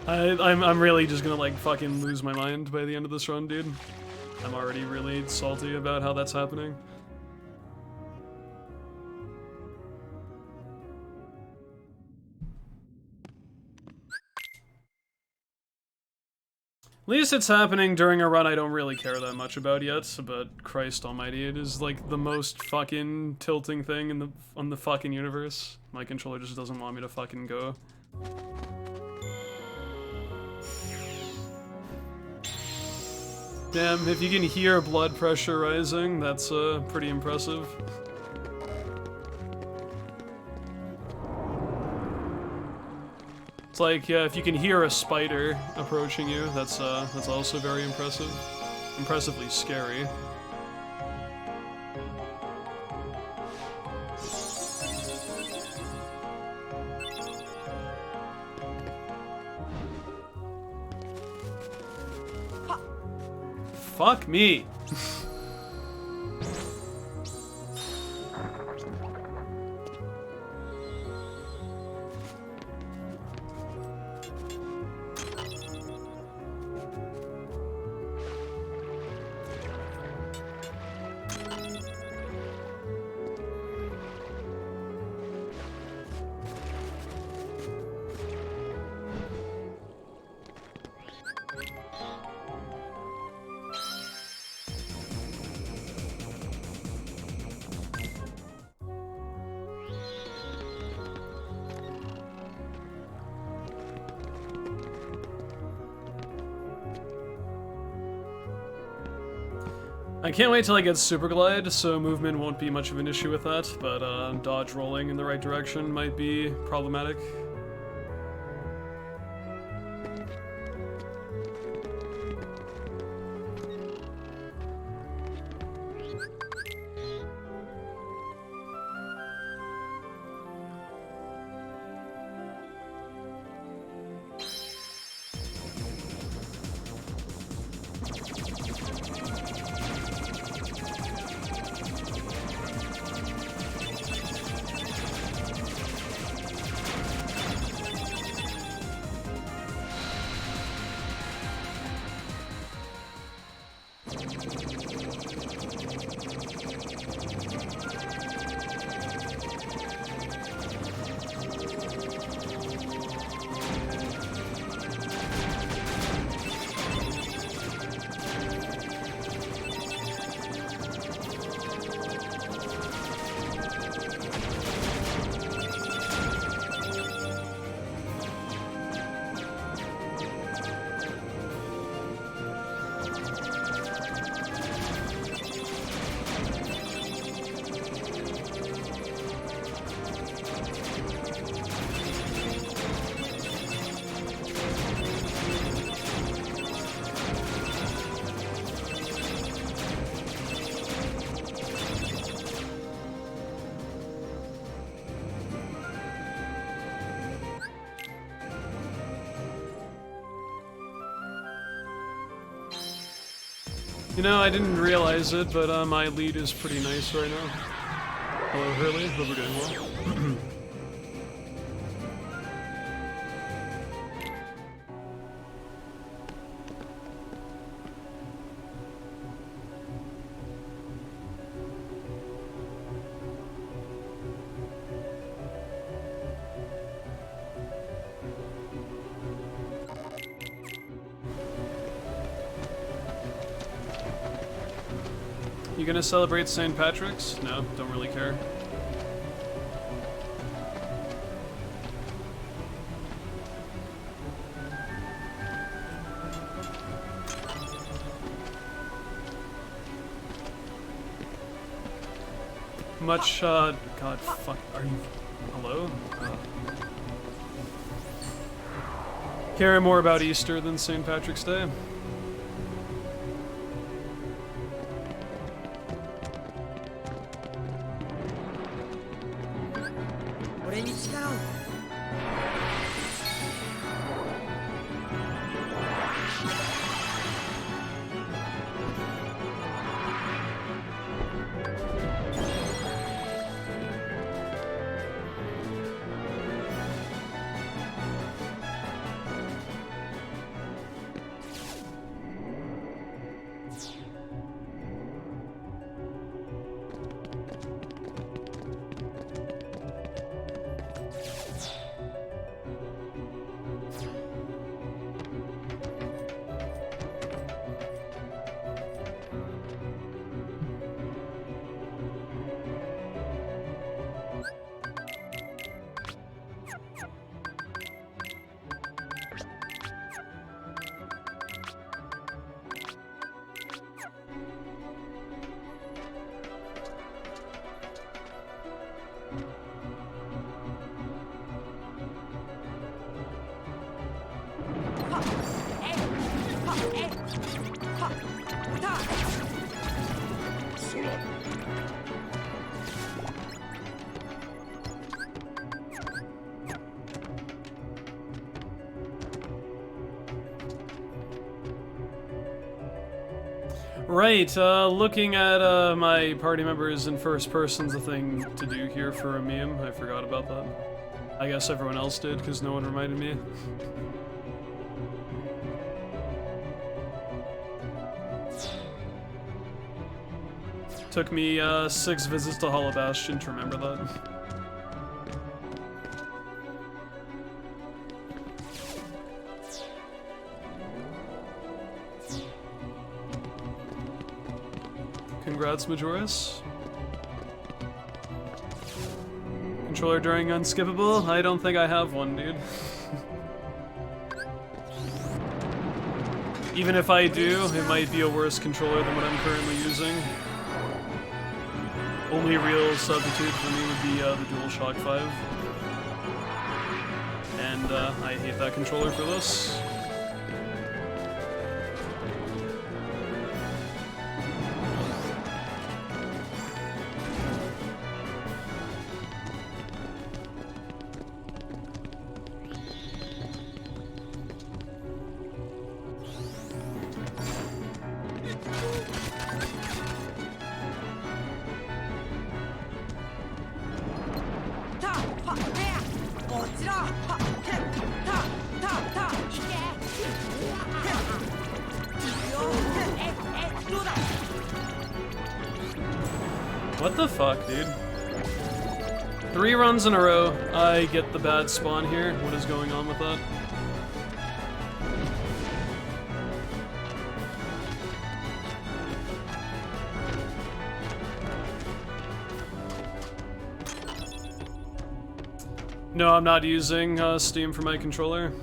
I'm really just gonna like fucking lose my mind by the end of this run, dude. I'm already really salty about how that's happening. At least it's happening during a run I don't really care that much about yet, but Christ almighty, it is like the most fucking tilting thing in on the fucking universe. My controller just doesn't want me to fucking go. Damn, if you can hear blood pressure rising, that's pretty impressive. It's like, yeah, if you can hear a spider approaching you, that's also very impressive. Impressively scary. Fuck me. I can't wait till I get Super Glide, so movement won't be much of an issue with that, but dodge rolling in the right direction might be problematic. You know, I didn't realize it, but my lead is pretty nice right now. Hello, Hurley. Hope we're doing well. You gonna celebrate St. Patrick's? No, don't really care. Much, God, fuck, are you... Hello? Care more about Easter than St. Patrick's Day? Right, looking at my party members in first person's a thing to do here for a meme. I forgot about that. I guess everyone else did, because no one reminded me. Took me 6 visits to Hollow Bastion to remember that. Congrats, Majoris. Controller during Unskippable? I don't think I have one, dude. Even if I do, it might be a worse controller than what I'm currently using. Only real substitute for me would be the DualShock 5. And I hate that controller for this. What the fuck, dude? 3 runs in a row, I get the bad spawn here. What is going on with that? No, I'm not using Steam for my controller.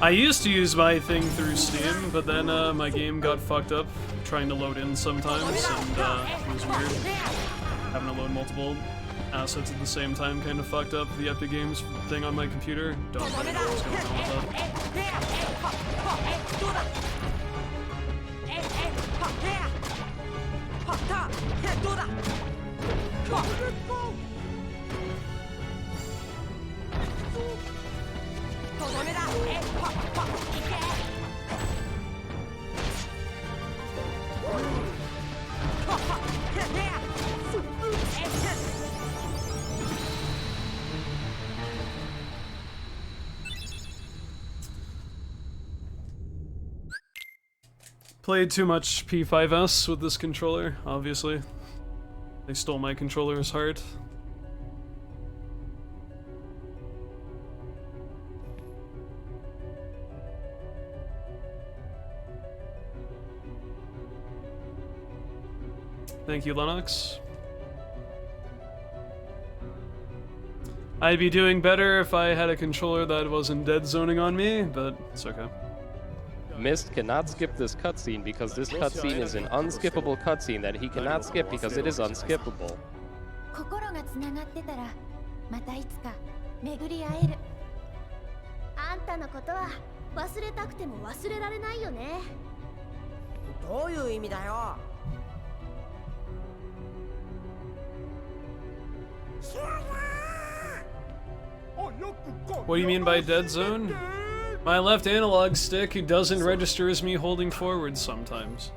I used to use my thing through Steam, but then my game got fucked up trying to load in sometimes, and it was weird. Having to load multiple assets at the same time kind of fucked up the Epic Games thing on my computer. Don't really know what's going on with Played too much P5S with this controller, obviously. They stole my controller's heart. Thank you, Lennox. I'd be doing better if I had a controller that wasn't dead zoning on me, but it's okay. Mist cannot skip this cutscene because this cutscene is an unskippable cutscene that he cannot skip because it is unskippable. 心がつながってたらまたいつか巡り会える。あんたのことは忘れたくても忘れられないよね。どういう意味だよ。 What do you mean by dead zone? My left analog stick doesn't register as me holding forward sometimes.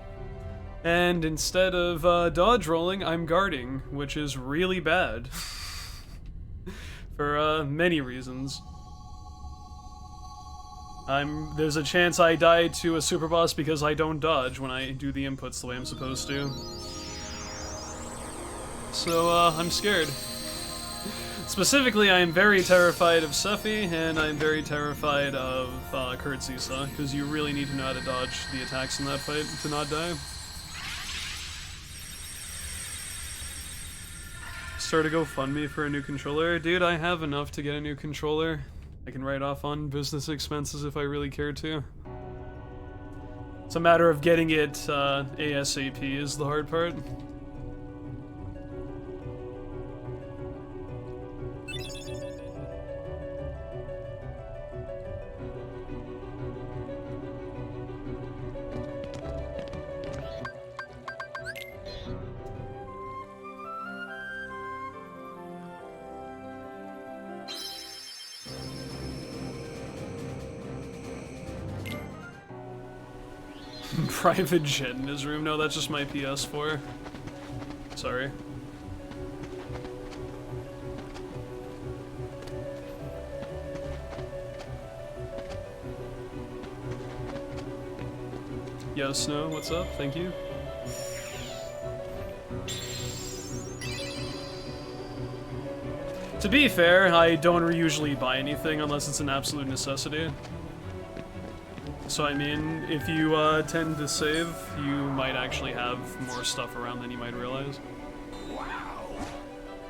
And instead of dodge rolling, I'm guarding, which is really bad. For many reasons. There's a chance I die to a super boss because I don't dodge when I do the inputs the way I'm supposed to. So, I'm scared. Specifically, I am very terrified of Sephi, and I'm very terrified of Kurt Zisa, because you really need to know how to dodge the attacks in that fight to not die. Start a GoFundMe for a new controller. Dude, I have enough to get a new controller. I can write off on business expenses if I really care to. It's a matter of getting it ASAP is the hard part. Private jet in his room? No, that's just my PS4. Sorry. Yo, Snow, what's up? Thank you. To be fair, I don't usually buy anything unless it's an absolute necessity. So I mean, if you tend to save, you might actually have more stuff around than you might realize.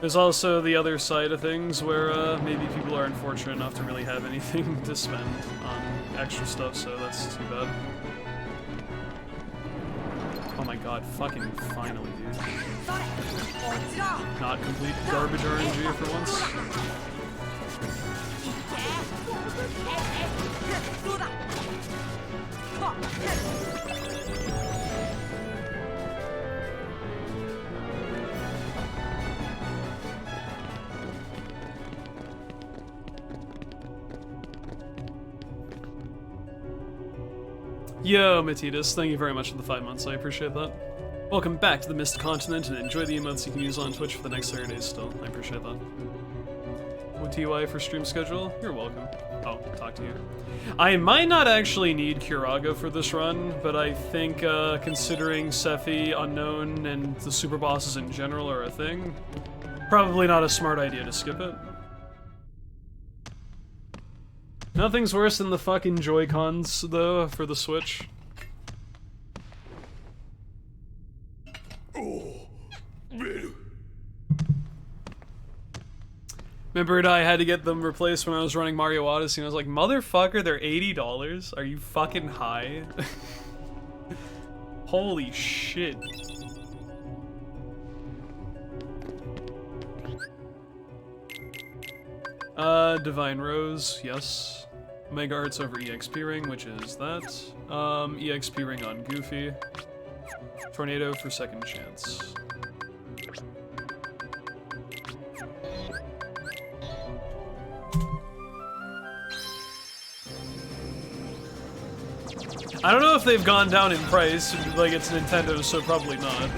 There's also the other side of things where maybe people aren't fortunate enough to really have anything to spend on extra stuff, so that's too bad. Oh my god, fucking finally, dude. Not complete garbage RNG for once. Yo, Matitas, thank you very much for the 5 months, I appreciate that. Welcome back to the Mist Continent, and enjoy the emotes you can use on Twitch for the next 30 days still. I appreciate that. OTY for stream schedule? You're welcome. Oh, talk to you. I might not actually need Curaga for this run, but I think considering Sephi, Unknown, and the super bosses in general are a thing, probably not a smart idea to skip it. Nothing's worse than the fucking Joy-Cons, though, for the Switch. Remember, I had to get them replaced when I was running Mario Odyssey, and I was like, motherfucker, they're $80? Are you fucking high? Holy shit. Divine Rose, yes. Mega Arts over EXP Ring, which is that. EXP Ring on Goofy. Tornado for second chance. I don't know if they've gone down in price, like it's Nintendo, so probably not.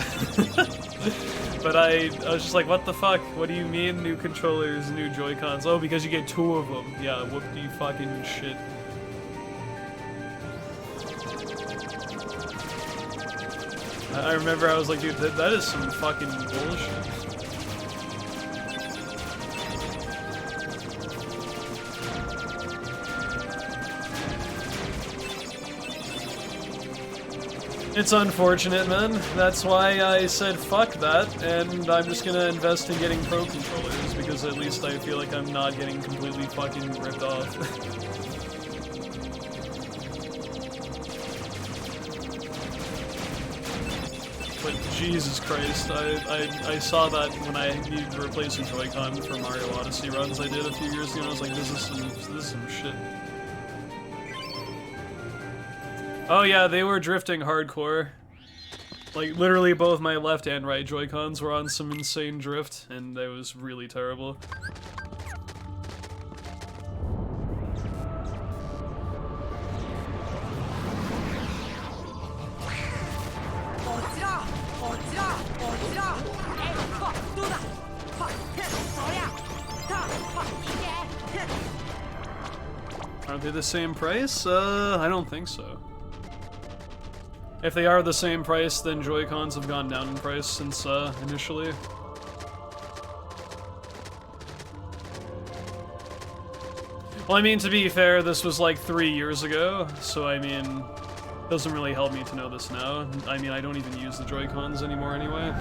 But I was just like, what the fuck? What do you mean new controllers, new Joy-Cons? Oh, because you get 2 of them. Yeah, whoop you fucking shit. I remember I was like, dude, that is some fucking bullshit. It's unfortunate, man. That's why I said fuck that, and I'm just gonna invest in getting pro controllers, because at least I feel like I'm not getting completely fucking ripped off. But Jesus Christ, I saw that when I needed to replace a Joy-Con for Mario Odyssey runs I did a few years ago, and I was like, this is some shit. Oh yeah, they were drifting hardcore. Like, literally both my left and right Joy-Cons were on some insane drift, and it was really terrible. Aren't they the same price? I don't think so. If they are the same price, then Joy-Cons have gone down in price since, initially. Well, I mean, to be fair, this was like 3 years ago, so I mean, doesn't really help me to know this now. I mean, I don't even use the Joy-Cons anymore anyway.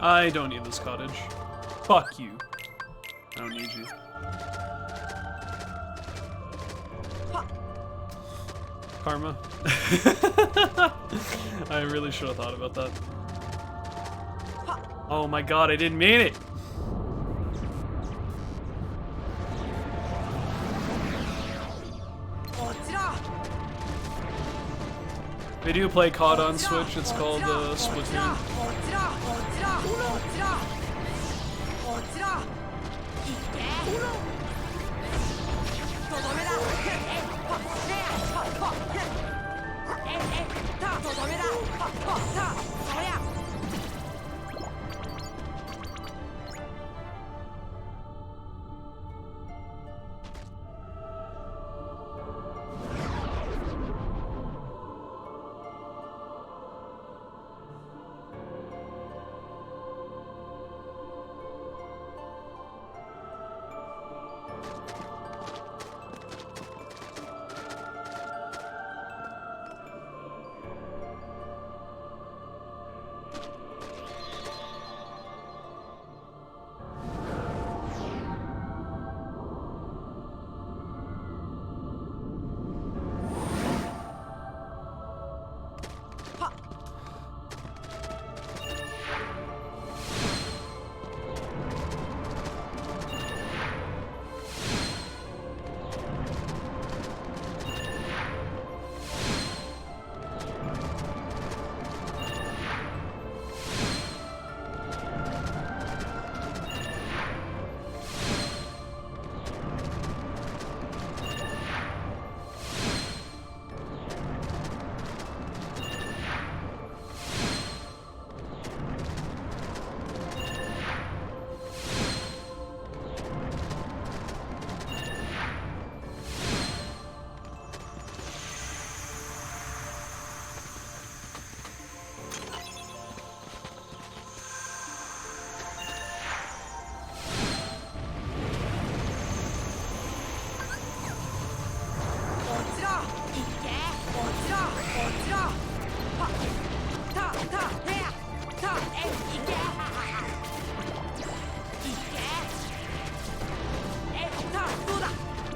I don't need this cottage. Fuck you. I don't need you. Karma. I really should have thought about that. Oh my god, I didn't mean it! They do play COD on Switch, it's called Splatoon.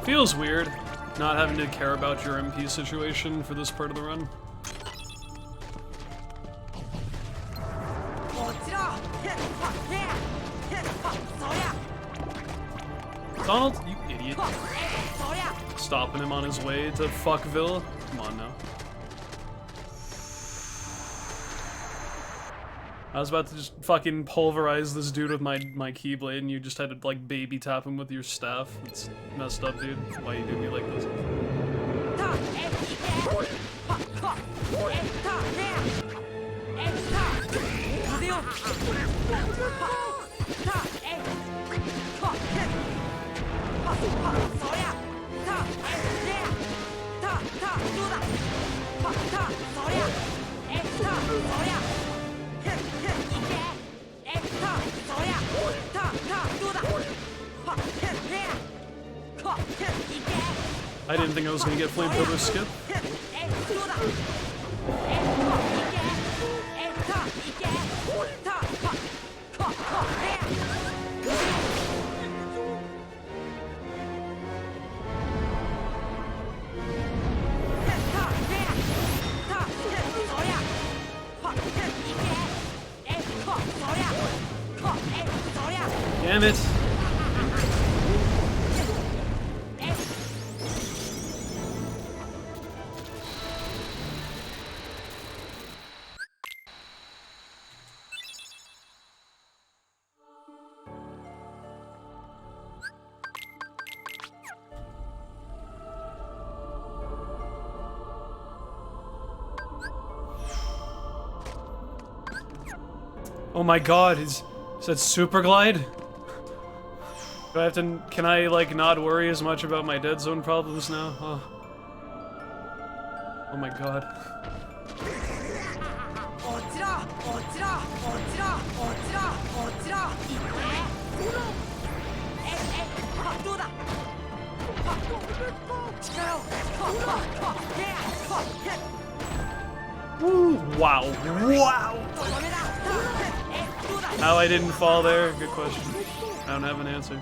Feels weird, not having to care about your MP situation for this part of the run. Donald, you idiot. Stopping him on his way to Fuckville? Come on now. I was about to just fucking pulverize this dude with my Keyblade, and you just had to, like, baby tap him with your staff. It's messed up, dude. Why you do me like this? I didn't think I was gonna get flamethrower skip. Damn it. Oh my god, is that super glide? Do I have to, can I like not worry as much about my dead zone problems now? Oh my god. Woo, wow, wow! How I didn't fall there? Good question. I don't have an answer.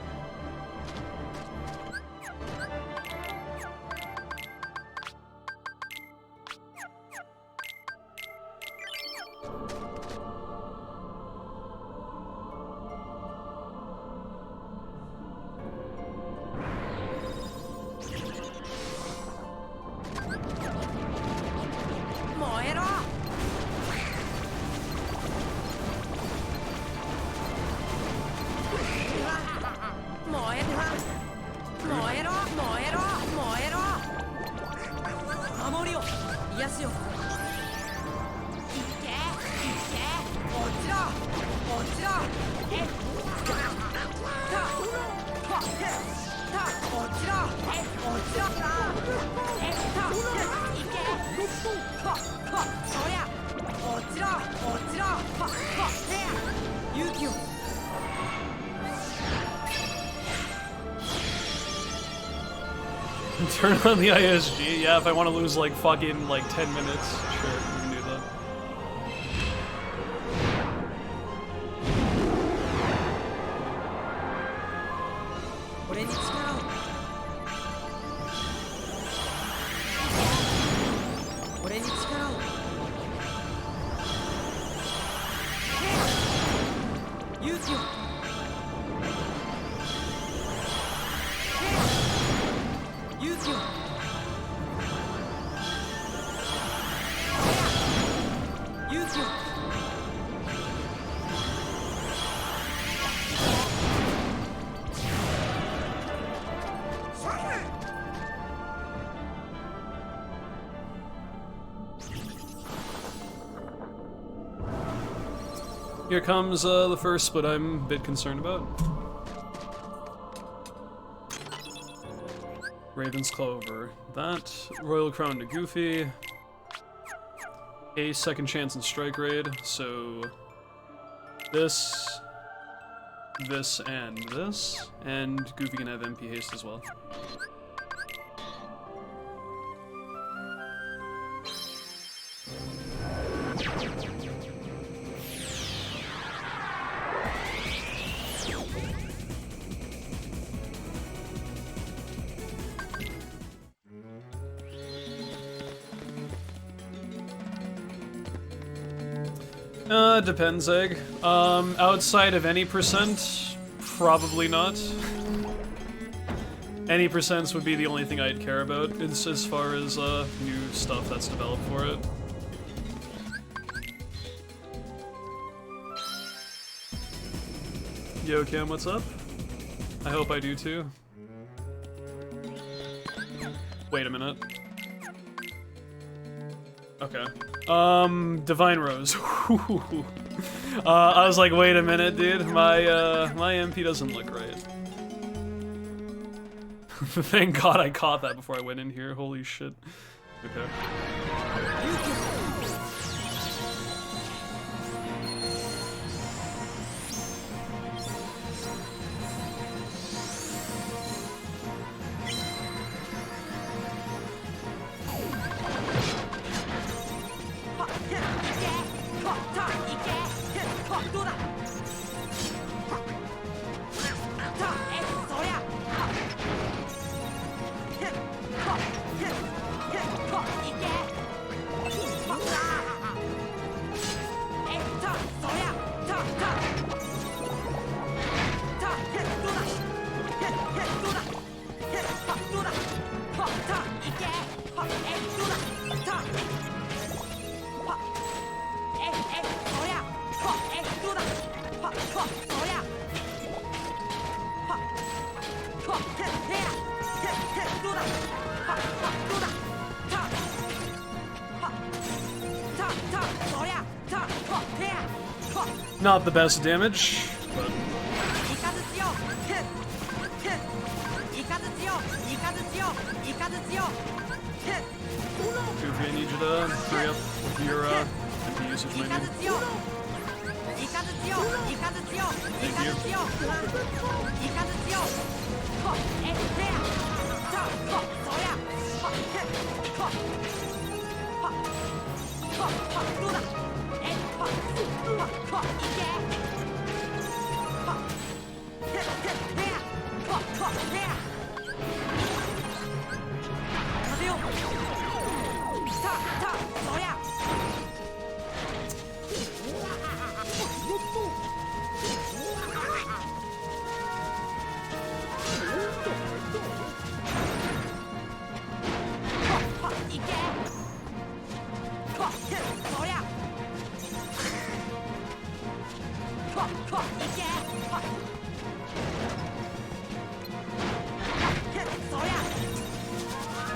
Turn on the ISG? Yeah, if I want to lose like fucking like 10 minutes, sure, we can do that. Here comes the first split I'm a bit concerned about. Raven's Clover. That. Royal Crown to Goofy. A second chance in Strike Raid, so this, and this, and Goofy can have MP haste as well. Depends, Egg. Outside of any percent, probably not. Any percents would be the only thing I'd care about as far as new stuff that's developed for it. Yo, Cam, what's up? I hope I do too. Wait a minute. Okay. Divine Rose. I was like, wait a minute, dude. My MP doesn't look right. Thank God I caught that before I went in here. Holy shit. Okay. Not the best damage, but... Goofy, I need you to hurry up with your MP usage, maybe. Thank you.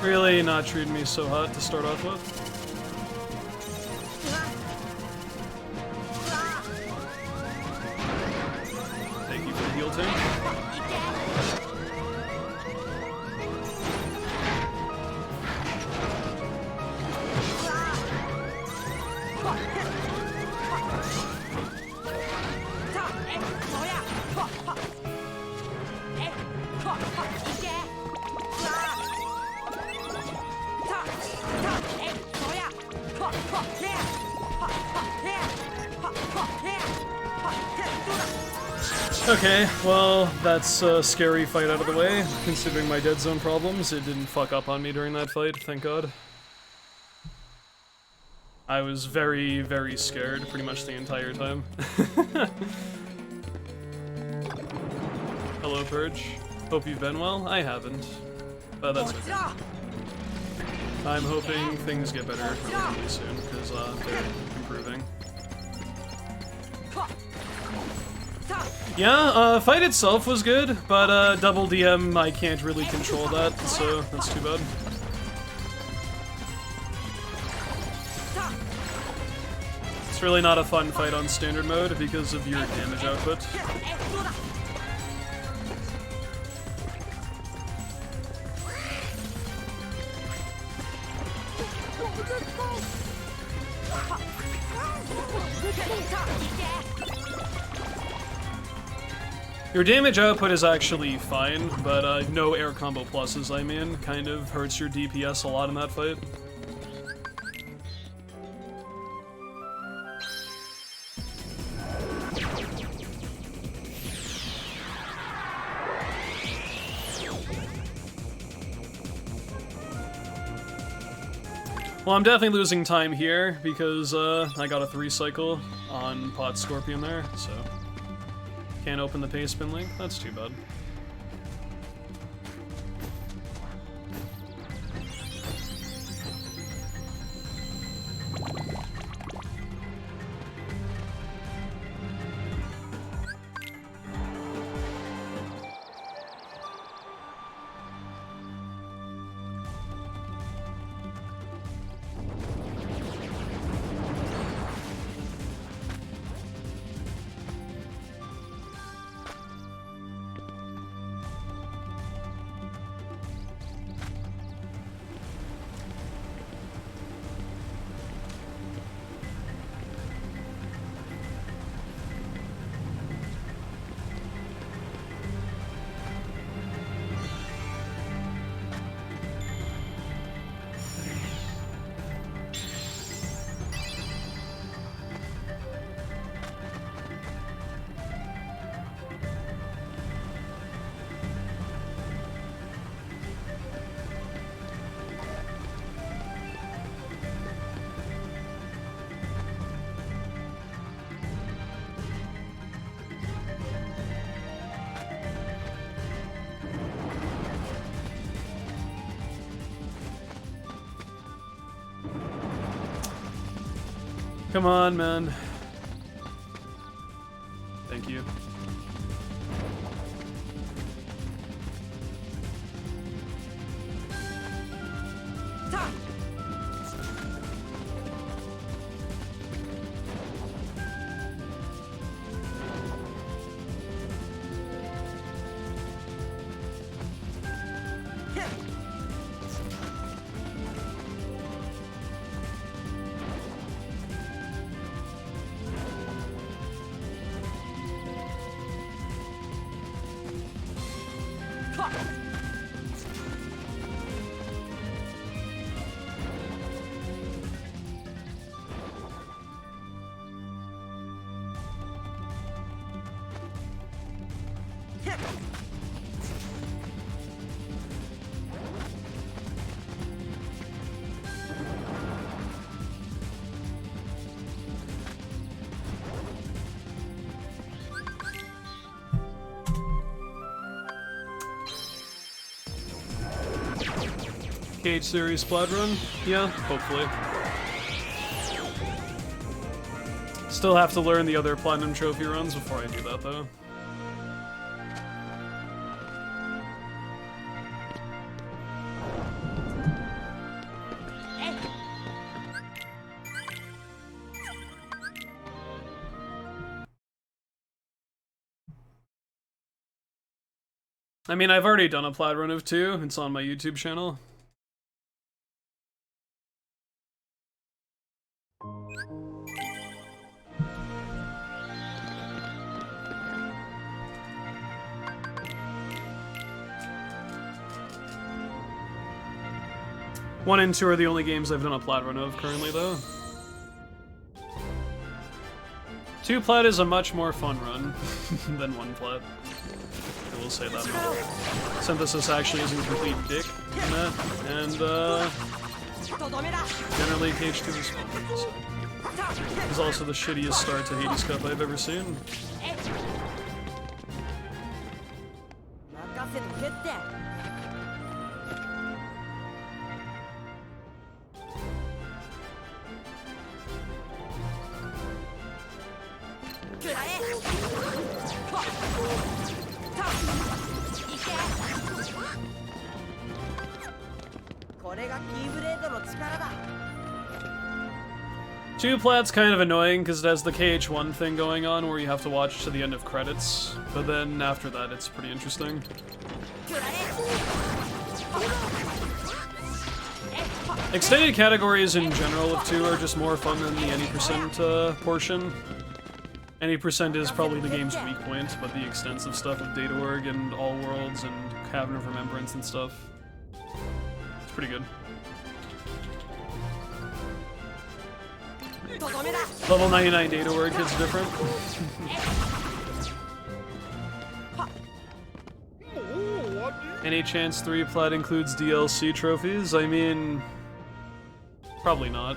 Really not treating me so hot to start off with. Thank you for the heal, Tim. Okay, well, that's a scary fight out of the way. Considering my dead zone problems, it didn't fuck up on me during that fight, thank god. I was very, very scared pretty much the entire time. Hello, Purge. Hope you've been well. I haven't, but that's okay. I'm hoping things get better relatively soon, because they're improving. Yeah, fight itself was good, but double DM, I can't really control that, so that's too bad. It's really not a fun fight on standard mode because of your damage output. Your damage output is actually fine, but no air combo pluses, I mean, kind of hurts your DPS a lot in that fight. Well, I'm definitely losing time here because I got a 3-cycle on Pot Scorpion there, so... Can't open the pace spin link? That's too bad. Come on, man. Thank you. KH series Speedrun? Yeah, hopefully. Still have to learn the other platinum trophy runs before I do that, though. I mean, I've already done a plat run of 2. It's on my YouTube channel. One and 2 are the only games I've done a plat run of currently, though. 2 plat is a much more fun run than 1 plat. I will say that much. Synthesis actually isn't complete dick in that, and generally KH2 is fun. So. It's also the shittiest start to Hades Cup I've ever seen. Two plat's kind of annoying because it has the KH1 thing going on where you have to watch to the end of credits, but then after that it's pretty interesting. Extended categories in general of 2 are just more fun than the any percent portion. Any percent is probably the game's weak point, but the extensive stuff of Data Org and All Worlds and Cavern of Remembrance and stuff, it's pretty good. Level 99 Data Org hits different. Any chance 3 plat includes DLC trophies? I mean, probably not.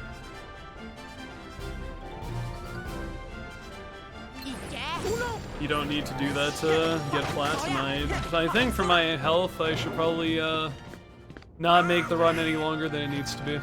You don't need to do that to get plat, and I think for my health I should probably not make the run any longer than it needs to be.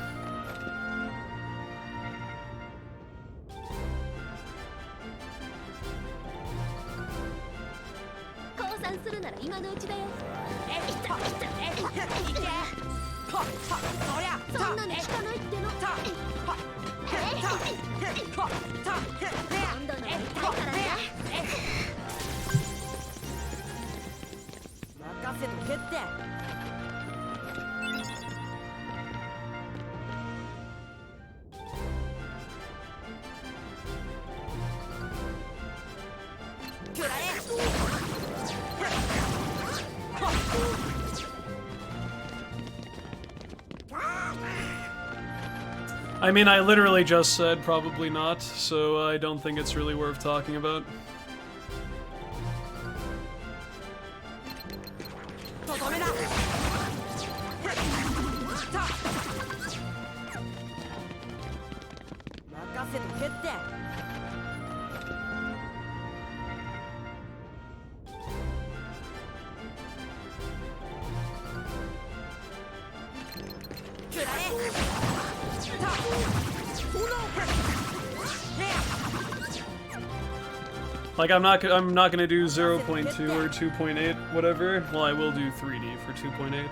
I mean, I literally just said probably not, so I don't think it's really worth talking about. Like, I'm not gonna do 0.2 or 2.8, whatever. Well, I will do 3D for 2.8,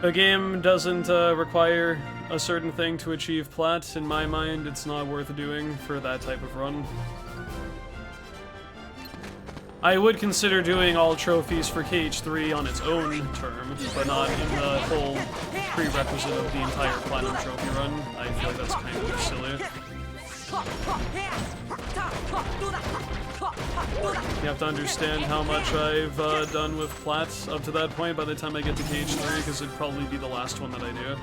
but a game doesn't require a certain thing to achieve plat. In my mind, it's not worth doing for that type of run. I would consider doing all trophies for KH3 on its own term, but not in the whole prerequisite of the entire Platinum Trophy run. I feel like that's kind of silly. You have to understand how much I've done with plats up to that point by the time I get to KH3, because it'd probably be the last one that I do.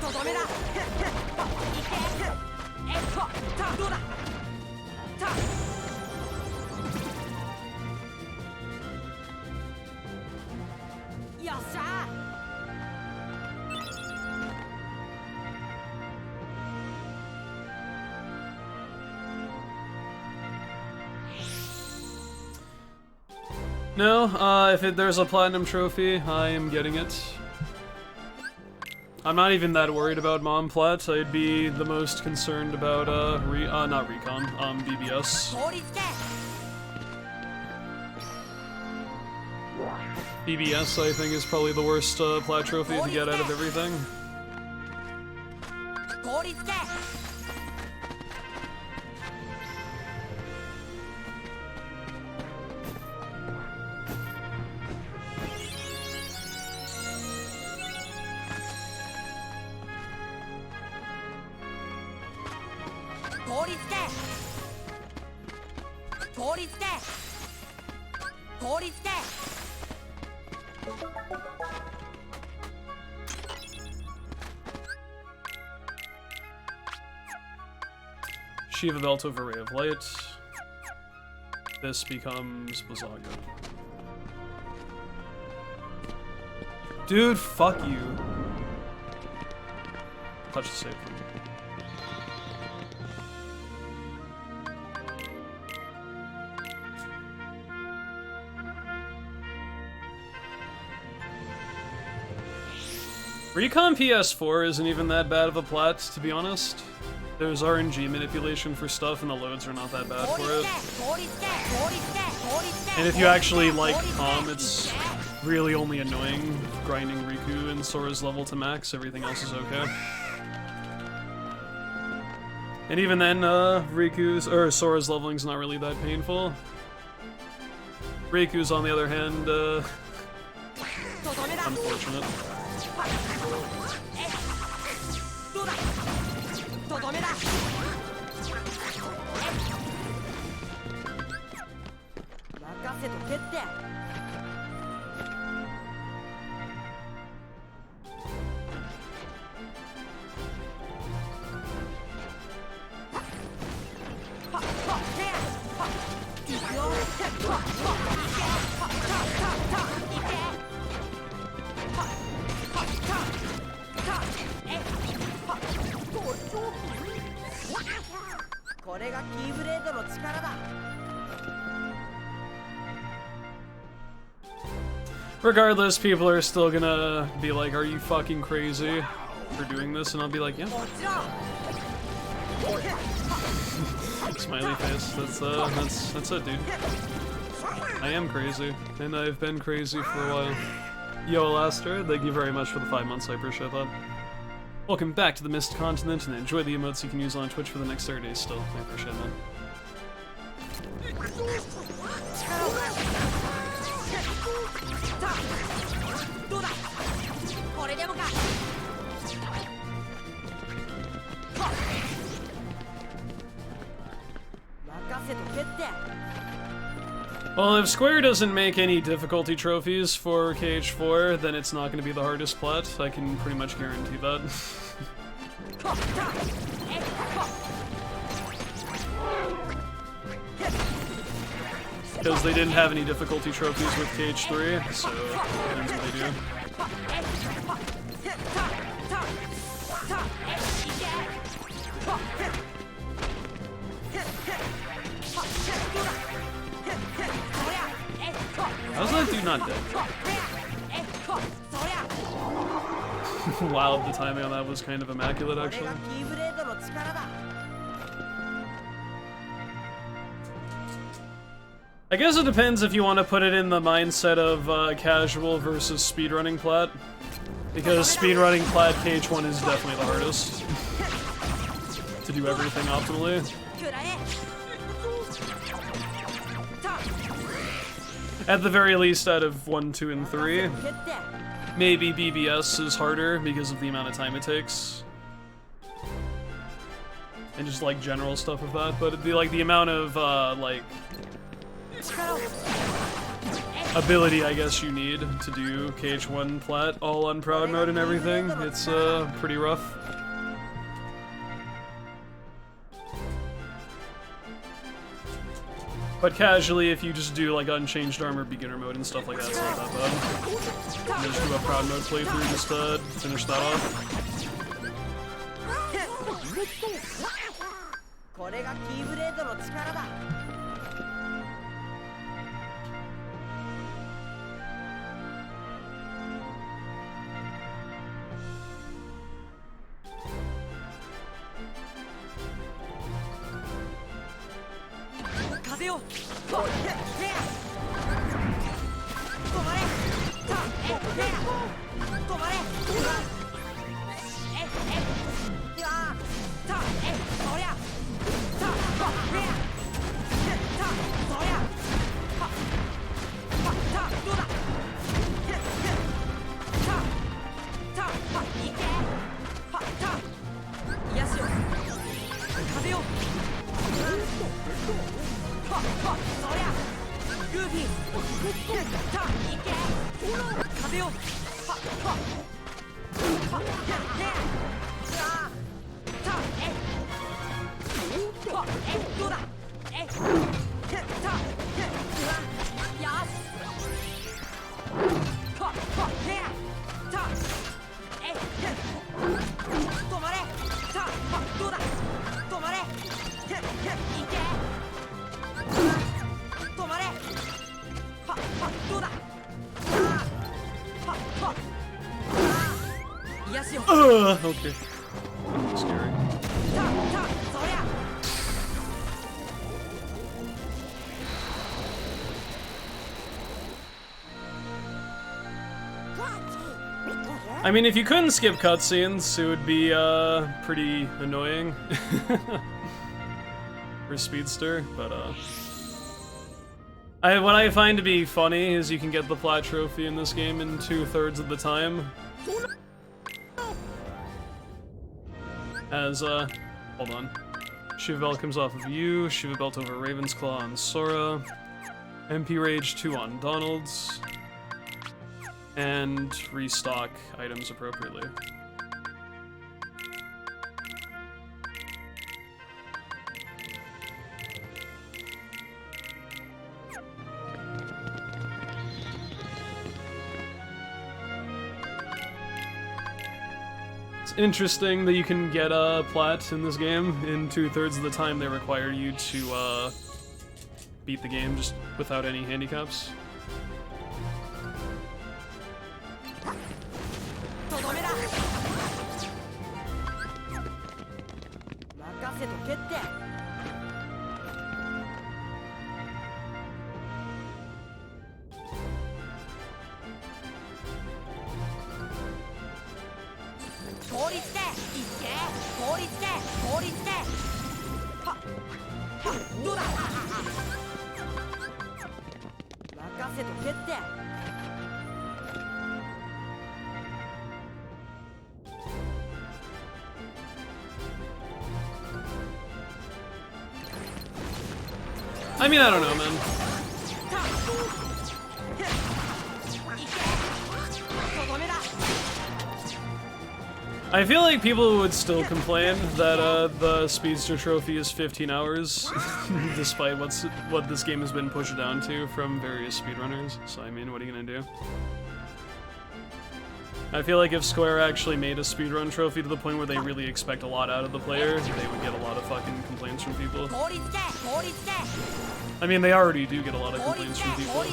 とどめだいけどうだよっしゃ No, if there's a platinum trophy, I am getting it. I'm not even that worried about Mom Plat. I'd be the most concerned about, not Recon, BBS. BBS, I think, is probably the worst, Plat trophy to get out of everything. Shiva Belt over Ray of Light. This becomes Blizzaga. Dude, fuck you. Touch the save. Recon PS4 isn't even that bad of a plat, to be honest. There's RNG manipulation for stuff, and the loads are not that bad for it. And if you actually like Calm, it's really only annoying grinding Riku and Sora's level to max. Everything else is okay. And even then, Sora's leveling's not really that painful. Riku's, on the other hand, unfortunate. とどめだ任せとけって これがキーブレードの力だ Regardless, people are still gonna be like, are you fucking crazy for doing this? And I'll be like, yeah. Smiley face, that's it, dude. I am crazy, and I've been crazy for a while. Yo, Alastair, thank you very much for the 5 months, I appreciate that. Welcome back to the Mist Continent, and enjoy the emotes you can use on Twitch for the next 30 days still. I appreciate that. これでもか Well, if Square doesn't make any difficulty trophies for KH4, then it's not going to be the hardest plat. I can pretty much guarantee that. Because they didn't have any difficulty trophies with KH3, so that's what they do. How's that dude not dead? Wow, the timing on that was kind of immaculate, actually. I guess it depends if you want to put it in the mindset of casual versus speedrunning plat. Because speedrunning plat KH1 is definitely the hardest. To do everything optimally. At the very least, out of 1, 2, and 3. Maybe BBS is harder because of the amount of time it takes. And just like general stuff of that, but it'd be like the amount of like ability I guess you need to do KH1 plat all on proud mode and everything. It's pretty rough. But casually, if you just do like unchanged armor beginner mode and stuff like that, it's not that bad. And just do a proud mode playthrough just to finish that off. これがキーブレードの力だ。風よ。止まれ。止まれ。そりゃ。どうだ。いけ。癒しよ。風よ。そりゃ。グーフィー。いけ。風よ。どうだ。止まれ。どうだ。止まれ。いけ。止まれ。どうだ。癒しよ。Okay. Scary. そりゃ。I mean, if you couldn't skip cutscenes, it would be, pretty annoying for Speedster, but, what I find to be funny is you can get the plat trophy in this game in 2/3 of the time. As, hold on. Shiva Belt comes off of you, Shiva Belt over Raven's Claw on Sora, MP Rage 2 on Donald's, and restock items appropriately. It's interesting that you can get a plat in this game in 2/3 of the time they require you to beat the game just without any handicaps. とどめだ。任せとけって。効率でいけ。効率で効率で。はっどうだ。任せとけって。 I mean, I don't know, man. I feel like people would still complain that the Speedster trophy is 15 hours, despite what this game has been pushed down to from various speedrunners. So I mean, what are you gonna do? I feel like if Square actually made a speedrun trophy to the point where they really expect a lot out of the player, they would get a lot of fucking complaints from people. I mean, they already do get a lot of complaints from people.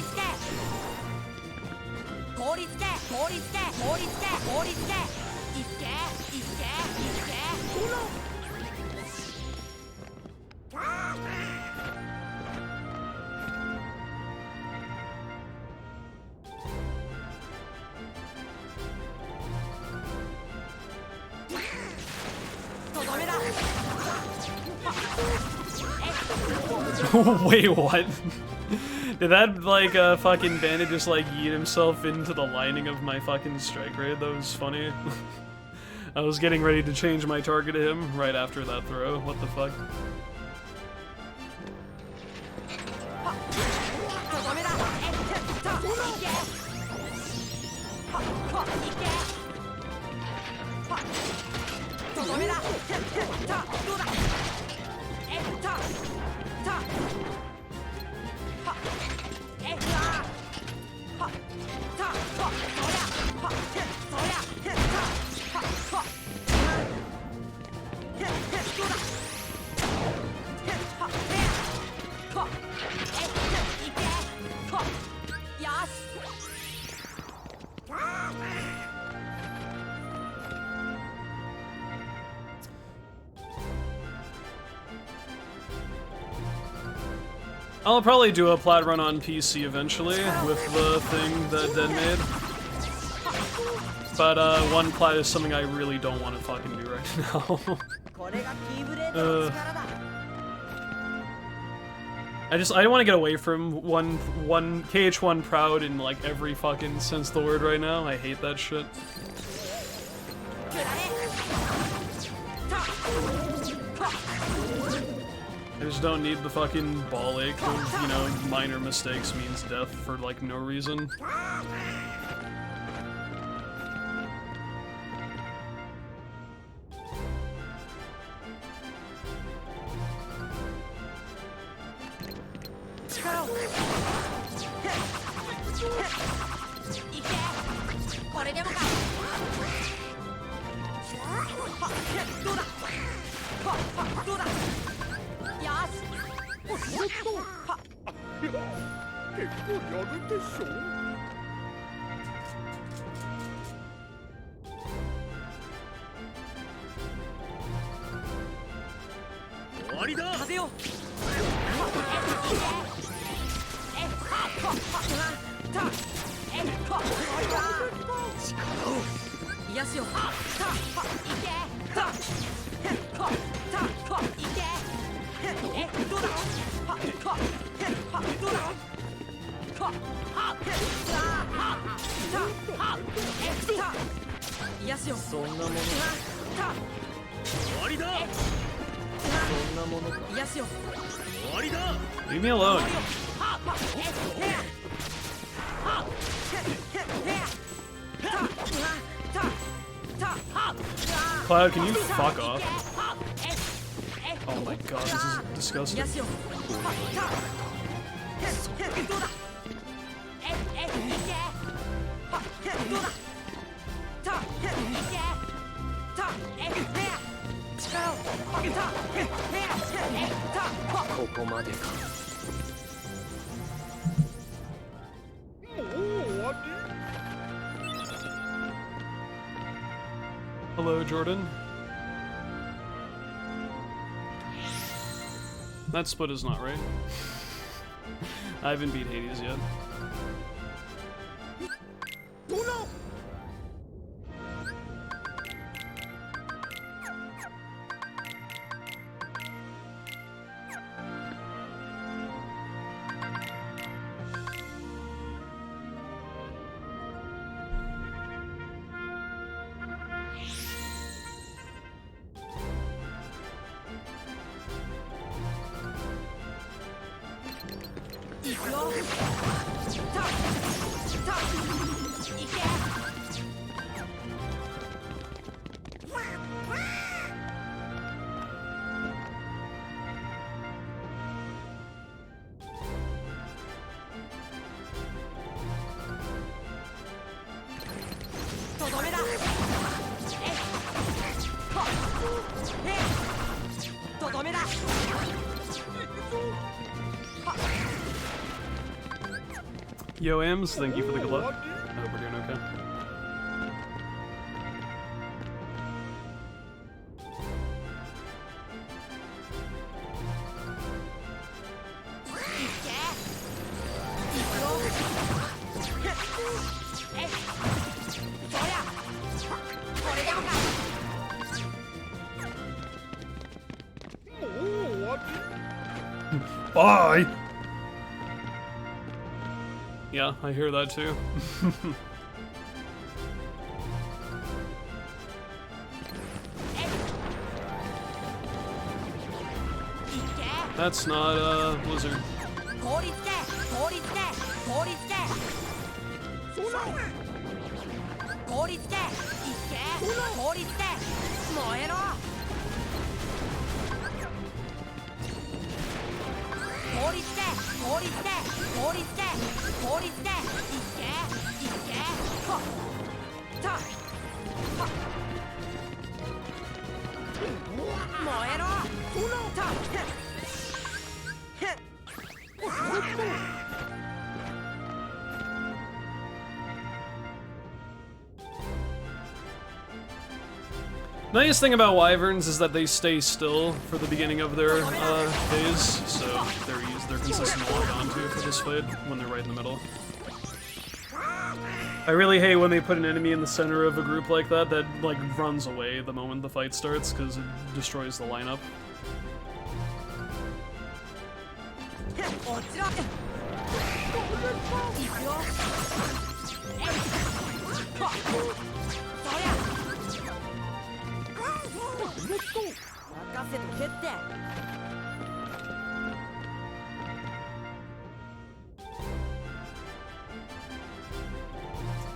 Wait, what? Did that, like, fucking bandit just, like, yeet himself into the lining of my fucking strike raid? That was funny. I was getting ready to change my target to him right after that throw. What the fuck? I'll probably do a plat run on PC eventually with the thing that Dead made. But one plat is something I really don't want to fucking do right now. I don't want to get away from one KH1 proud in like every fucking sense of the word right now. I hate that shit. I just don't need the fucking ball ache of, you know, minor mistakes means death for like no reason. Leave me alone. Cloud, can you fuck off? Oh my god, this is disgusting. Hello, Jordan. That split is not right. I haven't beat Hades yet. Yo, Ams, thank you for the good luck. I hope we're doing okay. Bye! Yeah, I hear that too. That's not Blizzard. りつけいけ凍りつけ燃えろ凍りつけ凍りつけ凍りつけ凍りつけいけほっとほっ燃えろとNice thing about wyverns is that they stay still for the beginning of their phase, so they're consistent to lock onto for this fight when they're right in the middle. I really hate when they put an enemy in the center of a group like that like runs away the moment the fight starts because it destroys the lineup.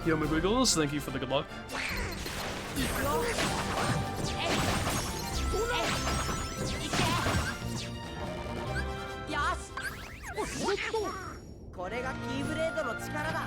Yo, McWiggles, thank you for the good luck. これがキーブレードの力だ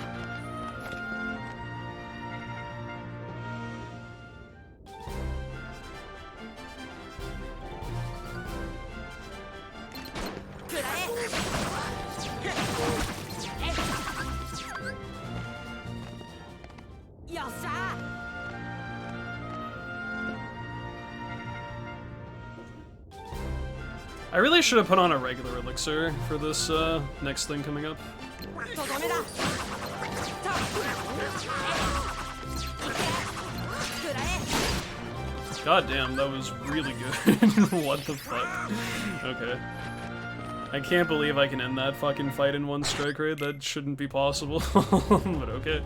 I really should have put on a regular elixir for this next thing coming up. God damn, that was really good. What the fuck? Okay. I can't believe I can end that fucking fight in one strike rate. That shouldn't be possible, but okay.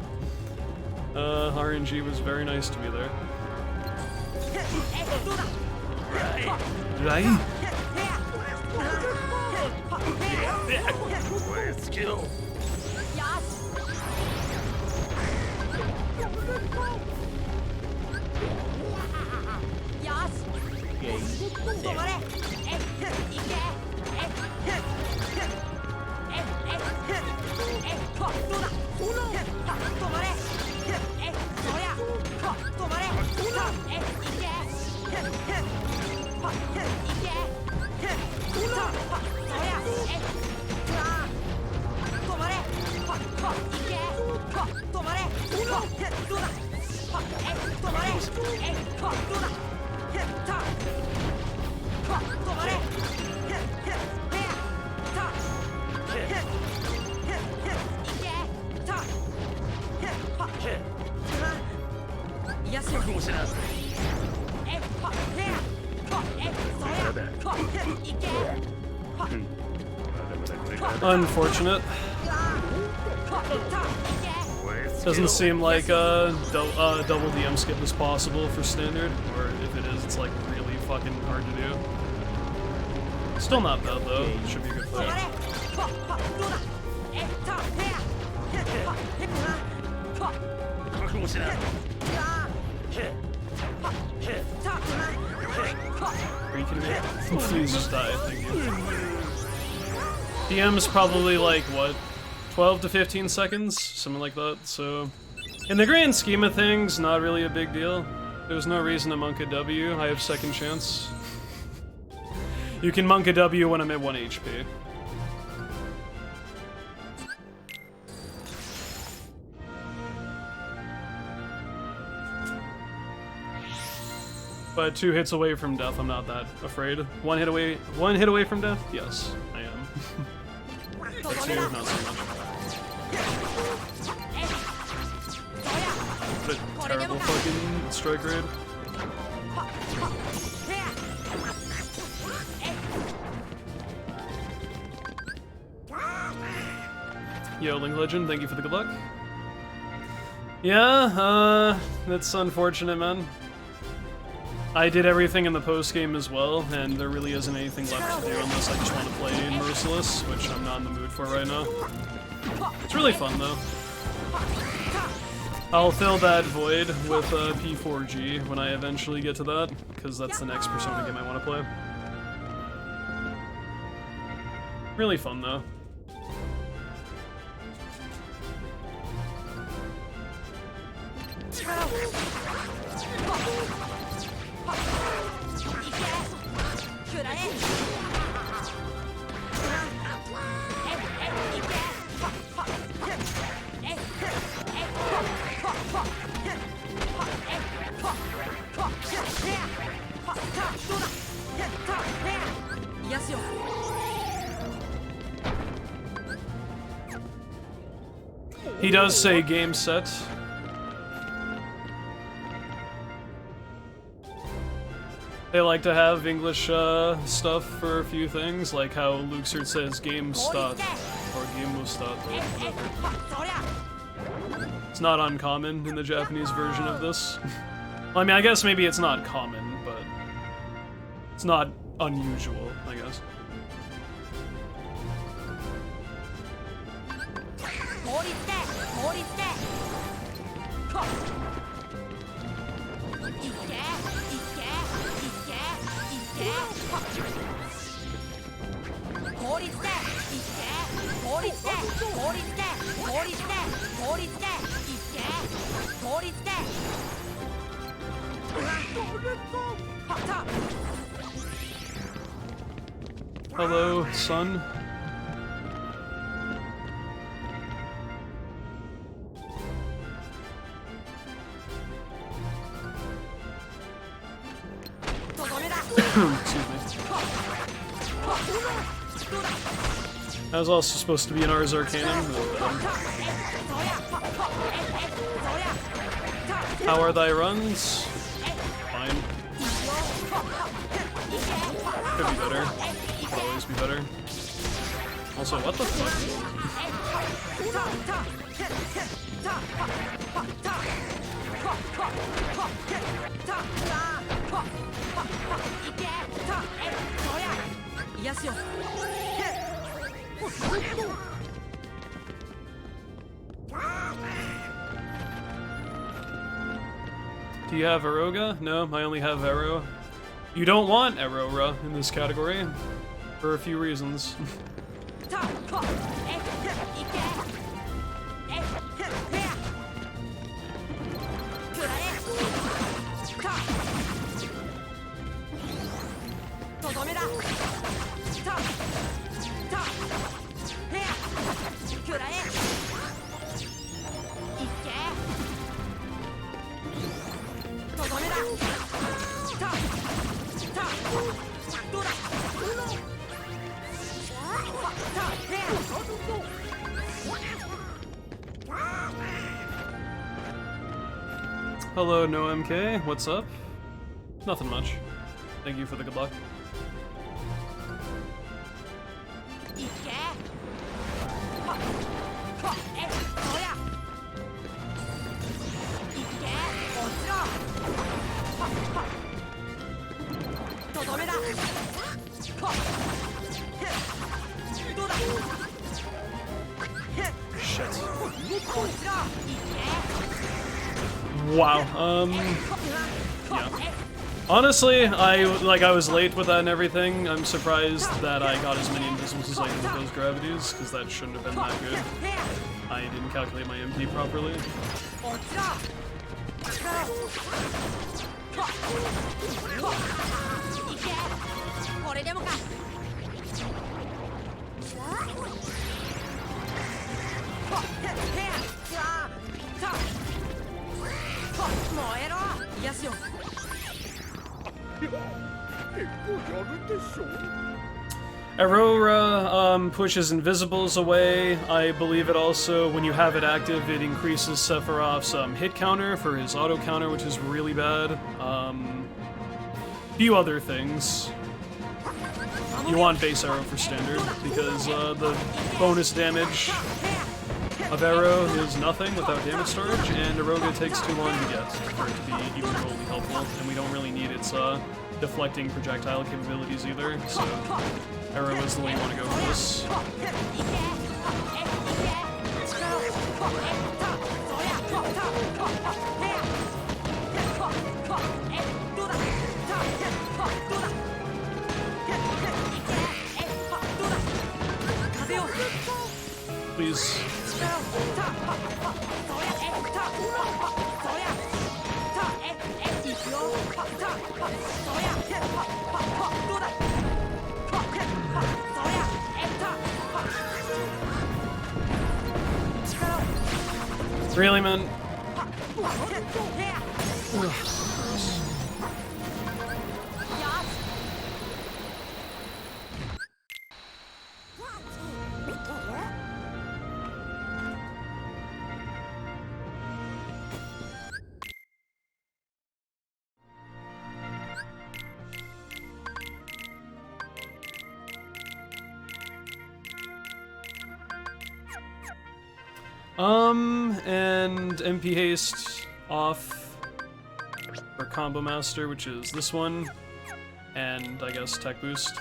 RNG was very nice to me there. Right? Skill. Unfortunate. Doesn't seem like a double DM skip is possible for standard, or if it is, it's like really fucking hard to do. Still not bad though. Should be a good fight. Are you kidding me? Please just die, thank you. DM is probably like, what, 12 to 15 seconds? Something like that, so... In the grand scheme of things, not really a big deal. There's no reason to monk a W, I have second chance. You can monk a W when I'm at 1 HP. But 2 hits away from death, I'm not that afraid. One hit away from death? Yes, I am. But 2, not so much. What a terrible fucking strike rate. Yo, Link Legend, thank you for the good luck. Yeah, that's unfortunate, man. I did everything in the post-game as well, and there really isn't anything left to do unless I just want to play Merciless, which I'm not in the mood for right now. It's really fun, though. I'll fill that void with P4G when I eventually get to that, because that's the next Persona game I want to play. Really fun though. He does say game set. They like to have English stuff for a few things, like how Luxert says game start, or game will start, or whatever. It's not uncommon in the Japanese version of this. I mean, I guess maybe it's not common, but it's not unusual, I guess. Hello, son. Excuse me. That was also supposed to be an Ars Arcanum. How are thy runs? Fine. Could be better. Could always be better. Also, what the fuck? Do you have Aroga? No, I only have Arrow. You don't want Aurora in this category, for a few reasons. Hello, no MK. What's up? Nothing much. Thank you for the good luck. Shit. Wow, yeah. Honestly, I was late with that and everything. I'm surprised that I got as many invisibles as I did with those gravities, because that shouldn't have been that good. I didn't calculate my MP properly. Aurora pushes invisibles away. I believe it also, when you have it active, it increases Sephiroth's hit counter for his auto counter, which is really bad. Few other things. You want base arrow for standard, because the bonus damage of arrow is nothing without damage storage, and Aroga takes too long to get for it to be even remotely helpful, and we don't really need its deflecting projectile capabilities either, so arrow is the way you want to go for this. Really, man? And MP haste off for combo master, which is this one, and I guess tech boost.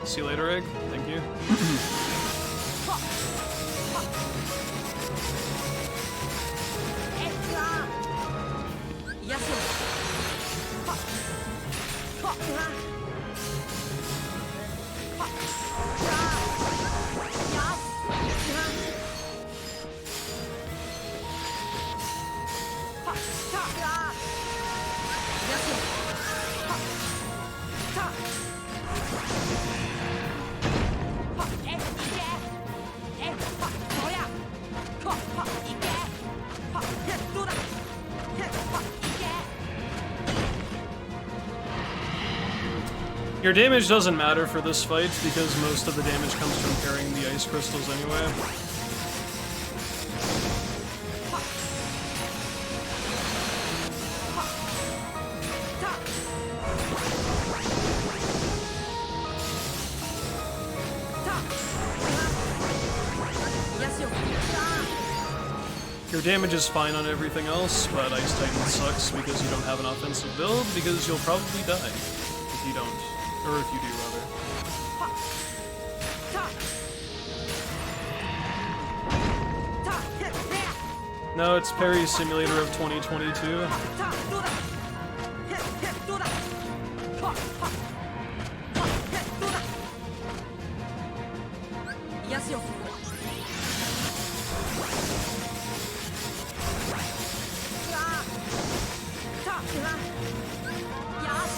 See you later, Egg. Thank you. Your damage doesn't matter for this fight because most of the damage comes from carrying the ice crystals anyway. Your damage is fine on everything else, but Ice Titan sucks because you don't have an offensive build, because you'll probably die if you don't. Or if you do, rather. No, it's Perry Simulator of 2022.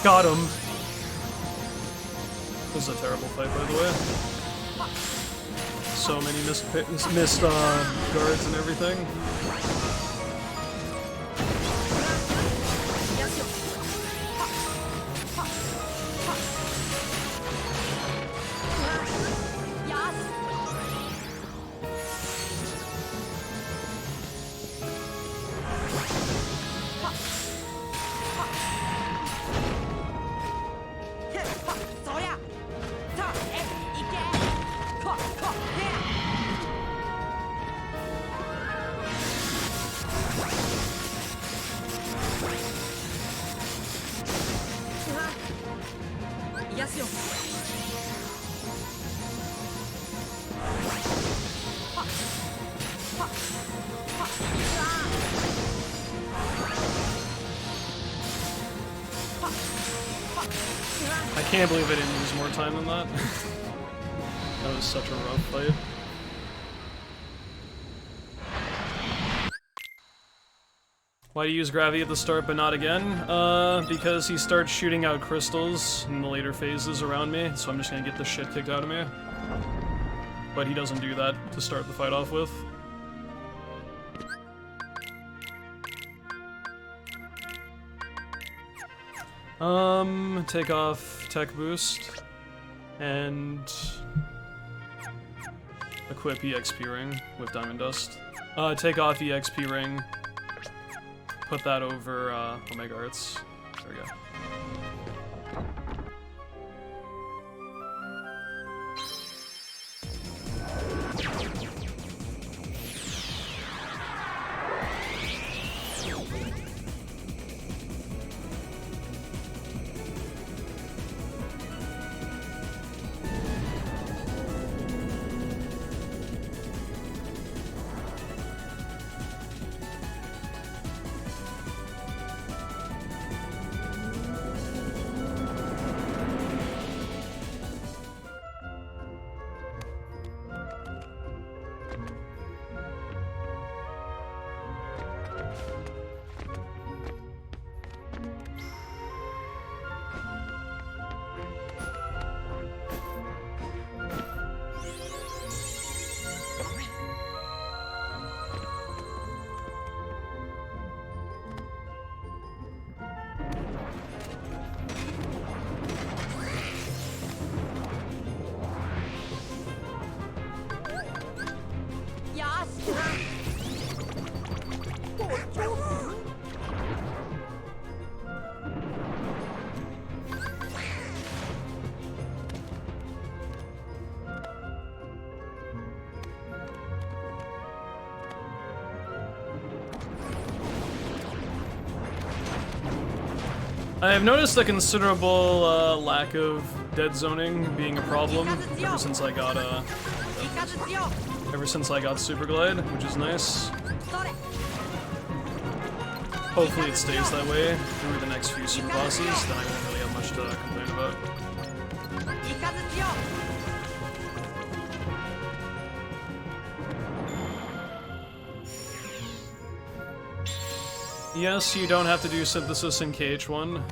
Got him. This is a terrible fight, by the way. So many missed guards and everything. I can't believe I didn't use more time than that. That was such a rough fight. Why do you use Gravity at the start but not again? Because he starts shooting out crystals in the later phases around me, so I'm just gonna get the shit kicked out of me. But he doesn't do that to start the fight off with. Take off Tech Boost, and equip EXP Ring with Diamond Dust. Take off EXP Ring, put that over, Omega Arts. There we go. I have noticed a considerable lack of dead zoning being a problem ever since I got Super Glide, which is nice. Hopefully it stays that way through the next few super bosses, then I won't really have much to complain about. Yes, you don't have to do synthesis in KH1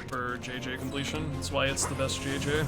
for JJ completion. That's why it's the best JJ.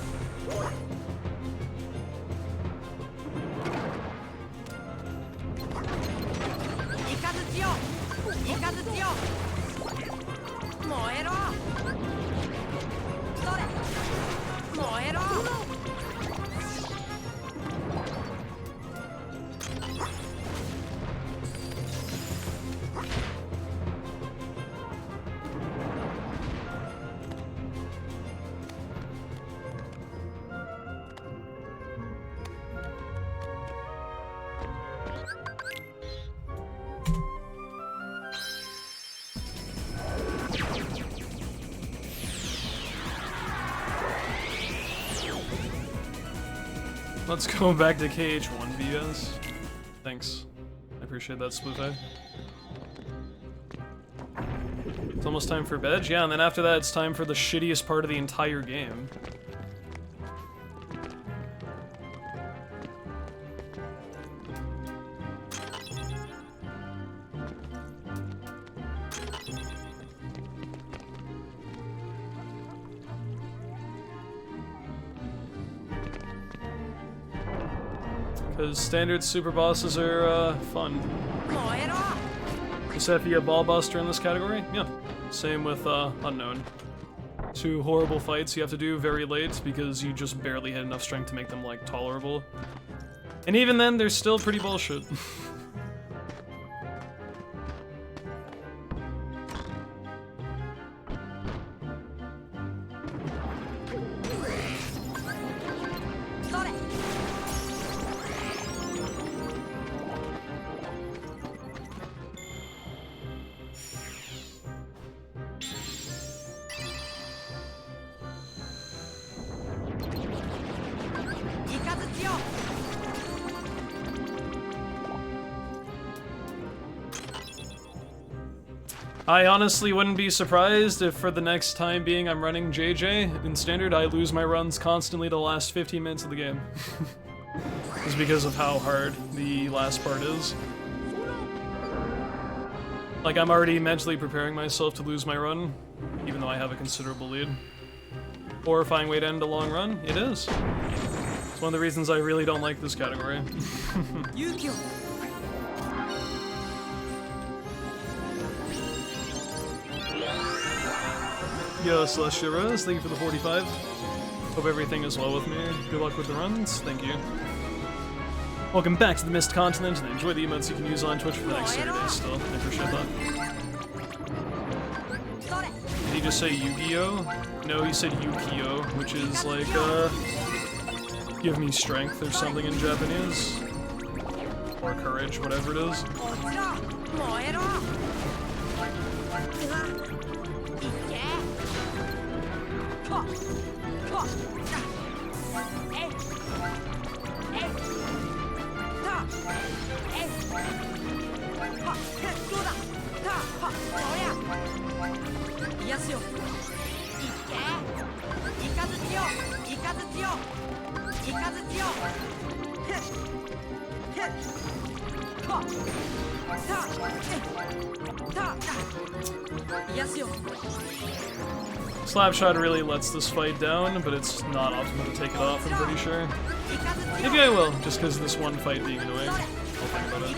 Let's go back to KH1 BS. Thanks. I appreciate that, Split. It's almost time for bed? Yeah, and then after that it's time for the shittiest part of the entire game. Because standard super bosses are fun. Except you get Ball Buster in this category? Yeah. Same with Unknown. 2 horrible fights you have to do very late because you just barely had enough strength to make them, like, tolerable. And even then, they're still pretty bullshit. I honestly wouldn't be surprised if for the next time being I'm running JJ. In Standard, I lose my runs constantly the last 15 minutes of the game. Just because of how hard the last part is. Like, I'm already mentally preparing myself to lose my run, even though I have a considerable lead. Horrifying way to end a long run? It is. It's one of the reasons I really don't like this category. Yo, Celestia Rose, thank you for the 45. Hope everything is well with me. Good luck with the runs. Thank you. Welcome back to the Mist Continent, and enjoy the emotes you can use on Twitch for the next 30 days still. I appreciate that. Did he just say Yu-Gi-Oh? No, he said Yukio, which is like, give me strength or something in Japanese. Or courage, whatever it is. Slapshot really lets this fight down, but it's not optimal to take it off, I'm pretty sure. Maybe I will, just because of this one fight being annoying. I'll think about it.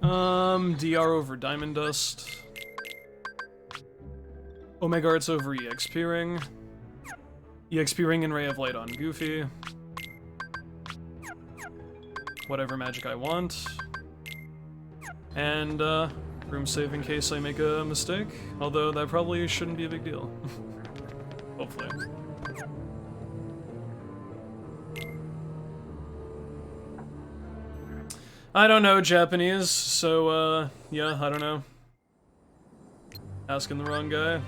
DR over Diamond Dust. Omega Arts over EXP Ring. EXP Ring and Ray of Light on Goofy. Whatever magic I want. And, room save in case I make a mistake. Although that probably shouldn't be a big deal. Hopefully. I don't know Japanese, so, yeah, I don't know. Asking the wrong guy.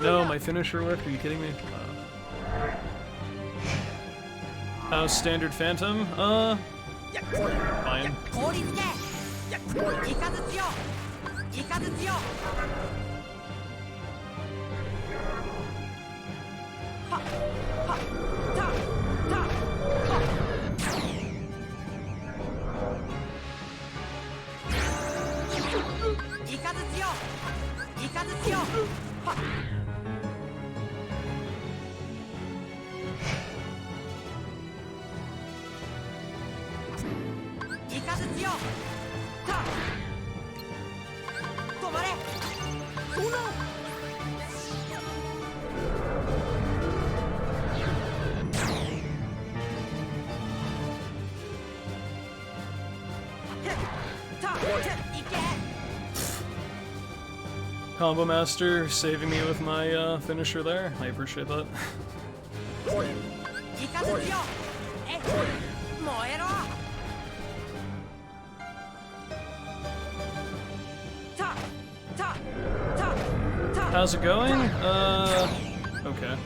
No, my finisher worked? Are you kidding me? Standard Phantom? Fine. Combo Master saving me with my finisher there. I appreciate that. How's it going? Okay.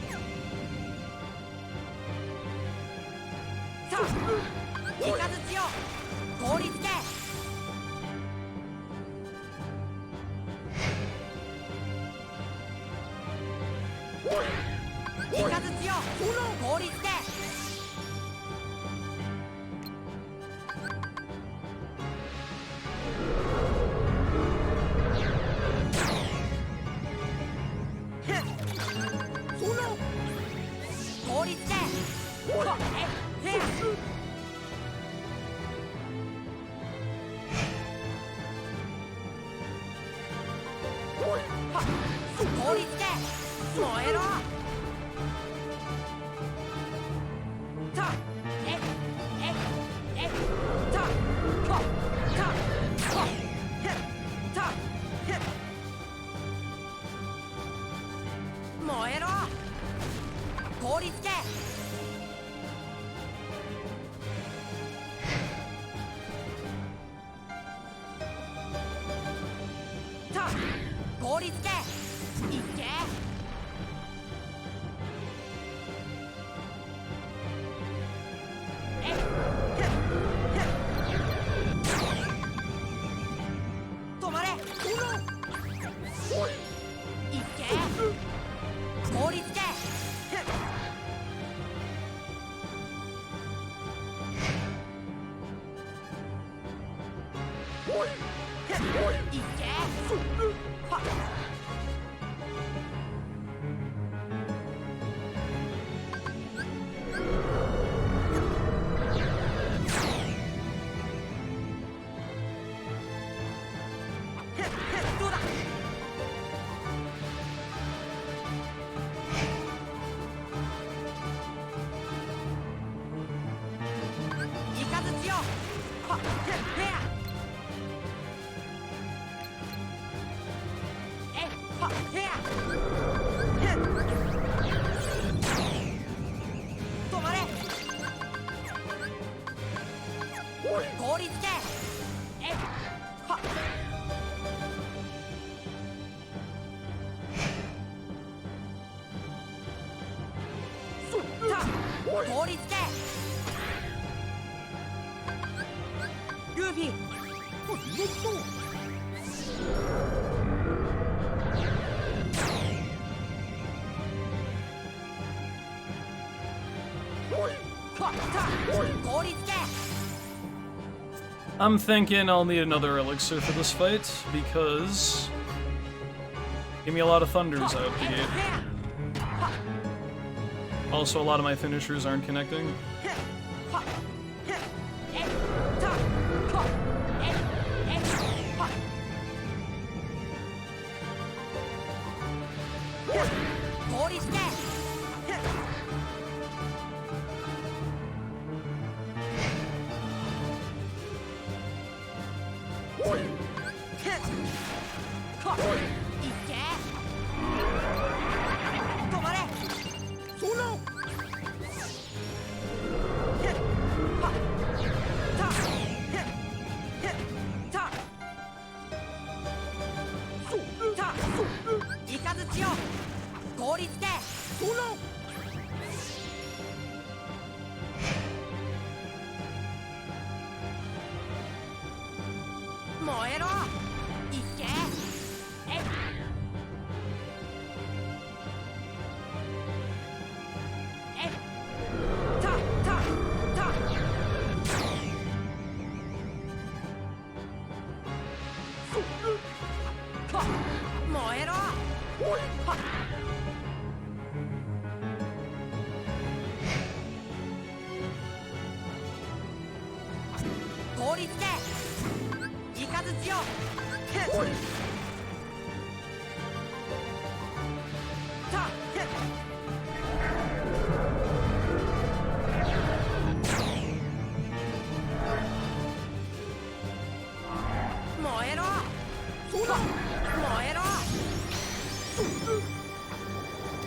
I'm thinking I'll need another elixir for this fight, because give me a lot of thunders out the gate. Also, a lot of my finishers aren't connecting.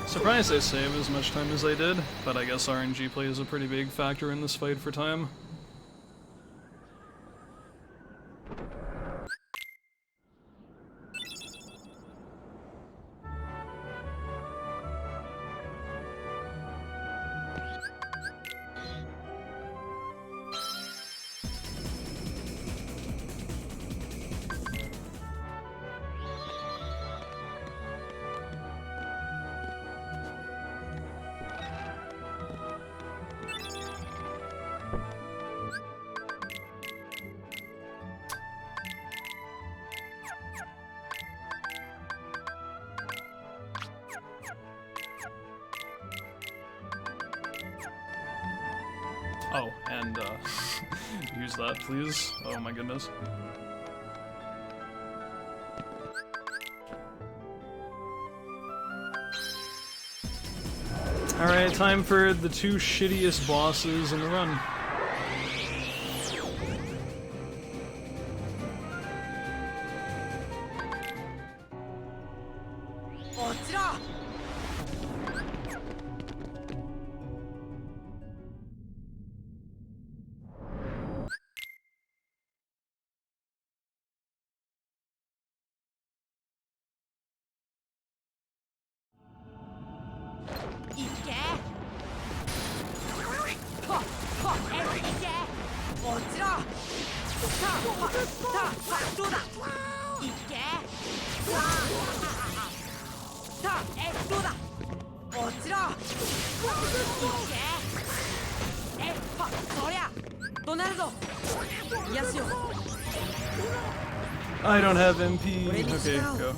Surprised I saved as much time as I did, but I guess RNG plays a pretty big factor in this fight for time. Oh, and, use that, please. Oh my goodness. Alright, time for the two shittiest bosses in the run. I don't have MP. Okay, go.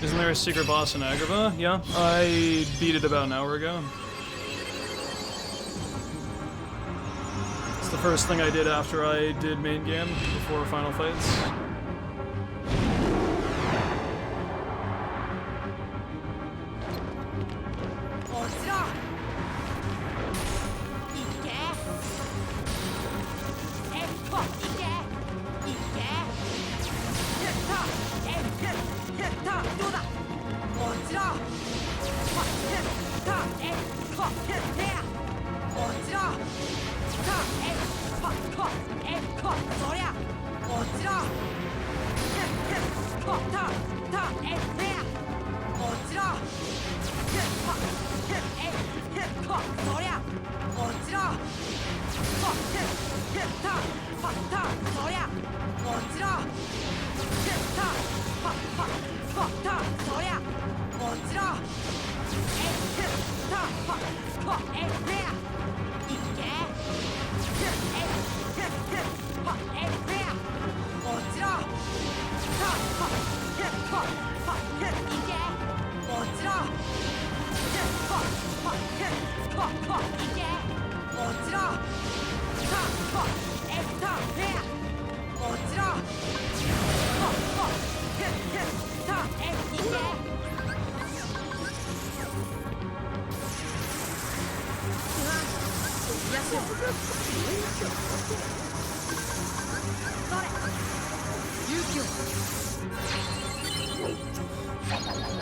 Isn't there a secret boss in Agrabah? Yeah, I beat it about an hour ago. It's the first thing I did after I did main game, before final fights.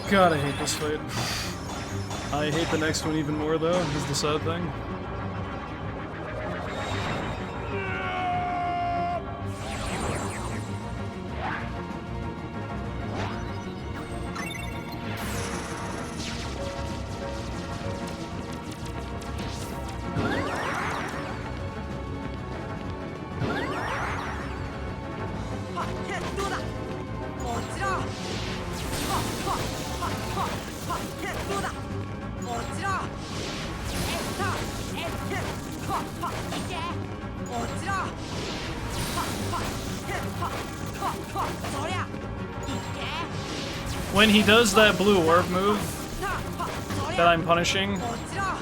God, I hate this fight. I hate the next one even more, though, is the sad thing. When he does that blue orb move that I'm punishing,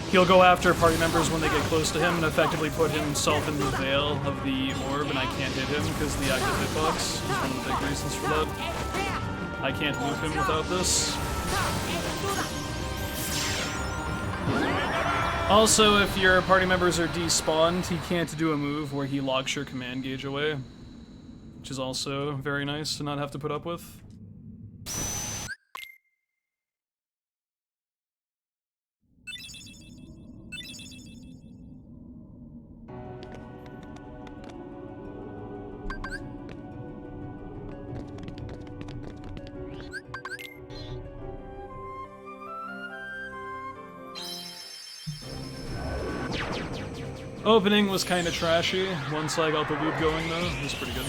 he'll go after party members when they get close to him and effectively put himself in the veil of the orb, and I can't hit him because the active hitbox is one of the big reasons for that. I can't loop him without this. Also, if your party members are despawned, he can't do a move where he locks your command gauge away, which is also very nice to not have to put up with. Opening was kind of trashy. Once I got the loop going, though, it was pretty good.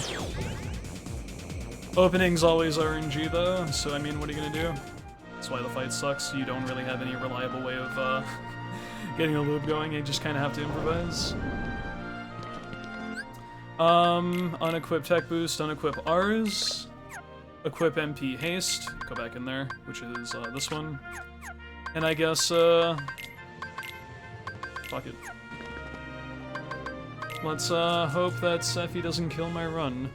Opening's always RNG, though, so I mean, what are you gonna do? That's why the fight sucks. You don't really have any reliable way of getting a loop going. You just kind of have to improvise. Unequip tech boost, unequip R's, equip MP haste, go back in there, which is this one. And I guess, fuck it. Let's hope that Sephi doesn't kill my run.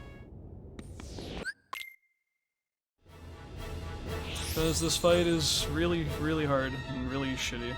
Because this fight is really, really hard and really shitty.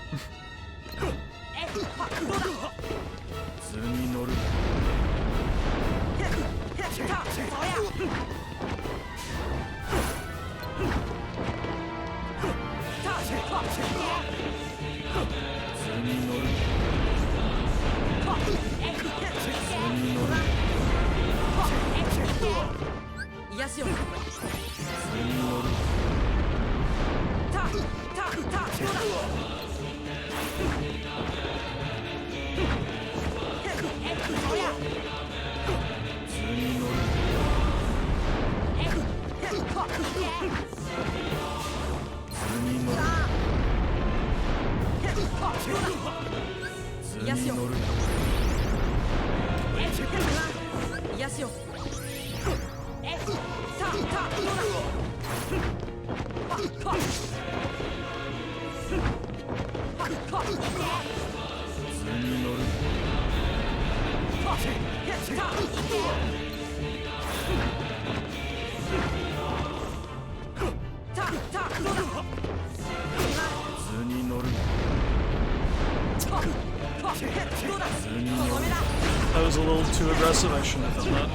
That was a little too aggressive, I shouldn't have done that.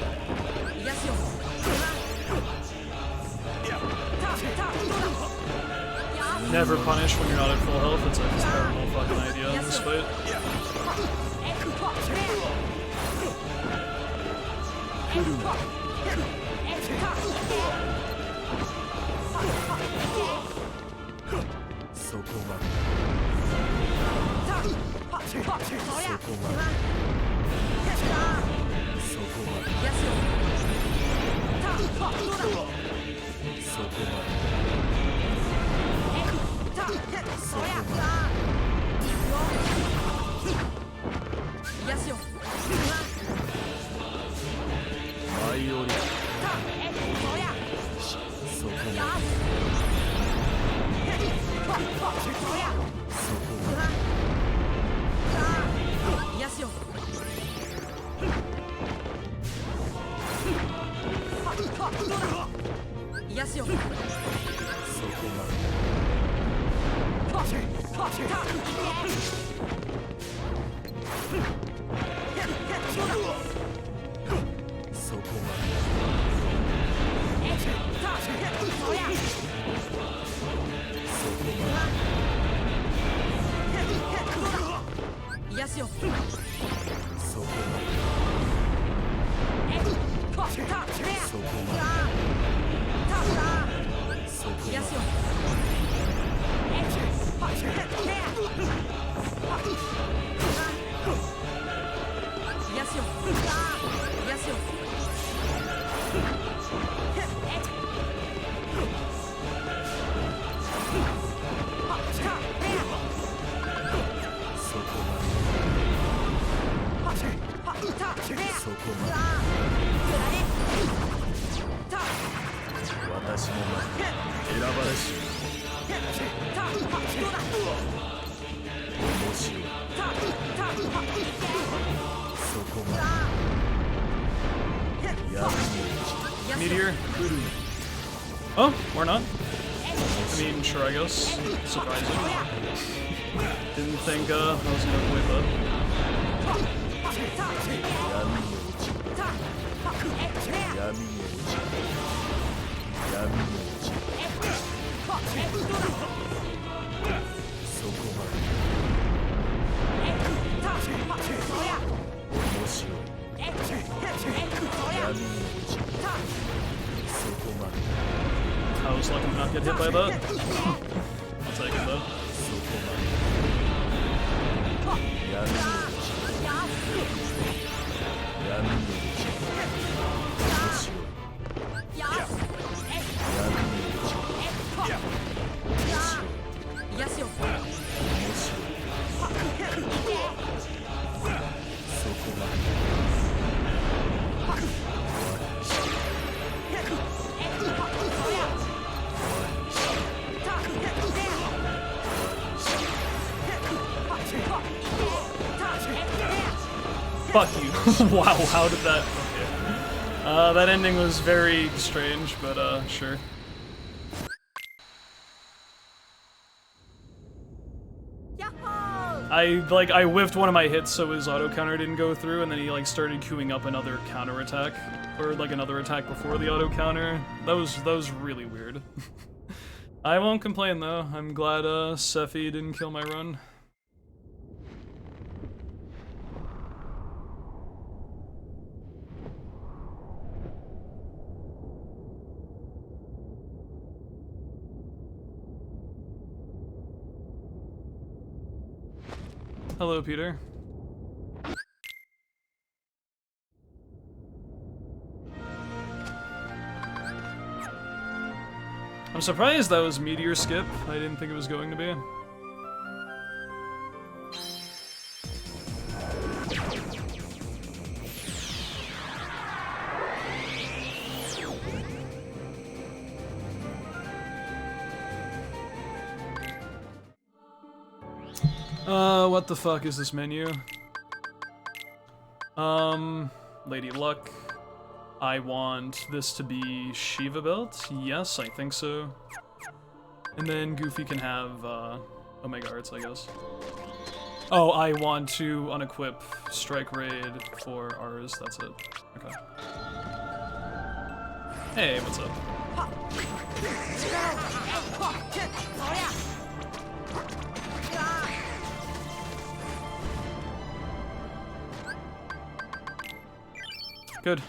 Never punish when you're not at full health, it's a terrible fucking idea in this fight. Meteor. Oh, or not. I mean, sure, I guess. Surprising. Didn't think I was gonna avoid that. I was lucky to not get hit by that. I'll take it though. Fuck you. Wow, how did that... Okay. That ending was very strange, but sure. I whiffed one of my hits so his auto counter didn't go through, and then he like started queuing up another counter attack. Or like another attack before the auto counter. That was really weird. I won't complain though. I'm glad Sephi didn't kill my run. Hello, Peter. I'm surprised that was Meteor Skip. I didn't think it was going to be. What the fuck is this menu? Lady Luck. I want this to be Shiva Belt? Yes, I think so. And then Goofy can have, Omega Arts, I guess. Oh, I want to unequip Strike Raid for ours, that's it. Okay. Hey, what's up? Good.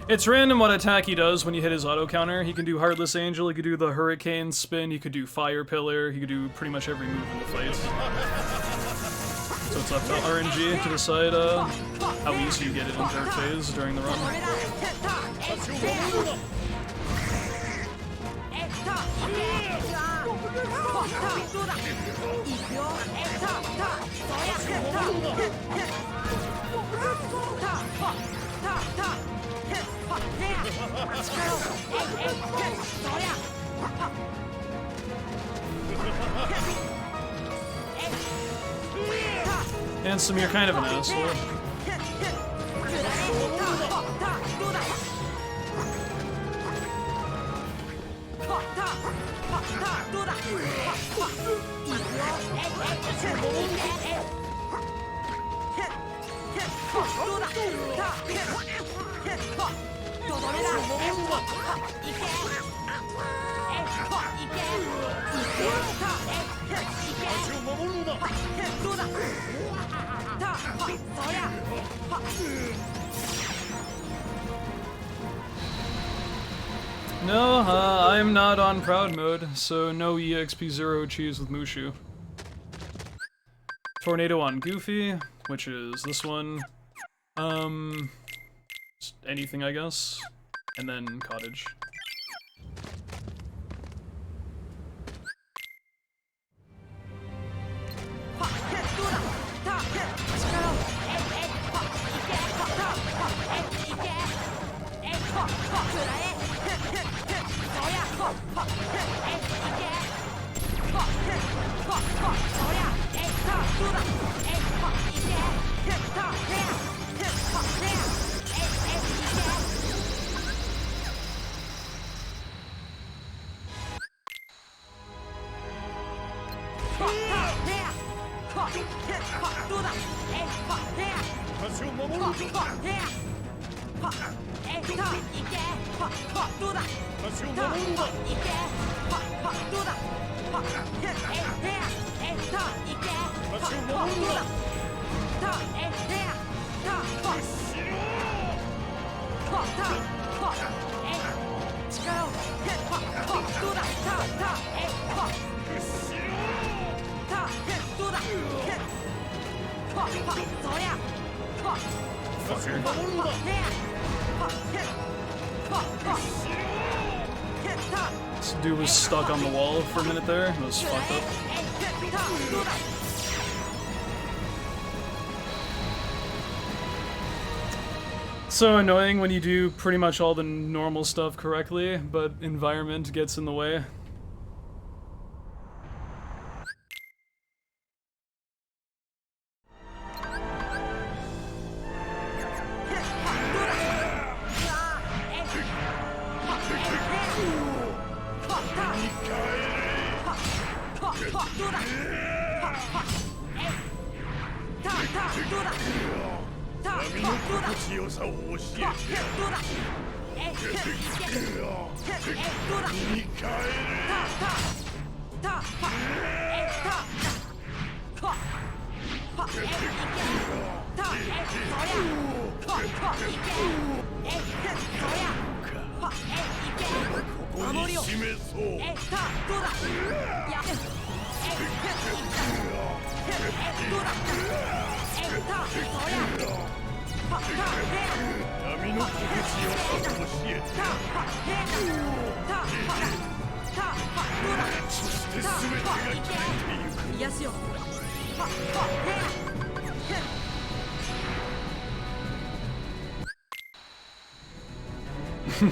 It's random what attack he does when you hit his auto counter. He can do Heartless Angel, he could do the Hurricane Spin, he could do Fire Pillar, he could do pretty much every move in the fight. So it's up to RNG to decide how easy you get it in third phase during the run. Handsome, you're kind of an asshole. No, I'm not on proud mode, so no EXP0 cheese with Mushu. Tornado on Goofy, which is this one. Just anything, I guess. And then Cottage. This dude was stuck on the wall for a minute there. It was fucked up. So annoying when you do pretty much all the normal stuff correctly, but environment gets in the way.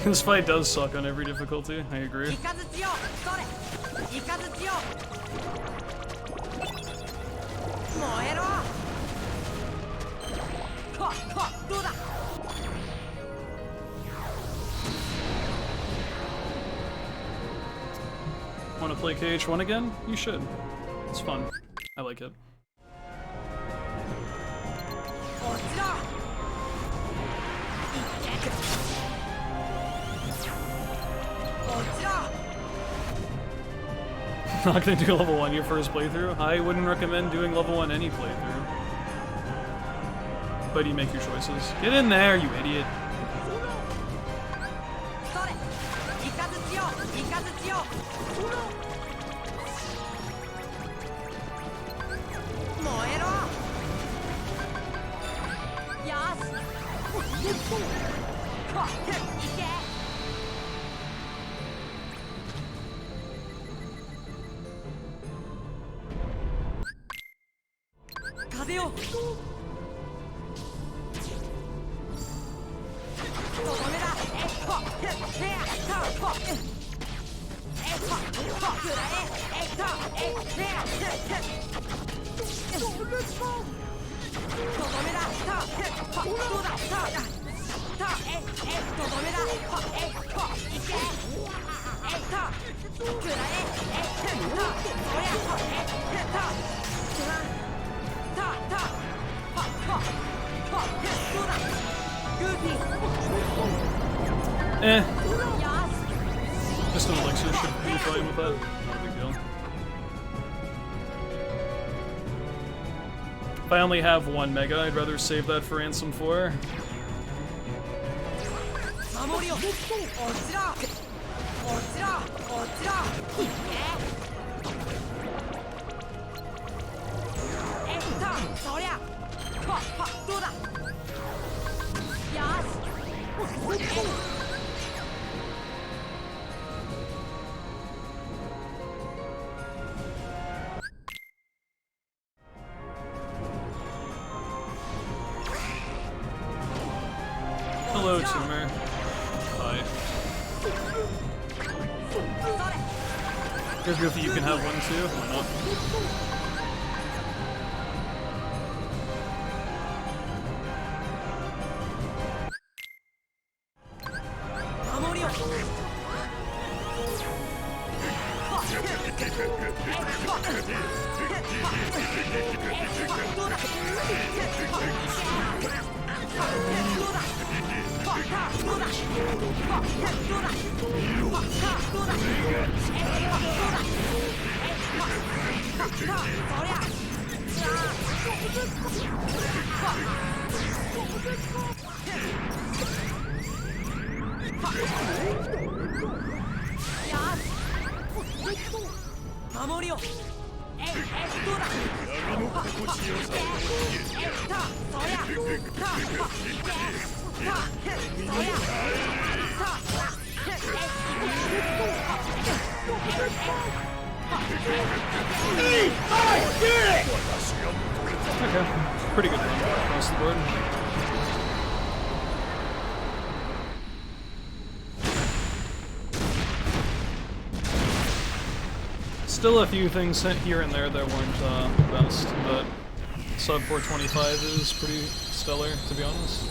This fight does suck on every difficulty, I agree. Want to play KH1 again? You should. It's fun. I like it. Not gonna do level 1 your first playthrough? I wouldn't recommend doing level 1 any playthrough. But you make your choices. Get in there, you idiot. Eh. Just an elixir should be fine with that. Not a big deal. If I only have 1 mega, I'd rather save that for Ransom 4. Hello, Timur. Hi. Here's Goofy, you can have one too. Why not? Okay, pretty good run across the board. Still a few things here and there that weren't the best, but sub 425 is pretty stellar, to be honest.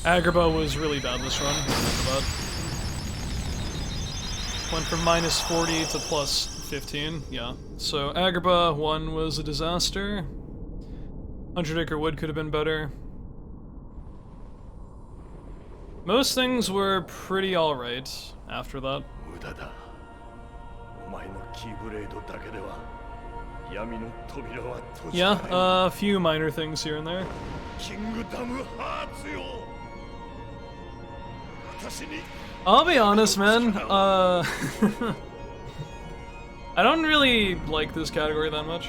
Agrabah was really bad this run. Went from minus 40 to plus 15, yeah. So Agrabah 1 was a disaster. 100 Acre Wood could have been better. Most things were pretty alright after that. Yeah, a few minor things here and there. I'll be honest, man, I don't really like this category that much.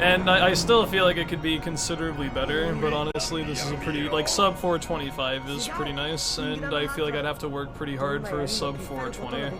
And I still feel like it could be considerably better, but honestly this is a pretty, like, sub 425 is pretty nice, and I feel like I'd have to work pretty hard for a sub 420.